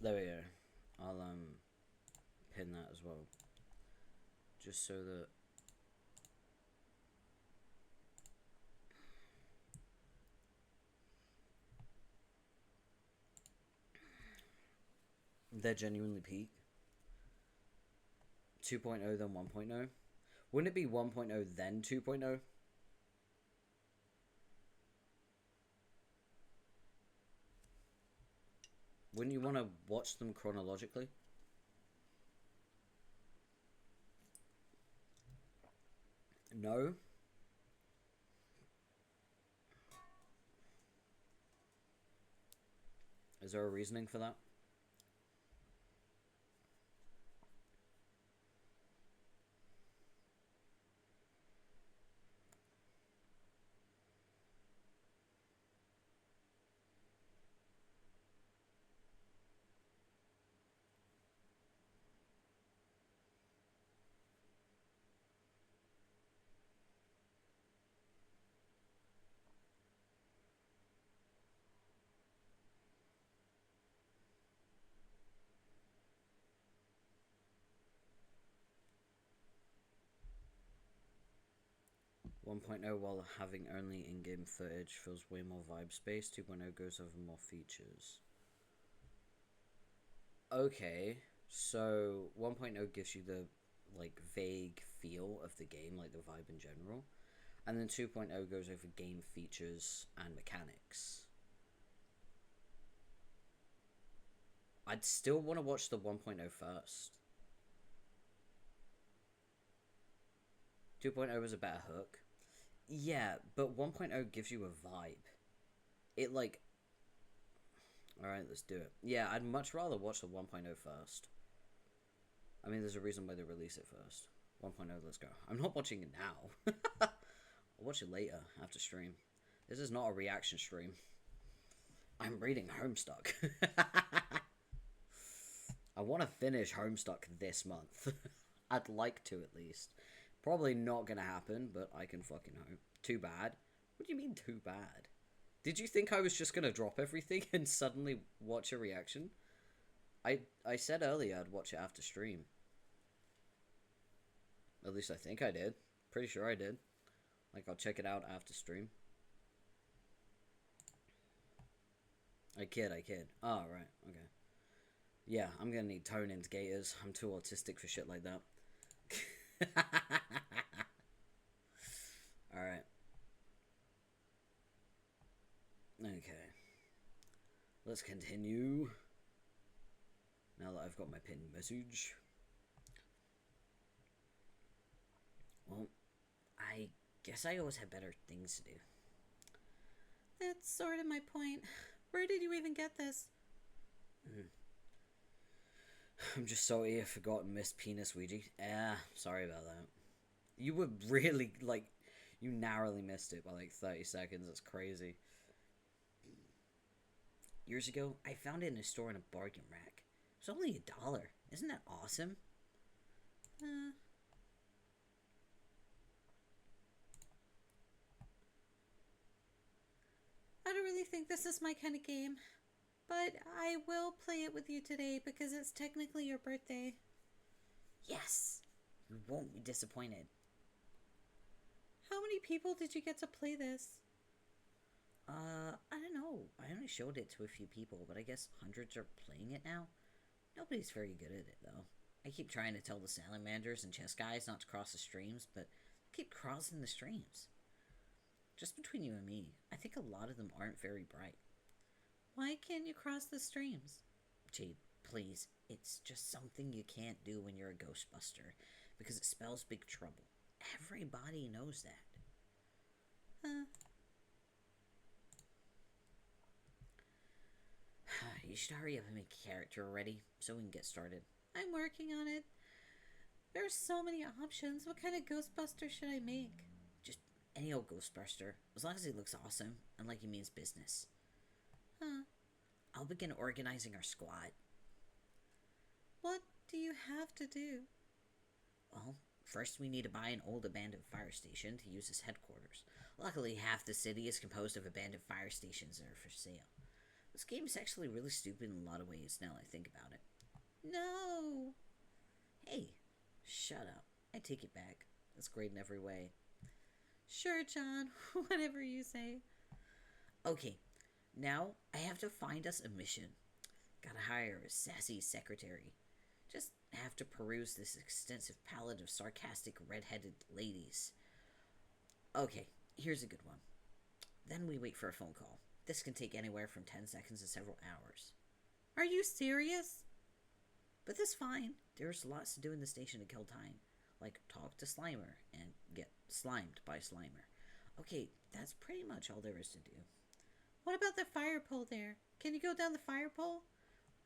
There we go. I'll pin that as well. Just so that they're genuinely peak. 2.0 then 1.0. Wouldn't it be 1.0 then 2.0? Wouldn't you want to watch them chronologically? No? Is there a reasoning for that? One point oh, while having only in-game footage, feels way more vibe space. 2.0 goes over more features. Okay, so 1.0 gives you the like vague feel of the game, like the vibe in general, and then 2.0 goes over game features and mechanics. I'd still want to watch the 1.0 first. 2.0 is a better hook. Yeah, but 1.0 gives you a vibe. It like... Alright, let's do it. Yeah, I'd much rather watch the 1.0 first. I mean, there's a reason why they release it first. 1.0, let's go. I'm not watching it now. I'll watch it later, after stream. This is not a reaction stream. I'm reading Homestuck. I want to finish Homestuck this month. I'd like to, at least. Probably not gonna happen, but I can fucking hope. Too bad? What do you mean, too bad? Did you think I was just gonna drop everything and suddenly watch a reaction? I said earlier I'd watch it after stream. At least I think I did. Pretty sure I did. Like, I'll check it out after stream. I kid. Oh, right, okay. Yeah, I'm gonna need tone indicators. I'm too autistic for shit like that. Alright. Okay. Let's continue. Now that I've got my pinned message. Well, I guess I always had better things to do. That's sort of my point. Where did you even get this? I'm just sorry I forgot Miss Penis Ouija. Sorry about that. You were really, like, you narrowly missed it by like 30 seconds. That's crazy. Years ago, I found it in a store in a bargain rack. It was only $1. Isn't that awesome? I don't really think this is my kind of game. But I will play it with you today because it's technically your birthday. Yes! You won't be disappointed. How many people did you get to play this? I don't know. I only showed it to a few people, but I guess hundreds are playing it now. Nobody's very good at it, though. I keep trying to tell the salamanders and chess guys not to cross the streams, but they keep crossing the streams. Just between you and me, I think a lot of them aren't very bright. Why can't you cross the streams? Jade, please. It's just something you can't do when you're a Ghostbuster, because it spells big trouble. Everybody knows that. You should hurry up and make a character already, so we can get started. I'm working on it. There's so many options. What kind of Ghostbuster should I make? Just any old Ghostbuster, as long as he looks awesome and like he means business. I'll begin organizing our squad. What do you have to do? Well, first we need to buy an old abandoned fire station to use as headquarters. Luckily, half the city is composed of abandoned fire stations that are for sale. This game is actually really stupid in a lot of ways now that I think about it. No! Hey, shut up. I take it back. That's great in every way. Sure, John. Whatever you say. Okay, now I have to find us a mission. Gotta hire a sassy secretary. Just have to peruse this extensive palette of sarcastic red-headed ladies. Okay, here's a good one. Then we wait for a phone call. This can take anywhere from 10 seconds to several hours. Are you serious? But that's fine. There's lots to do in the station to kill time. Like talk to Slimer and get slimed by Slimer. Okay, that's pretty much all there is to do. What about the fire pole there? Can you go down the fire pole?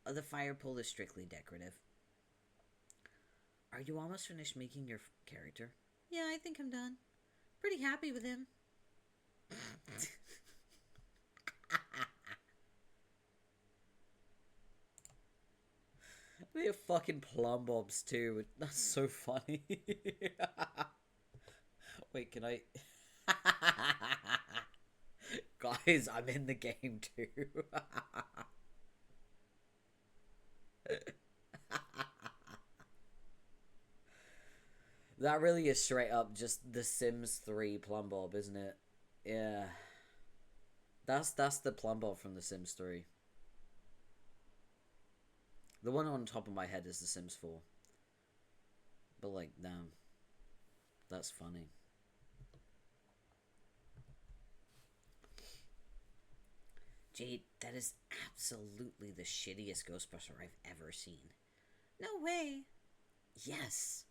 The fire pole is strictly decorative. Are you almost finished making your character? Yeah, I think I'm done. Pretty happy with him. They're fucking plum bobs too. That's so funny. Wait, can I... Guys, I'm in the game too. That really is straight up just The Sims 3 plum bob, isn't it? Yeah. That's the plum bob from The Sims 3. The one on top of my head is The Sims 4. But like, damn. That's funny. Jade, that is absolutely the shittiest Ghostbuster I've ever seen. No way. Yes.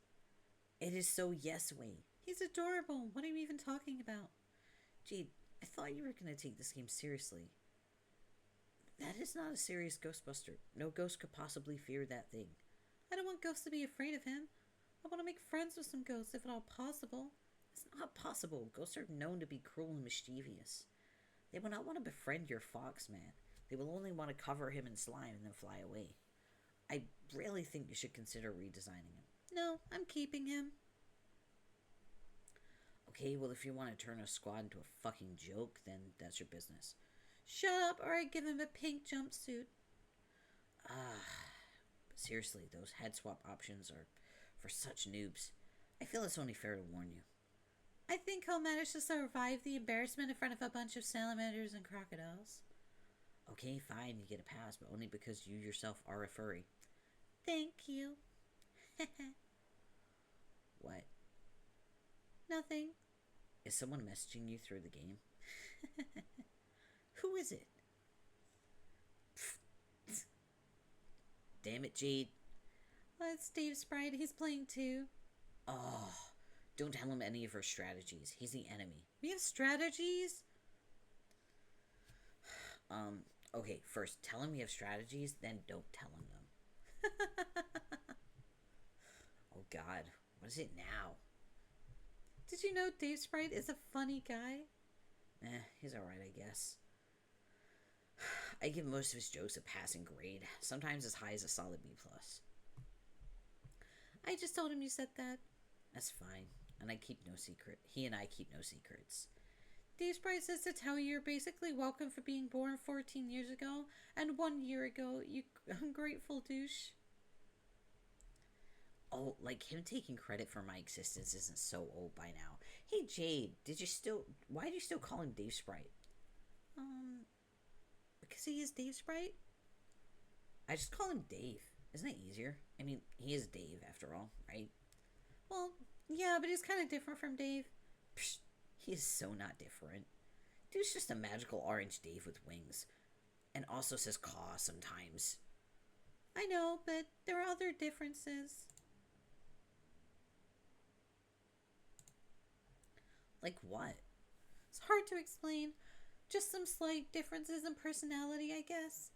It is so yes-way. He's adorable. What are you even talking about? Jade, I thought you were going to take this game seriously. That is not a serious Ghostbuster. No ghost could possibly fear that thing. I don't want ghosts to be afraid of him. I want to make friends with some ghosts if at all possible. It's not possible. Ghosts are known to be cruel and mischievous. They will not want to befriend your fox man. They will only want to cover him in slime and then fly away. I really think you should consider redesigning him. No, I'm keeping him. Okay, well if you want to turn a squad into a fucking joke, then that's your business. Shut up or I give him a pink jumpsuit. But seriously, those head swap options are for such noobs. I feel it's only fair to warn you. I think he'll manage to survive the embarrassment in front of a bunch of salamanders and crocodiles. Okay, fine, you get a pass, but only because you yourself are a furry. Thank you. What? Nothing. Is someone messaging you through the game? Who is it? Damn it, Jade. Well, it's Dave Sprite. He's playing too. Oh, Don't tell him any of her strategies. He's the enemy. We have strategies? Okay, first, tell him we have strategies, then don't tell him them. Oh god, what is it now? Did you know Dave Sprite is a funny guy? He's alright, I guess. I give most of his jokes a passing grade, sometimes as high as a solid B+. I just told him you said that. That's fine, and I keep no secret. He and I keep no secrets. Dave Sprite says to tell you you're basically welcome for being born 14 years ago, and 1 year ago, you ungrateful douche. Oh, like him taking credit for my existence isn't so old by now. Hey Jade, why do you still call him Dave Sprite? Because he is Dave Sprite? I just call him Dave. Isn't that easier? I mean, he is Dave after all, right? Well, yeah, but he's kind of different from Dave. Psh, he is so not different. Dude's just a magical orange Dave with wings. And also says caw sometimes. I know, but there are other differences. Like what? It's hard to explain. Just some slight differences in personality, I guess.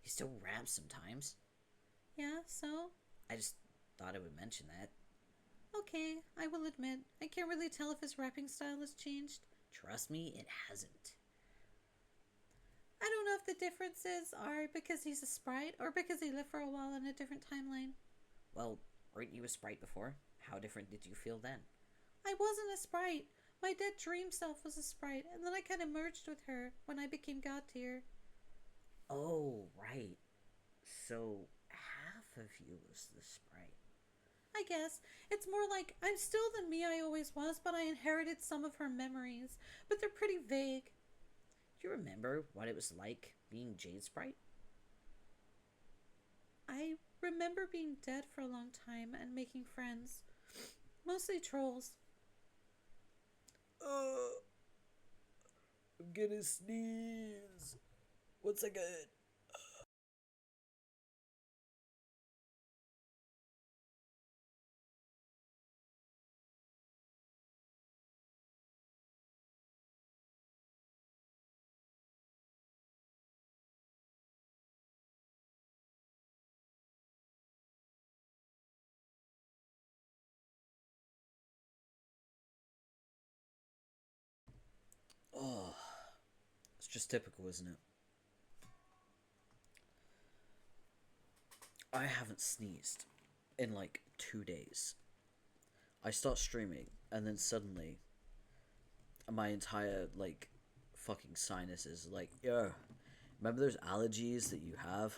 He still raps sometimes. Yeah, so? I just thought I would mention that. Okay, I will admit, I can't really tell if his rapping style has changed. Trust me, it hasn't. I don't know if the differences are because he's a sprite or because he lived for a while in a different timeline. Well, weren't you a sprite before? How different did you feel then? I wasn't a sprite. My dead dream self was a sprite, and then I kind of merged with her when I became god tier. Oh, right. So, half of you was the sprite. I guess. It's more like I'm still the me I always was, but I inherited some of her memories. But they're pretty vague. Do you remember what it was like being Jade Sprite? I remember being dead for a long time and making friends. Mostly trolls. I'm gonna sneeze. 1 second. Oh, it's just typical, isn't it? I haven't sneezed in like 2 days. I start streaming, and then suddenly, my entire, like, fucking sinuses, like, yo, remember those allergies that you have?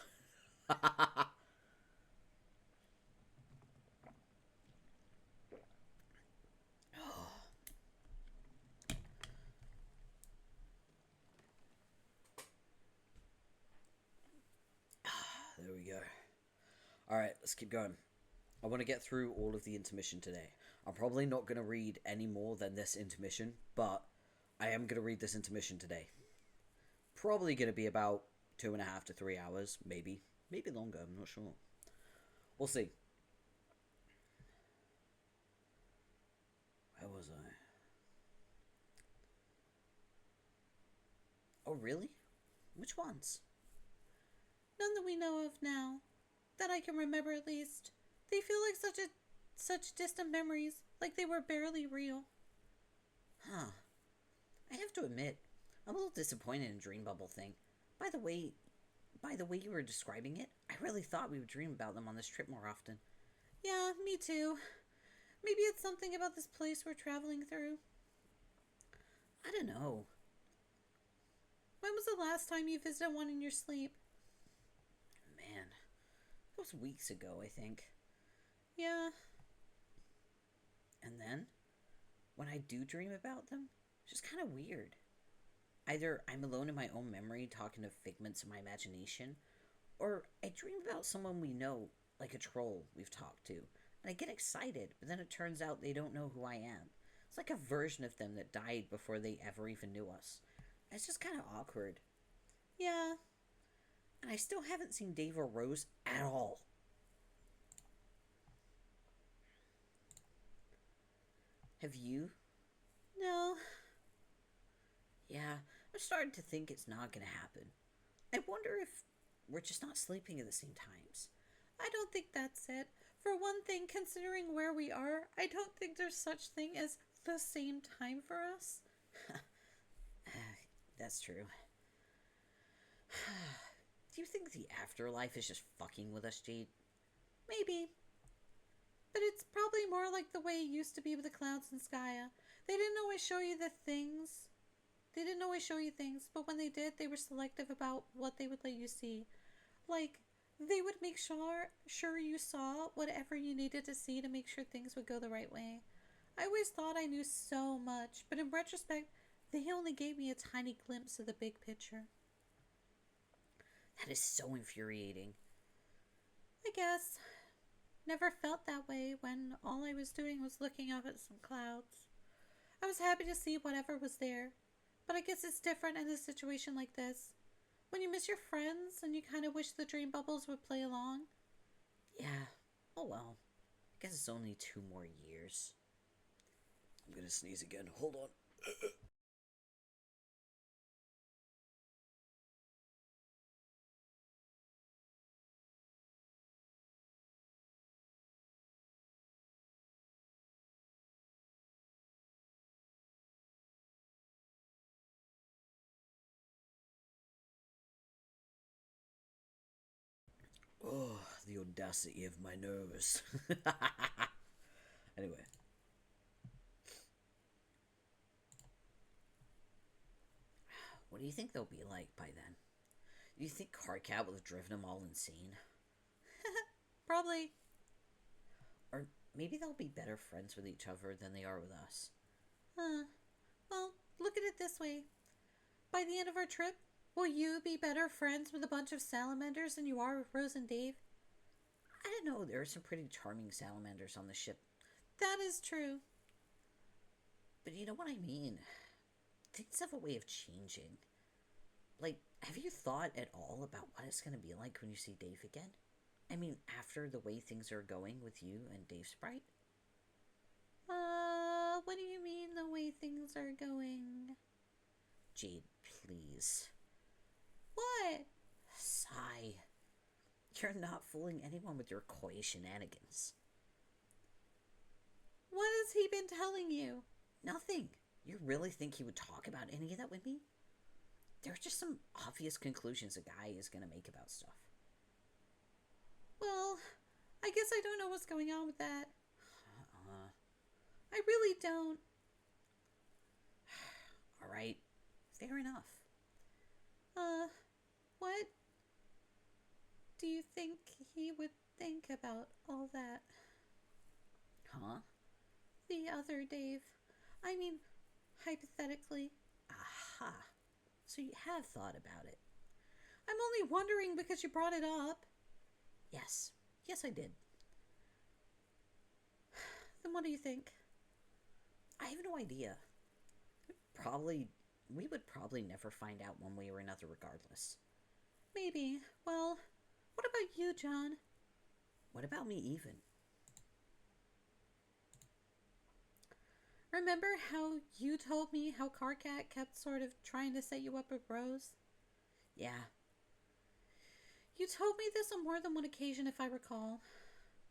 There we go. Alright, let's keep going. I want to get through all of the intermission today. I'm probably not going to read any more than this intermission, but I am going to read this intermission today. Probably going to be about 2.5 to 3 hours, maybe. Maybe longer, I'm not sure. We'll see. Where was I? Oh, really? Which ones? None that we know of now. That I can remember, at least. They feel like such distant memories, like they were barely real. Huh. I have to admit, I'm a little disappointed in Dream Bubble thing. By the way you were describing it, I really thought we would dream about them on this trip more often. Yeah, me too. Maybe it's something about this place we're traveling through. I don't know. When was the last time you visited one in your sleep? Man, it was weeks ago, I think. Yeah. And then, when I do dream about them, it's just kind of weird. Either I'm alone in my own memory talking to figments of my imagination, or I dream about someone we know, like a troll we've talked to, and I get excited, but then it turns out they don't know who I am. It's like a version of them that died before they ever even knew us. It's just kind of awkward. Yeah. And I still haven't seen Dave or Rose at all. Have you? No. Yeah, I'm starting to think it's not gonna happen. I wonder if we're just not sleeping at the same times. I don't think that's it. For one thing, considering where we are, I don't think there's such thing as the same time for us. That's true. Do you think the afterlife is just fucking with us, Jade? Maybe. But it's probably more like the way it used to be with the clouds in Skya. They didn't always show you the things. They didn't always show you things, but when they did, they were selective about what they would let you see. Like, they would make sure you saw whatever you needed to see to make sure things would go the right way. I always thought I knew so much, but in retrospect, they only gave me a tiny glimpse of the big picture. That is so infuriating. I guess. Never felt that way when all I was doing was looking up at some clouds. I was happy to see whatever was there, but I guess it's different in a situation like this. When you miss your friends and you kind of wish the dream bubbles would play along. Yeah, oh well. I guess it's only 2 more years. I'm gonna sneeze again. Hold on. Oh, the audacity of my nose. Anyway. What do you think they'll be like by then? Do you think Carcat will have driven them all insane? Probably. Or maybe they'll be better friends with each other than they are with us. Well, look at it this way. By the end of our trip, will you be better friends with a bunch of salamanders than you are with Rose and Dave? I don't know, there are some pretty charming salamanders on the ship. That is true. But you know what I mean? Things have a way of changing. Like, have you thought at all about what it's going to be like when you see Dave again? I mean, after the way things are going with you and Dave Sprite? What do you mean the way things are going? Jade, please. What? Sigh. You're not fooling anyone with your coy shenanigans. What has he been telling you? Nothing. You really think he would talk about any of that with me? There are just some obvious conclusions a guy is going to make about stuff. Well, I guess I don't know what's going on with that. I really don't. Alright, fair enough. What do you think he would think about all that? Huh? The other Dave. I mean, hypothetically. Aha. So you have thought about it. I'm only wondering because you brought it up. Yes. Yes, I did. Then what do you think? I have no idea. We would probably never find out one way or another regardless. Maybe. Well, what about you, John? What about me even? Remember how you told me how Carcat kept sort of trying to set you up with Rose? Yeah. You told me this on more than one occasion, if I recall.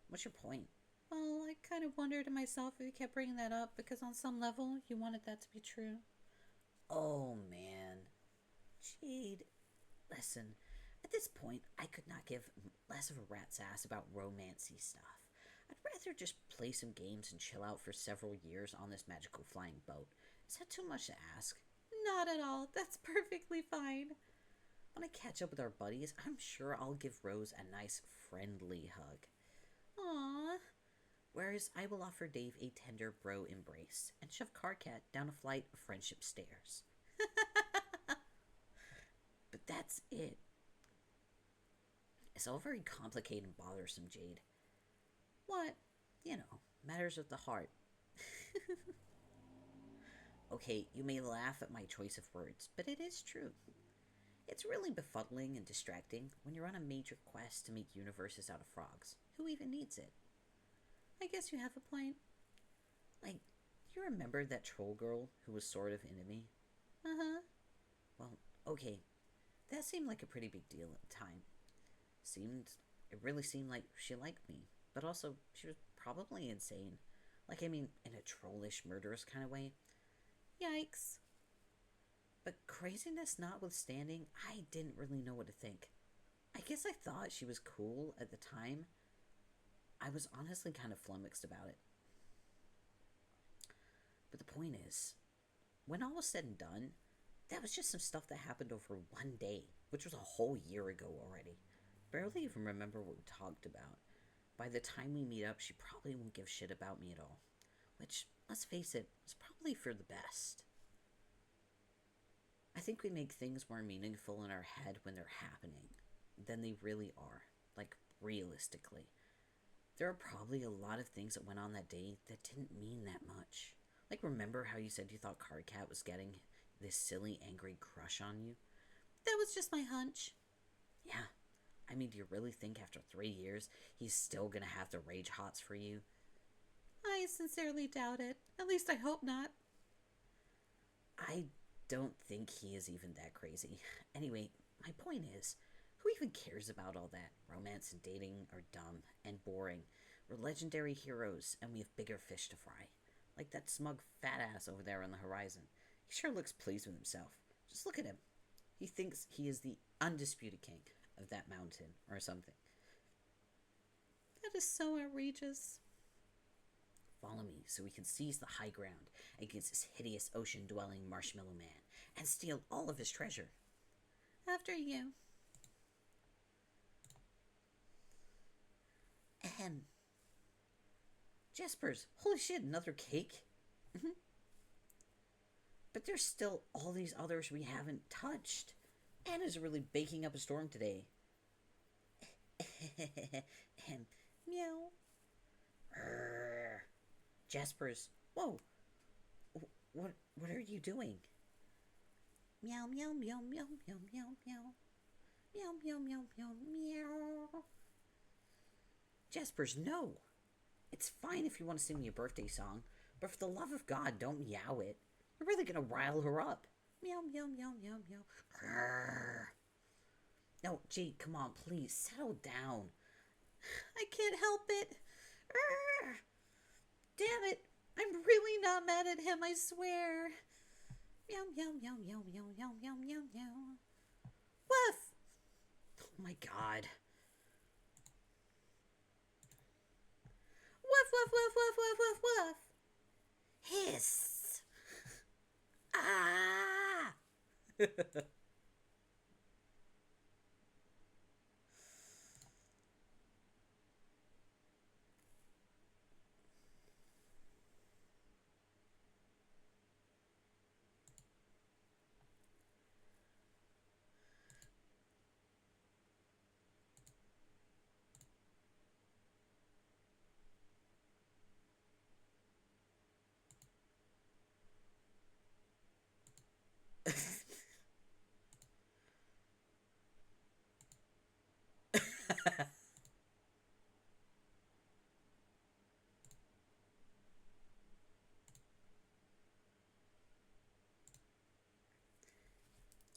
What's your point? Well, I kind of wondered to myself if you kept bringing that up because on some level you wanted that to be true. Oh, man. Jade, listen. At this point, I could not give less of a rat's ass about romancy stuff. I'd rather just play some games and chill out for several years on this magical flying boat. Is that too much to ask? Not at all. That's perfectly fine. When I catch up with our buddies, I'm sure I'll give Rose a nice, friendly hug. Aww. Whereas I will offer Dave a tender bro embrace and shove Carcat down a flight of friendship stairs. But that's it. It's all very complicated and bothersome, Jade. What? You know, matters of the heart. Okay, you may laugh at my choice of words, but it is true. It's really befuddling and distracting when you're on a major quest to make universes out of frogs. Who even needs it? I guess you have a point. Like, You remember that troll girl who was sort of into me? Uh-huh. Well, okay. That seemed like a pretty big deal at the time. It really seemed like she liked me. But also, she was probably insane. Like, I mean, in a trollish, murderous kind of way. Yikes. But craziness notwithstanding, I didn't really know what to think. I guess I thought she was cool at the time. I was honestly kind of flummoxed about it. But the point is, when all was said and done, that was just some stuff that happened over one day, which was a whole year ago already. Barely even remember what we talked about. By the time we meet up, she probably won't give shit about me at all. Which, let's face it, is probably for the best. I think we make things more meaningful in our head when they're happening than they really are. Like, realistically. There are probably a lot of things that went on that day that didn't mean that much. Like, remember how you said you thought Cardcat was getting this silly, angry crush on you? That was just my hunch. Yeah. I mean, do you really think after 3 years, he's still gonna have the rage hots for you? I sincerely doubt it. At least I hope not. I don't think he is even that crazy. Anyway, my point is, who even cares about all that? Romance and dating are dumb and boring. We're legendary heroes, and we have bigger fish to fry. Like that smug fat ass over there on the horizon. He sure looks pleased with himself. Just look at him. He thinks he is the undisputed king of that mountain or something. That is so outrageous. Follow me so we can seize the high ground against this hideous ocean-dwelling marshmallow man and steal all of his treasure. After you. Ahem. Jaspers, holy shit, another cake? But there's still all these others we haven't touched. Anna's really baking up a storm today. Meow. Jaspers, whoa. What are you doing? Meow, meow, meow, meow, meow, meow, meow. Meow, meow, meow, meow, meow. Jaspers, no. It's fine if you want to sing me a birthday song, but for the love of God, don't meow it. You're really gonna rile her up. Meow, meow, meow, meow, meow. No, Jade, come on, please, settle down. I can't help it. Damn it. I'm really not mad at him, I swear. Meow, meow, meow, meow, meow, meow, meow, meow, meow. Woof! Oh my God. Woof, woof, woof, woof, woof, woof, woof. Hiss. Ah!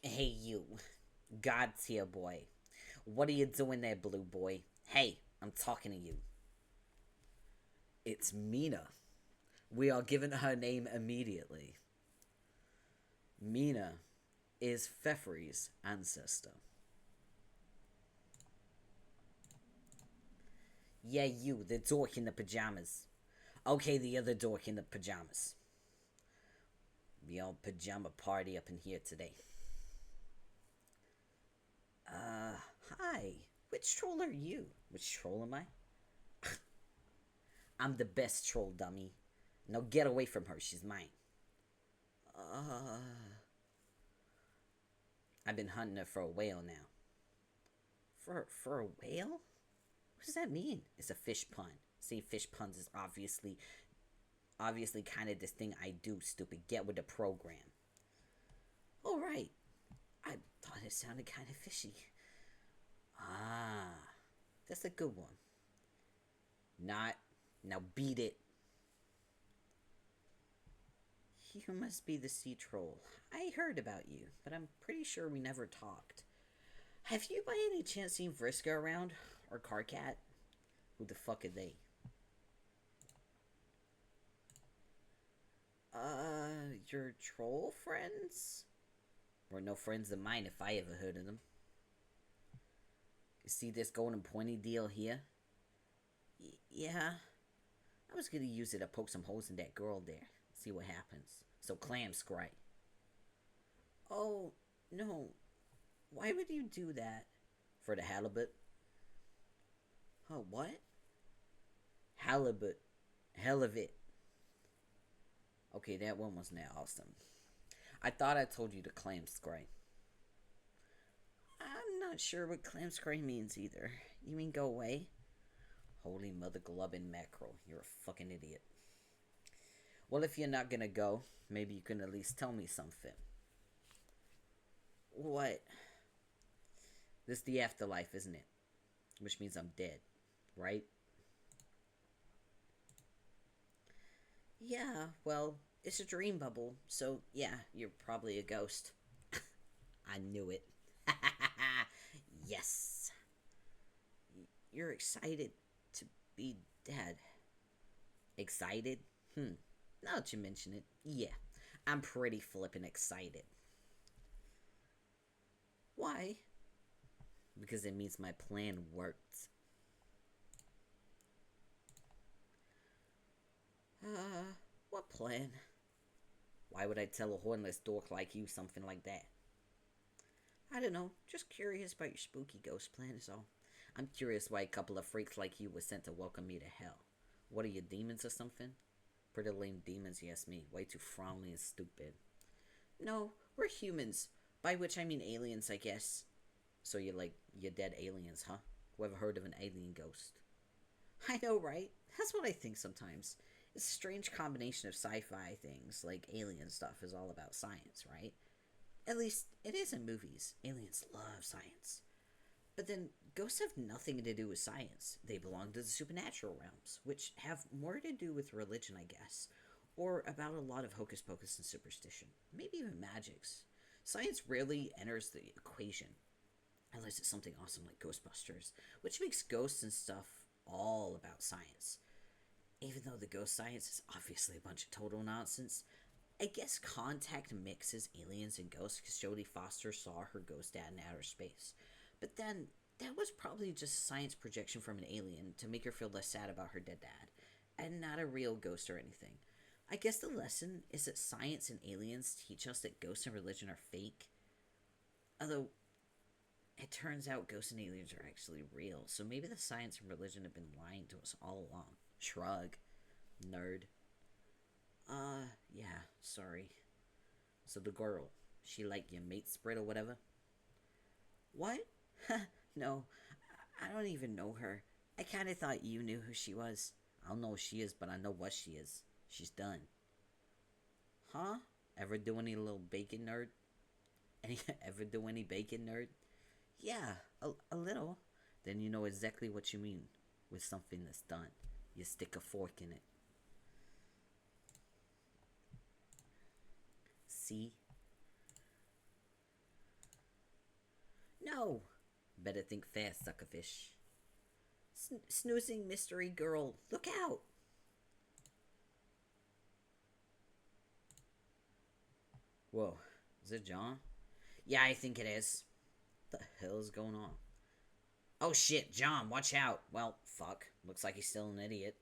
Hey, you. God's here, boy. What are you doing there, blue boy? Hey, I'm talking to you. It's Mina. We are given her name immediately. Mina is Fefri's ancestor. Yeah, you, the dork in the pajamas. Okay, the other dork in the pajamas. We all pajama party up in here today. Hi. Which troll are you? Which troll am I? I'm the best troll, dummy. Now get away from her, she's mine. I've been hunting her for a whale now. For a whale? What does that mean? It's a fish pun. See, fish puns is obviously kind of this thing I do, stupid. Get with the program. All right. I thought it sounded kind of fishy. Ah, that's a good one. Not. Now beat it. You must be the sea troll. I heard about you, but I'm pretty sure we never talked. Have you by any chance seen Vriska around? Or Carcat? Who the fuck are they? Your troll friends? Were no friends of mine if I ever heard of them. You see this golden pointy deal here? Yeah. I was gonna use it to poke some holes in that girl there. See what happens. So clam scry. Oh, no. Why would you do that? For the halibut? Oh, what? Halibut. Hell of it. Okay, that one was now awesome. I thought I told you to clam scry. I'm not sure what clam scry means either. You mean go away? Holy mother glubbin' mackerel. You're a fucking idiot. Well, if you're not gonna go, maybe you can at least tell me something. What? This is the afterlife, isn't it? Which means I'm dead, right? Yeah, well, it's a dream bubble, so yeah, you're probably a ghost. I knew it. Yes. You're excited to be dead. Excited? Now that you mention it, yeah, I'm pretty flippin' excited. Why? Because it means my plan worked. What plan? Why would I tell a hornless dork like you something like that? I don't know, just curious about your spooky ghost plan is all. I'm curious why a couple of freaks like you were sent to welcome me to hell. What are you, demons or something? Pretty lame demons, yes me. Way too frowny and stupid. No, we're humans. By which I mean aliens, I guess. So you're dead aliens, huh? Who ever heard of an alien ghost? I know, right? That's what I think sometimes. It's a strange combination of sci-fi things, like alien stuff is all about science, right? At least, it is in movies. Aliens love science. But then, ghosts have nothing to do with science. They belong to the supernatural realms, which have more to do with religion, I guess. Or about a lot of hocus pocus and superstition. Maybe even magics. Science rarely enters the equation. Unless it's something awesome like Ghostbusters, which makes ghosts and stuff all about science. Even though the ghost science is obviously a bunch of total nonsense, I guess Contact mixes aliens and ghosts because Jodie Foster saw her ghost dad in outer space. But then, that was probably just science projection from an alien to make her feel less sad about her dead dad, and not a real ghost or anything. I guess the lesson is that science and aliens teach us that ghosts and religion are fake. Although, it turns out ghosts and aliens are actually real, so maybe the science and religion have been lying to us all along. Shrug. Nerd. Yeah, sorry. So the girl, she like your mate spread or whatever? What? No, I don't even know her. I kinda thought you knew who she was. I don't know who she is, but I know what she is. She's done. Huh? Ever do any little bacon nerd? Ever do any bacon nerd? Yeah, a little. Then you know exactly what you mean with something that's done. You stick a fork in it. See? No! Better think fast, suckerfish. Snoozing mystery girl, look out! Whoa, is it John? Yeah, I think it is. What the hell is going on? Oh shit, John, watch out. Well, fuck. Looks like he's still an idiot.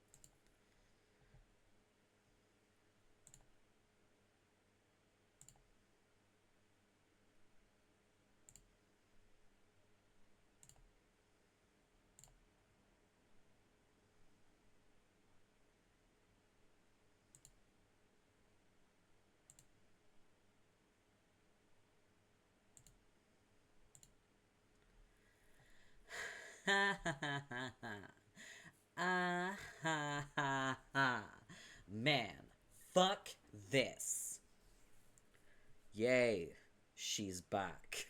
Ha ha ha ha ha. Ah ha ha ha. Man, fuck this. Yay, she's back.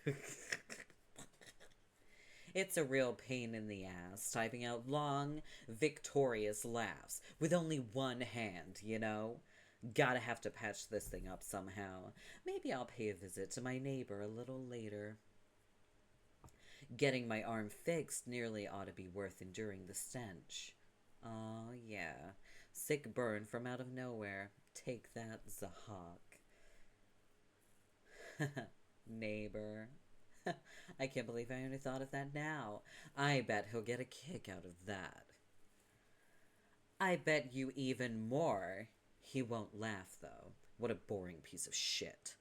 It's a real pain in the ass typing out long, victorious laughs with only one hand, you know? Gotta have to patch this thing up somehow. Maybe I'll pay a visit to my neighbor a little later. Getting my arm fixed nearly ought to be worth enduring the stench. Oh, yeah. Sick burn from out of nowhere. Take that, Zahak. Neighbor. I can't believe I only thought of that now. I bet he'll get a kick out of that. I bet you even more. He won't laugh, though. What a boring piece of shit.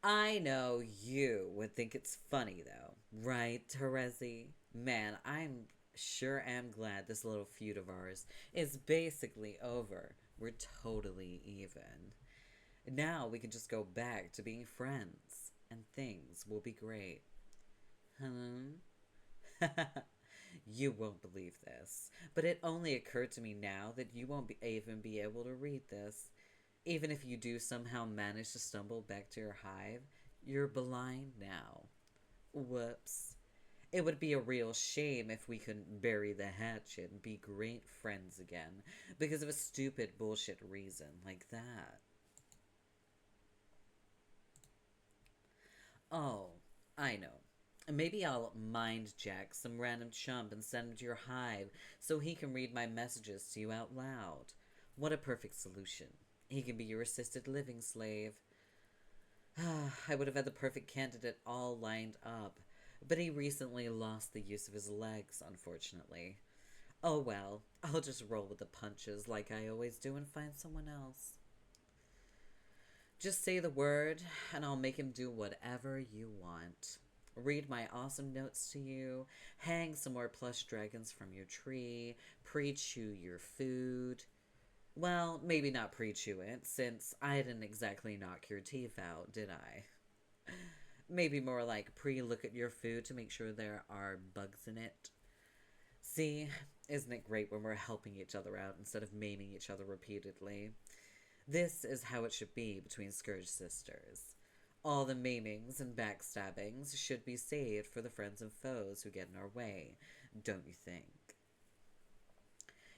I know you would think it's funny, though. Right, Terezi? Man, I'm sure am glad this little feud of ours is basically over. We're totally even. Now we can just go back to being friends, and things will be great. You won't believe this, but it only occurred to me now that you won't even be able to read this. Even if you do somehow manage to stumble back to your hive, you're blind now. Whoops. It would be a real shame if we couldn't bury the hatchet and be great friends again because of a stupid bullshit reason like that. Oh, I know. Maybe I'll mind jack some random chump and send him to your hive so he can read my messages to you out loud. What a perfect solution. He can be your assisted living slave. I would have had the perfect candidate all lined up, but he recently lost the use of his legs, unfortunately. Oh well, I'll just roll with the punches like I always do and find someone else. Just say the word, and I'll make him do whatever you want. Read my awesome notes to you, hang some more plush dragons from your tree, pre-chew your food. Well, maybe not pre-chew it, since I didn't exactly knock your teeth out, did I? Maybe more like pre-look at your food to make sure there are bugs in it. See, isn't it great when we're helping each other out instead of maiming each other repeatedly? This is how it should be between Scourge sisters. All the maimings and backstabbings should be saved for the friends and foes who get in our way, don't you think?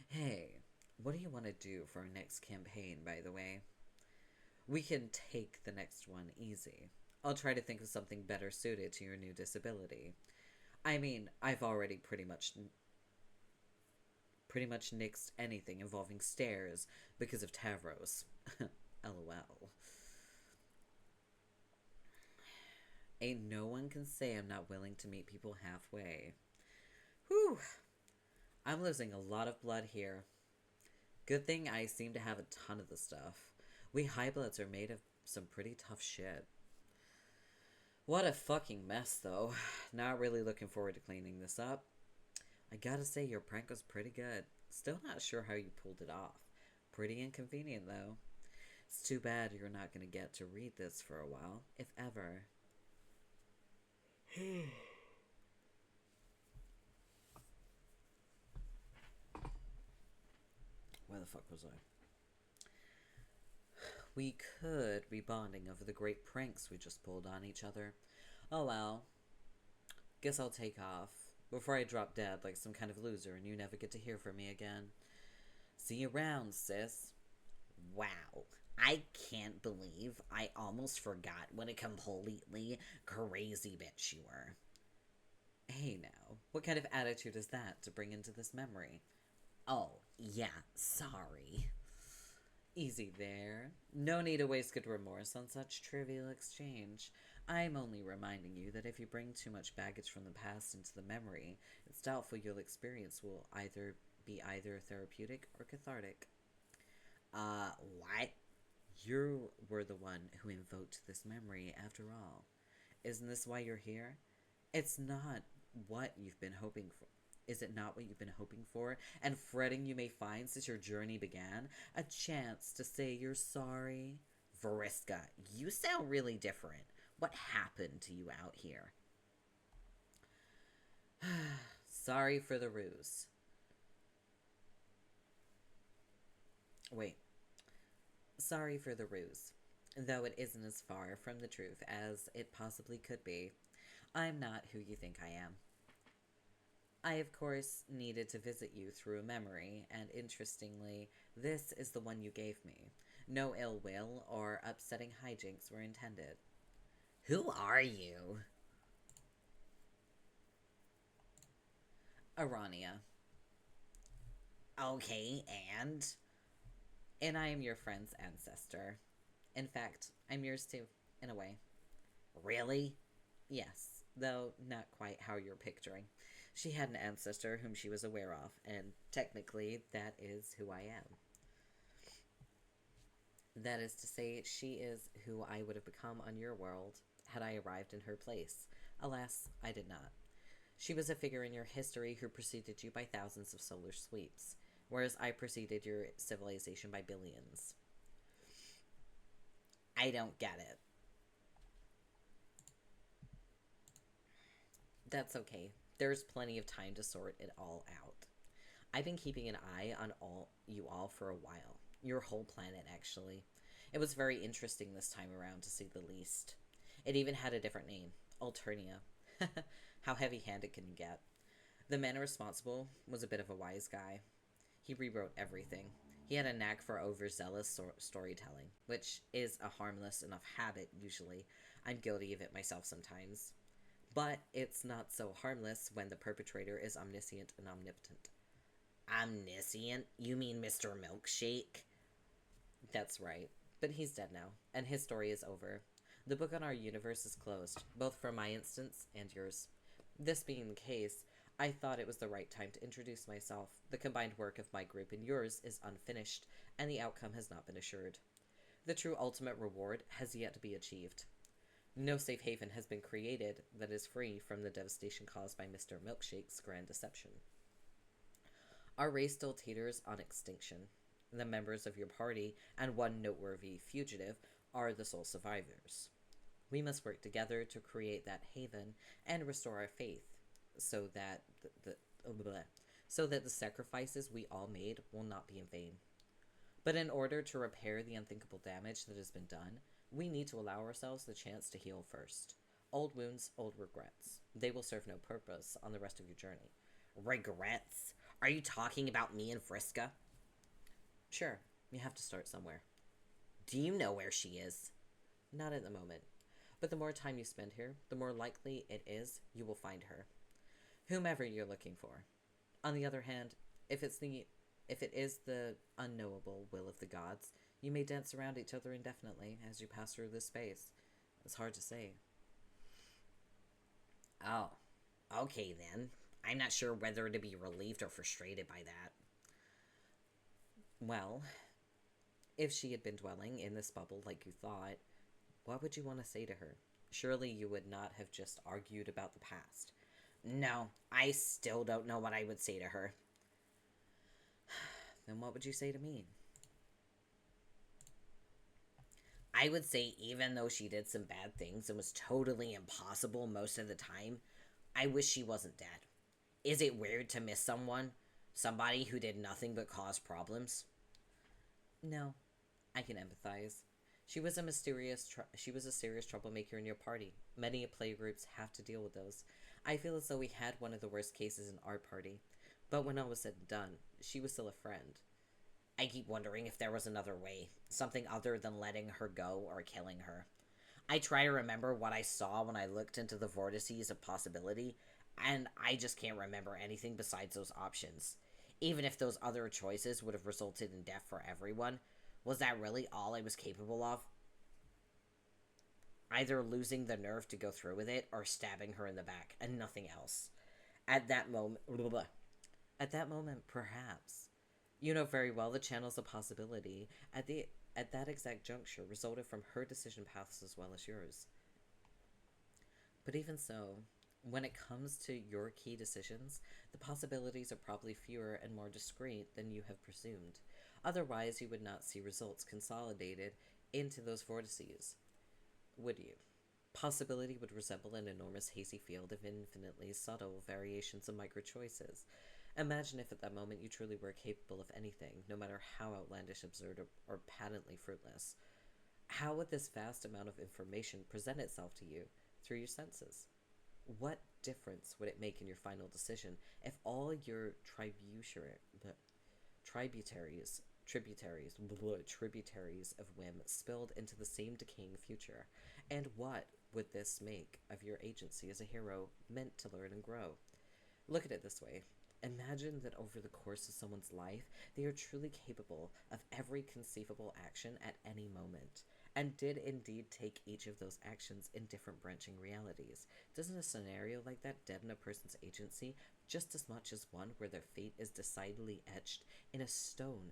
Hey, what do you want to do for our next campaign, by the way? We can take the next one easy. I'll try to think of something better suited to your new disability. I mean, I've already pretty much nixed anything involving stairs because of Tavros. LOL. Ain't no one can say I'm not willing to meet people halfway. Whew. I'm losing a lot of blood here. Good thing I seem to have a ton of the stuff. We Highbloods are made of some pretty tough shit. What a fucking mess, though. Not really looking forward to cleaning this up. I gotta say, your prank was pretty good. Still not sure how you pulled it off. Pretty inconvenient, though. It's too bad you're not gonna get to read this for a while, if ever. Where the fuck was I? We could be bonding over the great pranks we just pulled on each other. Oh well. Guess I'll take off before I drop dead like some kind of loser and you never get to hear from me again. See you around, sis. Wow. I can't believe I almost forgot what a completely crazy bitch you were. Hey now, what kind of attitude is that to bring into this memory? Oh, yeah, sorry. Easy there. No need to waste good remorse on such trivial exchange. I'm only reminding you that if you bring too much baggage from the past into the memory, it's doubtful your experience will be either therapeutic or cathartic. What? You were the one who invoked this memory, after all. Isn't this why you're here? It's not what you've been hoping for. Is it not what you've been hoping for and fretting you may find since your journey began? A chance to say you're sorry? Veriska, you sound really different. What happened to you out here? Sorry for the ruse. Wait. Sorry for the ruse. Though it isn't as far from the truth as it possibly could be. I'm not who you think I am. I, of course, needed to visit you through a memory, and interestingly, this is the one you gave me. No ill will or upsetting hijinks were intended. Who are you? Arania. Okay, and? And I am your friend's ancestor. In fact, I'm yours too, in a way. Really? Yes, though not quite how you're picturing. She had an ancestor whom she was aware of, and technically, that is who I am. That is to say, she is who I would have become on your world had I arrived in her place. Alas, I did not. She was a figure in your history who preceded you by thousands of solar sweeps, whereas I preceded your civilization by billions. I don't get it. That's okay. There's plenty of time to sort it all out. I've been keeping an eye on you all for a while. Your whole planet, actually. It was very interesting this time around, to say the least. It even had a different name, Alternia. How heavy-handed can you get? The man responsible was a bit of a wise guy. He rewrote everything. He had a knack for overzealous storytelling, which is a harmless enough habit, usually. I'm guilty of it myself sometimes. But it's not so harmless when the perpetrator is omniscient and omnipotent. Omniscient? You mean Mr. Milkshake? That's right. But he's dead now, and his story is over. The book on our universe is closed, both for my instance and yours. This being the case, I thought it was the right time to introduce myself. The combined work of my group and yours is unfinished, and the outcome has not been assured. The true ultimate reward has yet to be achieved. No safe haven has been created that is free from the devastation caused by Mr. Milkshake's grand deception. Our race still teeters on extinction. The members of your party and one noteworthy fugitive are the sole survivors. We must work together to create that haven and restore our faith, so that the sacrifices we all made will not be in vain. But in order to repair the unthinkable damage that has been done, we need to allow ourselves the chance to heal first. Old wounds, old regrets. They will serve no purpose on the rest of your journey. Regrets? Are you talking about me and Friska? Sure, you have to start somewhere. Do you know where she is? Not at the moment. But the more time you spend here, the more likely it is you will find her. Whomever you're looking for. On the other hand, if it is the unknowable will of the gods, you may dance around each other indefinitely as you pass through this space. It's hard to say. Oh, okay then. I'm not sure whether to be relieved or frustrated by that. Well, if she had been dwelling in this bubble like you thought, what would you want to say to her? Surely you would not have just argued about the past. No, I still don't know what I would say to her. Then what would you say to me? I would say even though she did some bad things and was totally impossible most of the time, I wish she wasn't dead. Is it weird to miss someone? Somebody who did nothing but cause problems? No, I can empathize. She was a serious troublemaker in your party. Many playgroups have to deal with those. I feel as though we had one of the worst cases in our party. But when all was said and done, she was still a friend. I keep wondering if there was another way. Something other than letting her go or killing her. I try to remember what I saw when I looked into the vortices of possibility, and I just can't remember anything besides those options. Even if those other choices would have resulted in death for everyone, was that really all I was capable of? Either losing the nerve to go through with it or stabbing her in the back, and nothing else. At that moment, perhaps. You know very well the channels of possibility at that exact juncture resulted from her decision paths as well as yours. But even so, when it comes to your key decisions, the possibilities are probably fewer and more discrete than you have presumed. Otherwise, you would not see results consolidated into those vortices, would you? Possibility would resemble an enormous hazy field of infinitely subtle variations of micro-choices. Imagine if at that moment you truly were capable of anything, no matter how outlandish, absurd, or patently fruitless. How would this vast amount of information present itself to you through your senses? What difference would it make in your final decision if all your tributaries of whim spilled into the same decaying future? And what would this make of your agency as a hero meant to learn and grow? Look at it this way. Imagine that over the course of someone's life, they are truly capable of every conceivable action at any moment, and did indeed take each of those actions in different branching realities. Doesn't a scenario like that deaden a person's agency just as much as one where their fate is decidedly etched in stone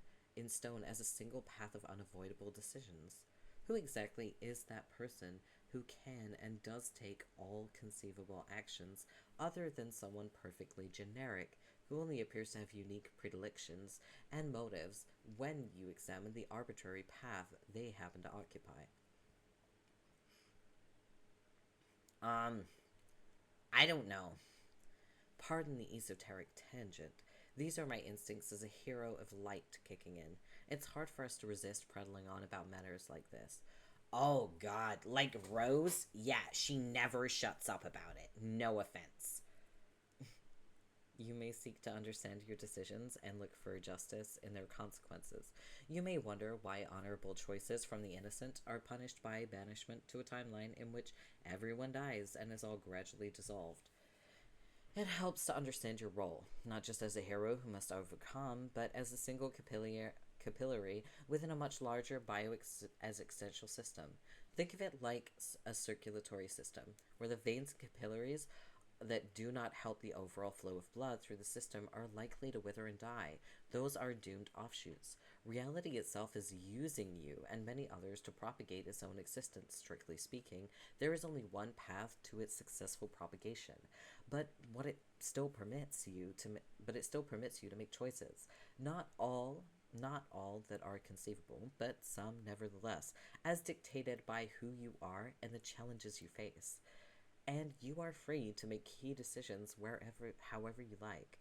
as a single path of unavoidable decisions? Who exactly is that person who can and does take all conceivable actions other than someone perfectly generic, who only appears to have unique predilections and motives when you examine the arbitrary path they happen to occupy? I don't know. Pardon the esoteric tangent. These are my instincts as a hero of light kicking in. It's hard for us to resist prattling on about matters like this. Oh god, like Rose? Yeah, she never shuts up about it. No offense. You may seek to understand your decisions and look for justice in their consequences. You may wonder why honorable choices from the innocent are punished by banishment to a timeline in which everyone dies and is all gradually dissolved. It helps to understand your role, not just as a hero who must overcome, but as a single capillary within a much larger bioexistential system. Think of it like a circulatory system, where the veins and capillaries that do not help the overall flow of blood through the system are likely to wither and die. Those are doomed offshoots. Reality itself is using you and many others to propagate its own existence. Strictly speaking, there is only one path to its successful propagation, but it still permits you to make choices. Not all that are conceivable, but some nevertheless, as dictated by who you are and the challenges you face. And you are free to make key decisions however you like,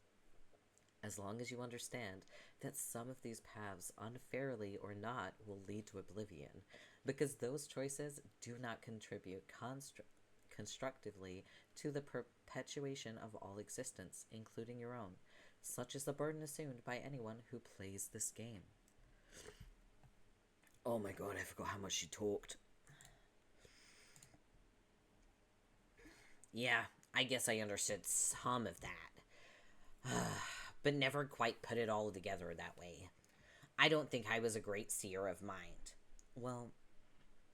as long as you understand that some of these paths, unfairly or not, will lead to oblivion, because those choices do not contribute constructively to the perpetuation of all existence, including your own. Such is the burden assumed by anyone who plays this game. Oh my god, I forgot how much she talked. Yeah, I guess I understood some of that. But never quite put it all together that way. I don't think I was a great seer of mind. Well,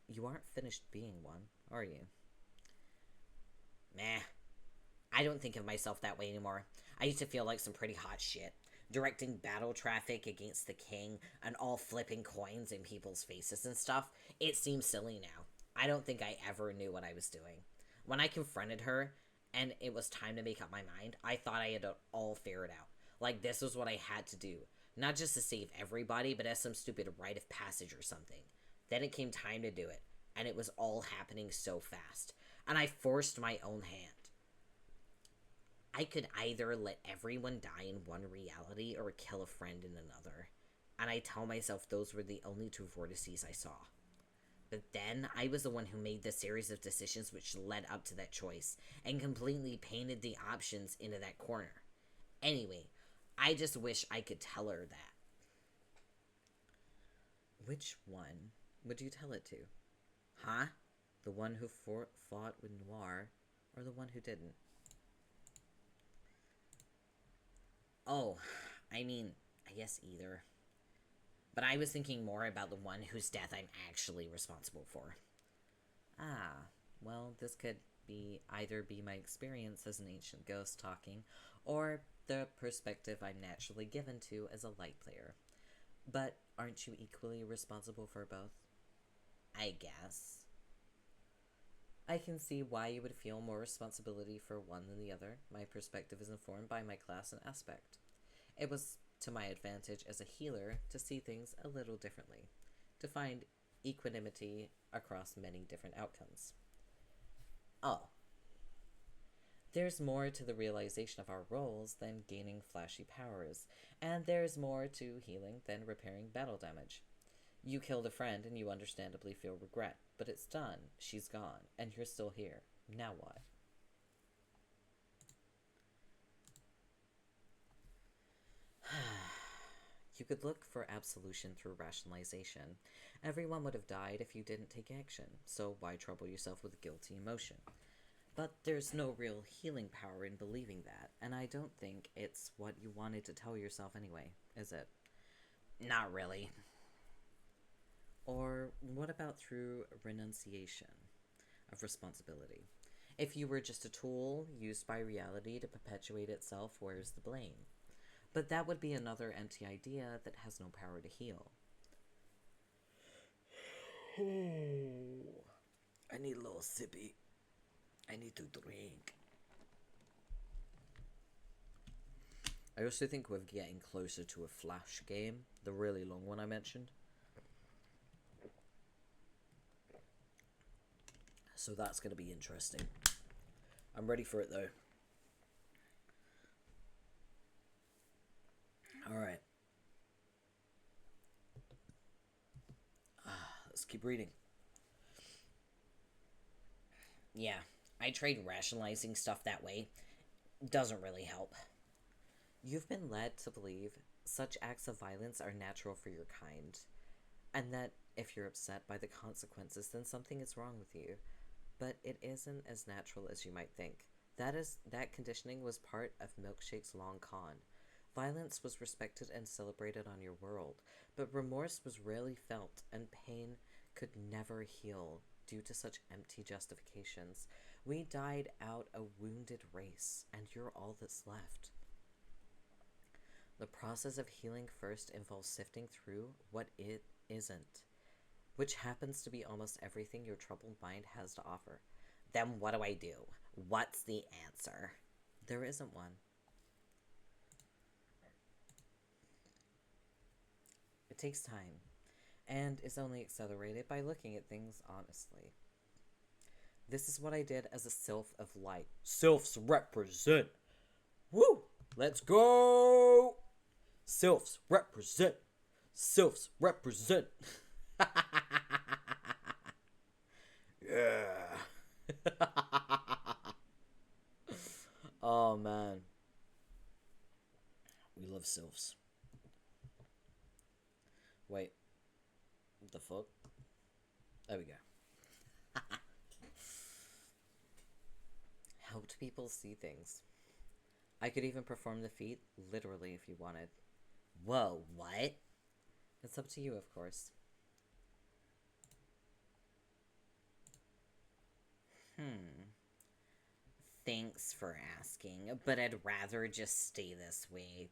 you aren't finished being one, are you? Meh. I don't think of myself that way anymore. I used to feel like some pretty hot shit. Directing battle traffic against the king and all flipping coins in people's faces and stuff. It seems silly now. I don't think I ever knew what I was doing. When I confronted her and it was time to make up my mind, I thought I had it all figured out. Like this was what I had to do. Not just to save everybody, but as some stupid rite of passage or something. Then it came time to do it, and it was all happening so fast. And I forced my own hand. I could either let everyone die in one reality or kill a friend in another. And I tell myself those were the only two vortices I saw. But then, I was the one who made the series of decisions which led up to that choice, and completely painted the options into that corner. Anyway, I just wish I could tell her that. Which one would you tell it to? Huh? The one who fought with Noir, or the one who didn't? Oh, I mean, I guess either. But I was thinking more about the one whose death I'm actually responsible for. Ah, well, this could either be my experience as an ancient ghost talking, or the perspective I'm naturally given to as a light player. But aren't you equally responsible for both? I guess. I can see why you would feel more responsibility for one than the other. My perspective is informed by my class and aspect. It was to my advantage as a healer to see things a little differently, to find equanimity across many different outcomes. Oh. There's more to the realization of our roles than gaining flashy powers, and there's more to healing than repairing battle damage. You killed a friend and you understandably feel regret, but it's done, she's gone, and you're still here. Now what? could look for absolution through rationalization. Everyone would have died if you didn't take action, so why trouble yourself with guilty emotion? But there's no real healing power in believing that, and I don't think it's what you wanted to tell yourself anyway, is it? Not really. Or what about through renunciation of responsibility? If you were just a tool used by reality to perpetuate itself, where's the blame? But that would be another empty idea that has no power to heal. I need a little sippy. I need to drink. I also think we're getting closer to a Flash game, the really long one I mentioned. So that's going to be interesting. I'm ready for it though. Alright. Let's keep reading. Yeah, I tried rationalizing stuff that way. Doesn't really help. You've been led to believe such acts of violence are natural for your kind, and that if you're upset by the consequences, then something is wrong with you. But it isn't as natural as you might think. That conditioning was part of Milkshake's long con. Violence was respected and celebrated on your world, but remorse was rarely felt, and pain could never heal due to such empty justifications. We died out a wounded race, and you're all that's left. The process of healing first involves sifting through what it isn't, which happens to be almost everything your troubled mind has to offer. Then what do I do? What's the answer? There isn't one. It takes time, and is only accelerated by looking at things honestly. This is what I did as a sylph of light. Sylphs represent. Woo! Let's go! Sylphs represent. Sylphs represent. Yeah. Oh man. We love sylphs. Wait. What the fuck? There we go. Helped people see things. I could even perform the feat literally if you wanted. Whoa, what? It's up to you, of course. Thanks for asking, but I'd rather just stay this way.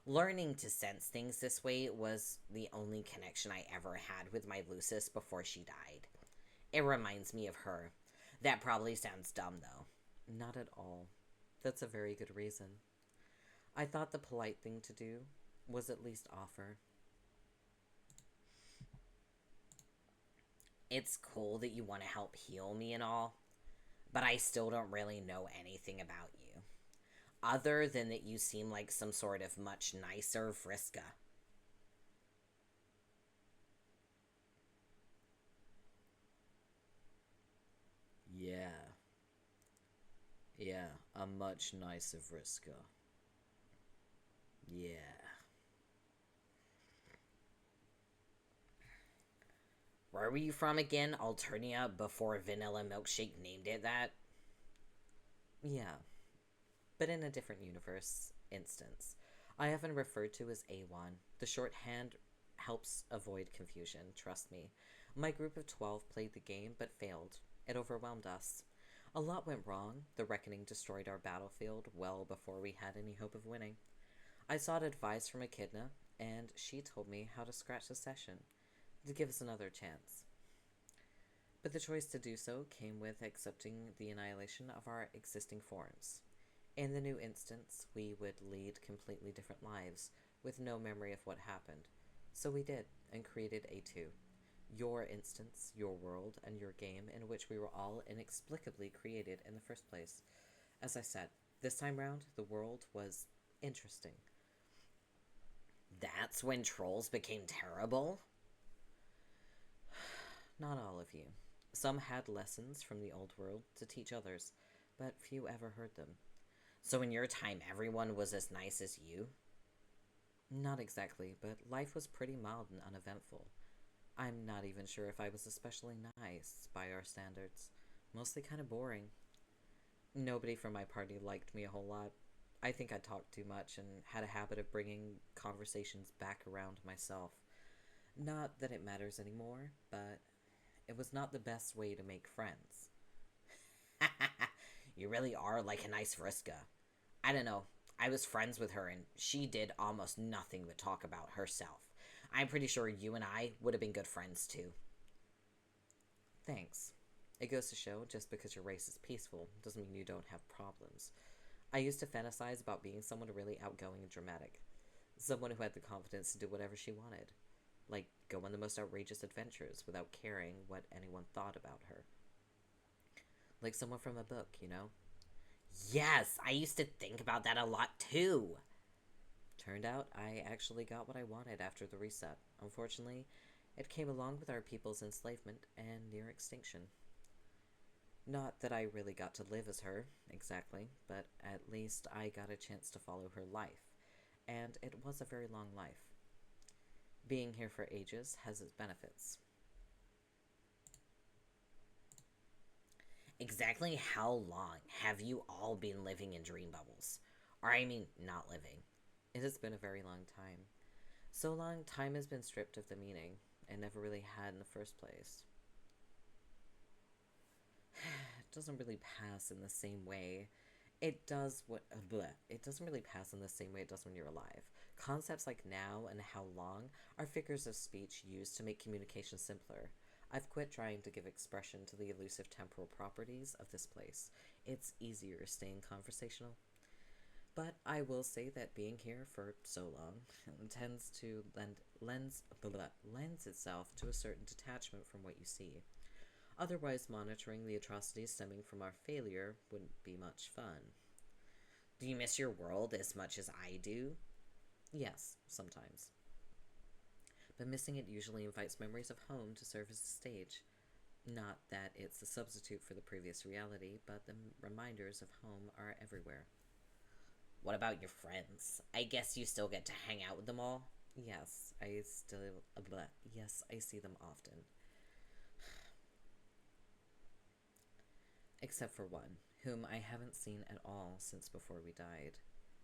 Learning to sense things this way was the only connection I ever had with my Lucis before she died. It reminds me of her. That probably sounds dumb, though. Not at all. That's a very good reason. I thought the polite thing to do was at least offer. It's cool that you want to help heal me and all, but I still don't really know anything about you. Other than that you seem like some sort of much nicer Vriska. Yeah. Yeah, a much nicer Vriska. Yeah. Where were you from again? Alternia before Vanilla Milkshake named it that? Yeah. But in a different universe instance. I often referred to as A1. The shorthand helps avoid confusion, trust me. My group of 12 played the game, but failed. It overwhelmed us. A lot went wrong. The Reckoning destroyed our battlefield well before we had any hope of winning. I sought advice from Echidna, and she told me how to scratch the session, to give us another chance. But the choice to do so came with accepting the annihilation of our existing forms. In the new instance, we would lead completely different lives, with no memory of what happened. So we did, and created A2. Your instance, your world, and your game in which we were all inexplicably created in the first place. As I said, this time round, the world was interesting. That's when trolls became terrible? Not all of you. Some had lessons from the old world to teach others, but few ever heard them. So in your time, everyone was as nice as you? Not exactly, but life was pretty mild and uneventful. I'm not even sure if I was especially nice by our standards. Mostly kind of boring. Nobody from my party liked me a whole lot. I think I talked too much and had a habit of bringing conversations back around myself. Not that it matters anymore, but it was not the best way to make friends. You really are like a nice Vriska. I don't know. I was friends with her and she did almost nothing but talk about herself. I'm pretty sure you and I would have been good friends too. Thanks. It goes to show just because your race is peaceful doesn't mean you don't have problems. I used to fantasize about being someone really outgoing and dramatic. Someone who had the confidence to do whatever she wanted. Like, go on the most outrageous adventures without caring what anyone thought about her. Like someone from a book, you know? Yes, I used to think about that a lot too. Turned out I actually got what I wanted after the reset. Unfortunately, it came along with our people's enslavement and near extinction. Not that I really got to live as her, exactly, but at least I got a chance to follow her life, and it was a very long life. Being here for ages has its benefits. Exactly how long have you all been living in dream bubbles? Or I mean, not living. It has been a very long time. So long, time has been stripped of the meaning it never really had in the first place. It doesn't really pass in the same way. It does what it doesn't really pass in the same way it does when you're alive. Concepts like now and how long are figures of speech used to make communication simpler. I've quit trying to give expression to the elusive temporal properties of this place. It's easier staying conversational. But I will say that being here for so long tends to lends itself to a certain detachment from what you see. Otherwise, monitoring the atrocities stemming from our failure wouldn't be much fun. Do you miss your world as much as I do? Yes, sometimes. But missing it usually invites memories of home to serve as a stage. Not that it's a substitute for the previous reality, but the reminders of home are everywhere. What about your friends? I guess you still get to hang out with them all? Yes, yes, I see them often. Except for one, whom I haven't seen at all since before we died.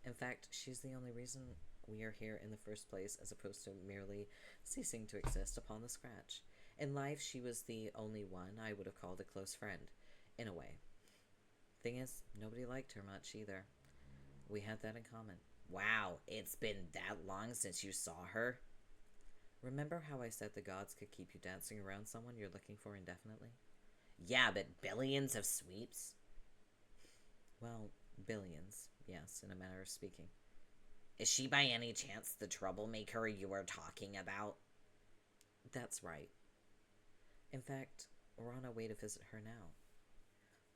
In fact, she's the only reason we are here in the first place, as opposed to merely ceasing to exist upon the scratch. In life, she was the only one I would have called a close friend, in a way. Thing is, nobody liked her much either. We had that in common. Wow, it's been that long since you saw her? Remember how I said the gods could keep you dancing around someone you're looking for indefinitely? Yeah, but billions of sweeps? Well, billions, yes, in a manner of speaking. Is she by any chance the troublemaker you were talking about? That's right. In fact, we're on our way to visit her now.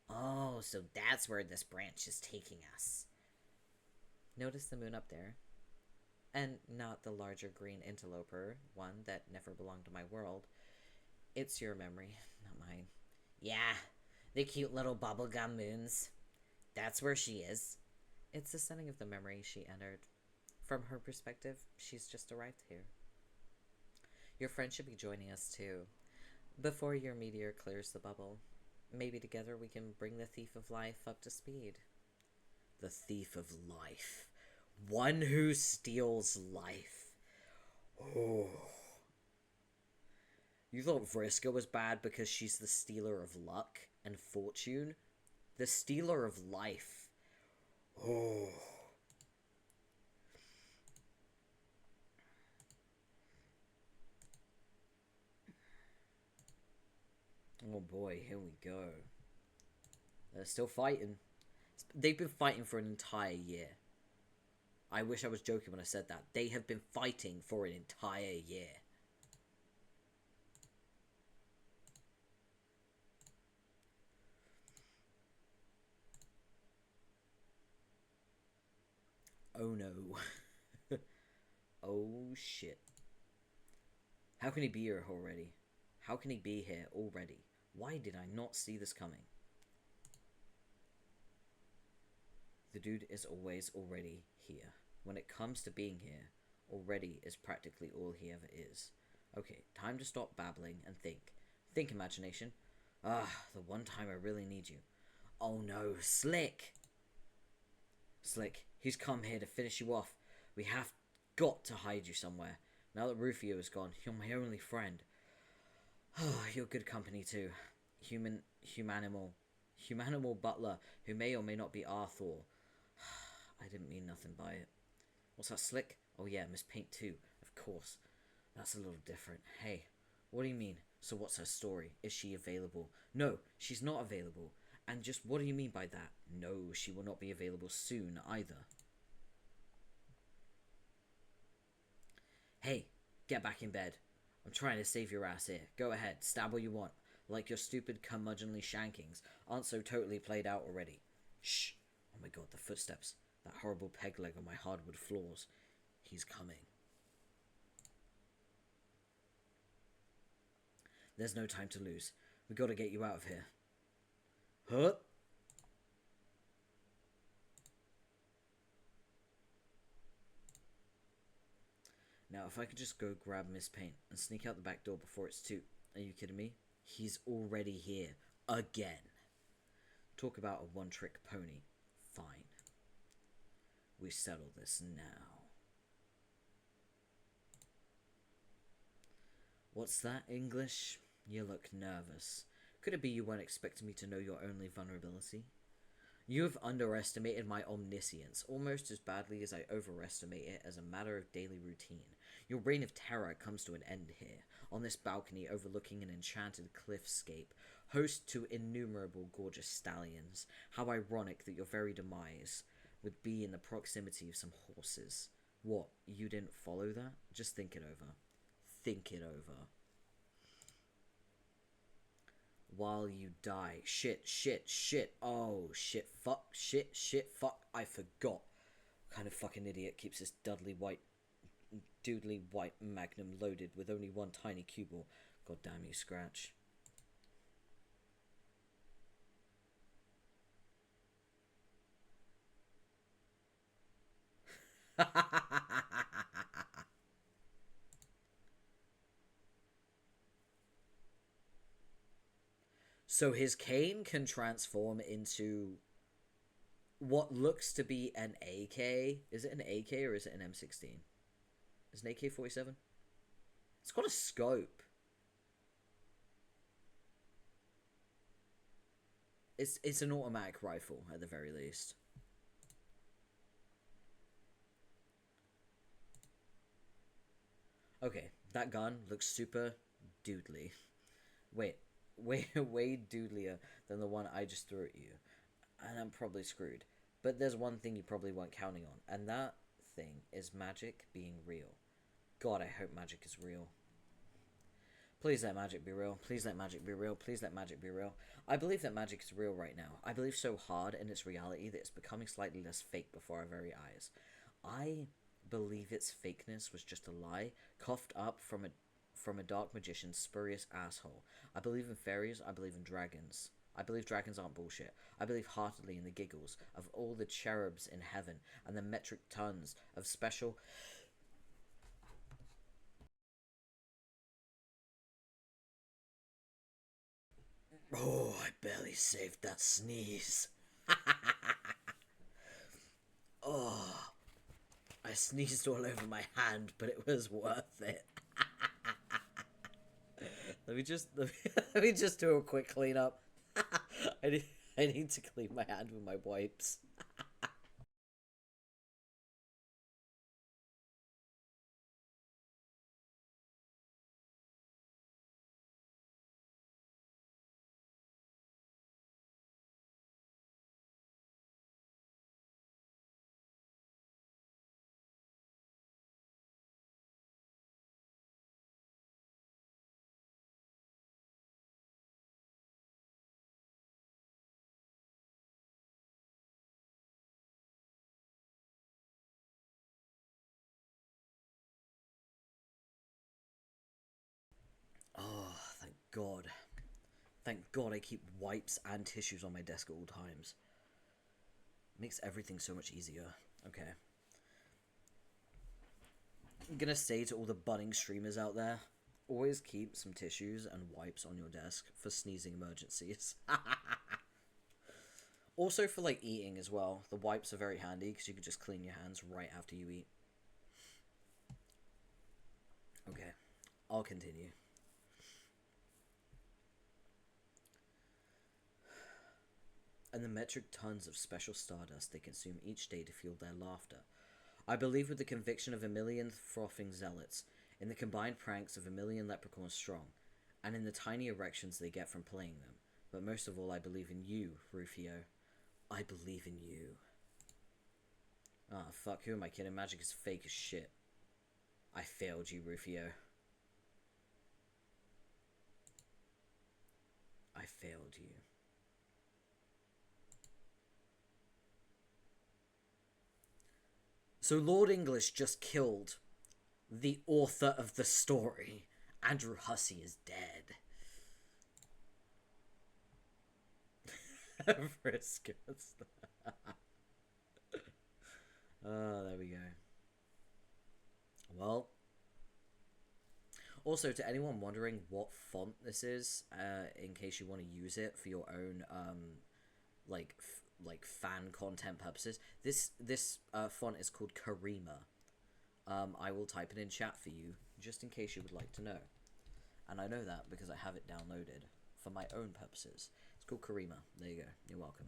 Oh, so that's where this branch is taking us. Notice the moon up there? And not the larger green interloper, one that never belonged to my world. It's your memory, not mine. Yeah, the cute little bubblegum moons. That's where she is. It's the setting of the memory she entered. From her perspective, she's just arrived here. Your friend should be joining us too. Before your meteor clears the bubble, maybe together we can bring the thief of life up to speed. The thief of life. One who steals life. Oh. You thought Vriska was bad because she's the stealer of luck and fortune? The stealer of life. Oh. Oh boy, here we go. They're still fighting. They've been fighting for an entire year. I wish I was joking when I said that. They have been fighting for an entire year. Oh no. Oh shit. How can he be here already? How can he be here already? Why did I not see this coming? The dude is always already here. When it comes to being here, already is practically all he ever is. Okay, time to stop babbling and think. Think, imagination. Ah, the one time I really need you. Oh no, Slick! Slick, he's come here to finish you off. We have got to hide you somewhere. Now that Rufio is gone, you're my only friend. Oh, you're good company too. Humanimal butler, who may or may not be Arthur. I didn't mean nothing by it. What's that, Slick? Oh yeah, Miss Paint too, of course. That's a little different. Hey, what do you mean? So what's her story? Is she available? No, she's not available. And just what do you mean by that? No, she will not be available soon either. Hey, get back in bed. I'm trying to save your ass here. Go ahead, stab what you want. Like your stupid curmudgeonly shankings aren't so totally played out already. Shh. Oh my god, the footsteps. That horrible peg leg on my hardwood floors. He's coming. There's no time to lose. We gotta get you out of here. Huh? Now, if I could just go grab Miss Paint and sneak out the back door before it's too... Are you kidding me? He's already here. Again. Talk about a one-trick pony. Fine. We settle this now. What's that, English? You look nervous. Could it be you weren't expecting me to know your only vulnerability? You have underestimated my omniscience almost as badly as I overestimate it as a matter of daily routine. Your reign of terror comes to an end here, on this balcony overlooking an enchanted cliffscape, host to innumerable gorgeous stallions. How ironic that your very demise would be in the proximity of some horses. What, you didn't follow that? Just think it over. Think it over. While you die. Shit. Oh, shit, fuck, fuck. I forgot. What kind of fucking idiot keeps this doodly white magnum loaded with only one tiny cue ball? God damn you, Scratch. So his cane can transform into what looks to be an AK. Is it an AK or is it an M16? Is it an AK-47? It's got a scope. It's an automatic rifle at the very least. Okay, that gun looks super doodly. Wait, way doodlier than the one I just threw at you. And I'm probably screwed. But there's one thing you probably weren't counting on, and that thing is magic being real. God, I hope magic is real. Please let magic be real. Please let magic be real. Please let magic be real. I believe that magic is real right now. I believe so hard in its reality that it's becoming slightly less fake before our very eyes. I believe its fakeness was just a lie, coughed up from a dark magician's spurious asshole. I believe in fairies. I believe in dragons. I believe dragons aren't bullshit. I believe heartily in the giggles of all the cherubs in heaven and the metric tons of special... Oh, I barely saved that sneeze. Oh, I sneezed all over my hand, but it was worth it. Let me just do a quick cleanup. I need to clean my hand with my wipes. Oh, thank God. Thank God I keep wipes and tissues on my desk at all times. Makes everything so much easier. Okay. gonna say to all the budding streamers out there, always keep some tissues and wipes on your desk for sneezing emergencies. Also for, like, eating as well. The wipes are very handy because you can just clean your hands right after you eat. Okay, I'll continue. And the metric tons of special stardust they consume each day to fuel their laughter. I believe with the conviction of a million frothing zealots, in the combined pranks of a million leprechauns strong, and in the tiny erections they get from playing them. But most of all, I believe in you, Rufio. I believe in you. Ah, fuck, who am I kidding? Magic is fake as shit. I failed you, Rufio. I failed you. So Lord English just killed the author of the story. Andrew Hussey is dead. Friskus. Oh, there we go. Well, also to anyone wondering what font this is, in case you want to use it for your own like fan content purposes, this font is called Karima. I will type it in chat for you just in case you would like to know, and I know that because I have it downloaded for my own purposes. It's called Karima. There you go. You're welcome.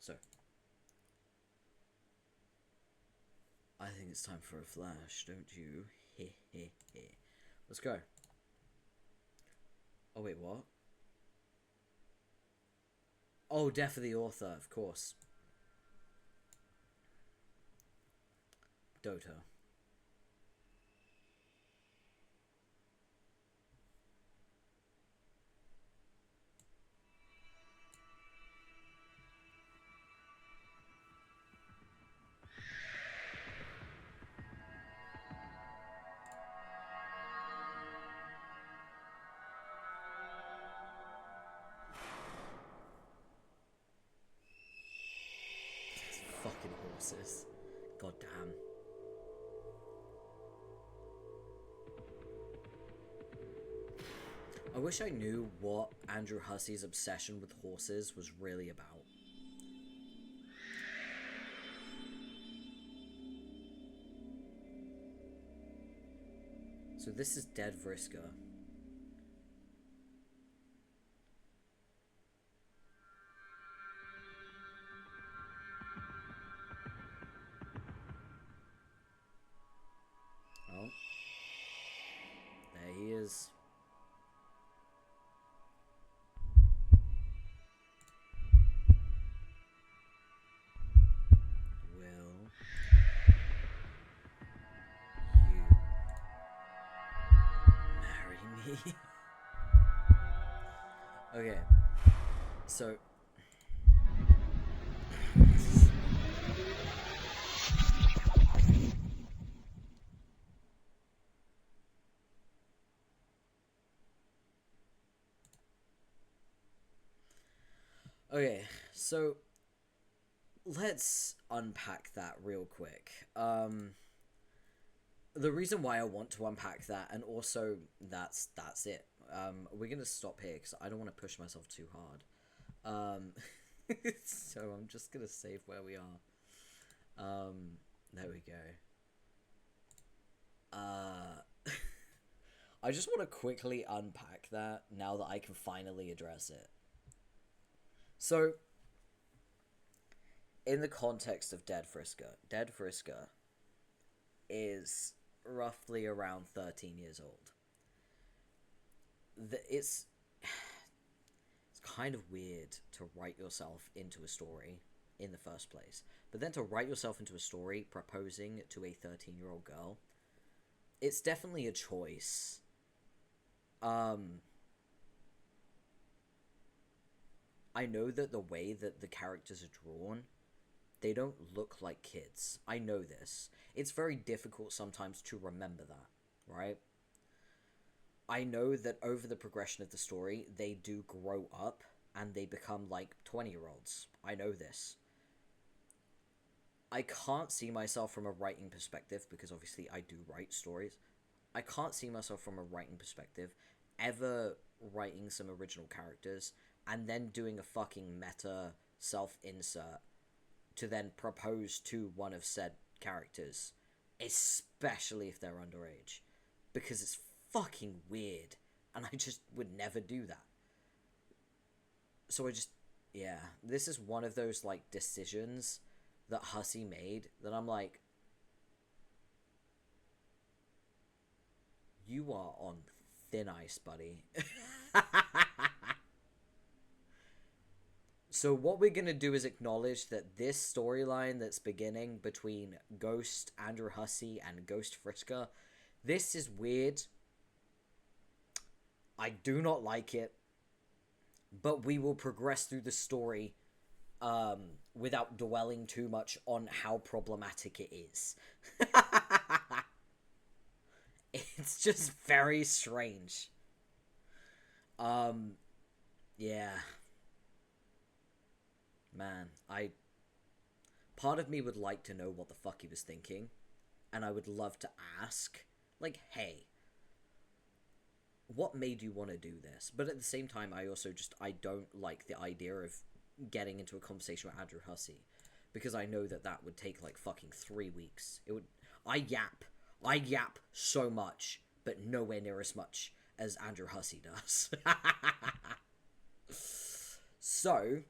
So I think it's time for a flash, don't you? Heh heh heh. Let's go. Oh wait, what? Oh, Death of the Author, of course. Dota. Fucking horses. God damn. I wish I knew what Andrew Hussey's obsession with horses was really about. So this is Dead Vriska. Oh. There he is. Will you marry me? Okay. So okay, so let's unpack that real quick. The reason why I want to unpack that, and also that's it. We're gonna stop here because I don't want to push myself too hard. So I'm just gonna save where we are. There we go. I just want to quickly unpack that now that I can finally address it. So, in the context of Dead Vriska is roughly around 13 years old. It's kind of weird to write yourself into a story in the first place, but then to write yourself into a story proposing to a 13-year-old girl, it's definitely a choice. I know that the way that the characters are drawn, they don't look like kids. I know this. It's very difficult sometimes to remember that, right? I know that over the progression of the story, they do grow up and they become like 20-year-olds. I know this. I can't see myself from a writing perspective, because obviously I do write stories. I can't see myself from a writing perspective ever writing some original characters and then doing a fucking meta self-insert to then propose to one of said characters, especially if they're underage, because it's fucking weird, and I just would never do that. So yeah, this is one of those, like, decisions that Hussey made that I'm like, you are on thin ice, buddy. So what we're gonna do is acknowledge that this storyline that's beginning between Ghost Andrew Hussey and Ghost Friska, this is weird. I do not like it, but we will progress through the story without dwelling too much on how problematic it is. It's just very strange. Yeah. Man, part of me would like to know what the fuck he was thinking, and I would love to ask, like, hey, what made you want to do this? But at the same time, I don't like the idea of getting into a conversation with Andrew Hussey, because I know that would take, like, fucking 3 weeks. I yap so much, but nowhere near as much as Andrew Hussey does. So,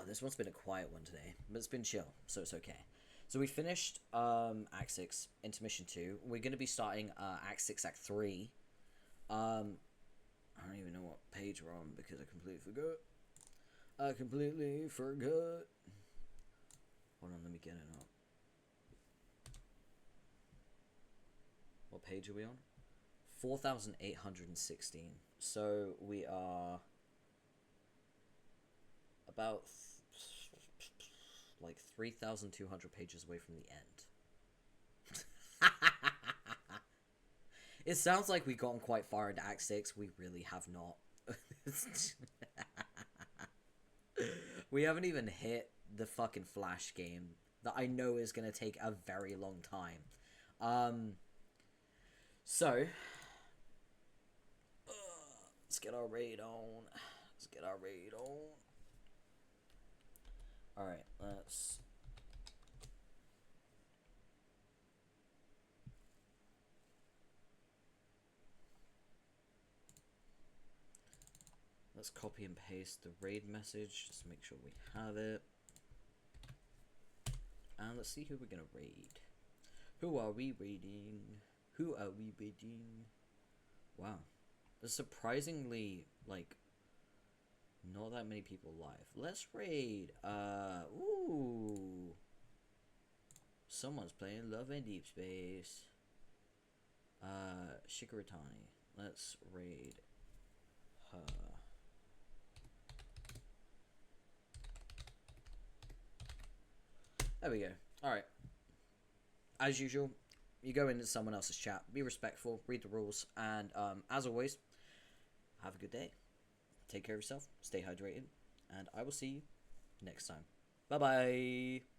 this one's been a quiet one today, but it's been chill, so it's okay. So we finished Act 6, Intermission 2. We're going to be starting Act 6, Act 3. I don't even know what page we're on because I completely forgot. Hold on, let me get it up. What page are we on? 4,816. So we are about like 3,200 pages away from the end. It sounds like we've gotten quite far into Act 6. We really have not. We haven't even hit the fucking Flash game that I know is going to take a very long time. So, let's get our raid on. Alright, let's copy and paste the raid message, just to make sure we have it. And let's see who we're gonna raid. Who are we raiding? Wow. There's surprisingly, like, not that many people live. Let's raid, ooh. Someone's playing Love in Deep Space. Shikaratani. Let's raid her. There we go. Alright. As usual, you go into someone else's chat, be respectful, read the rules, and as always, have a good day. Take care of yourself, stay hydrated, and I will see you next time. Bye-bye!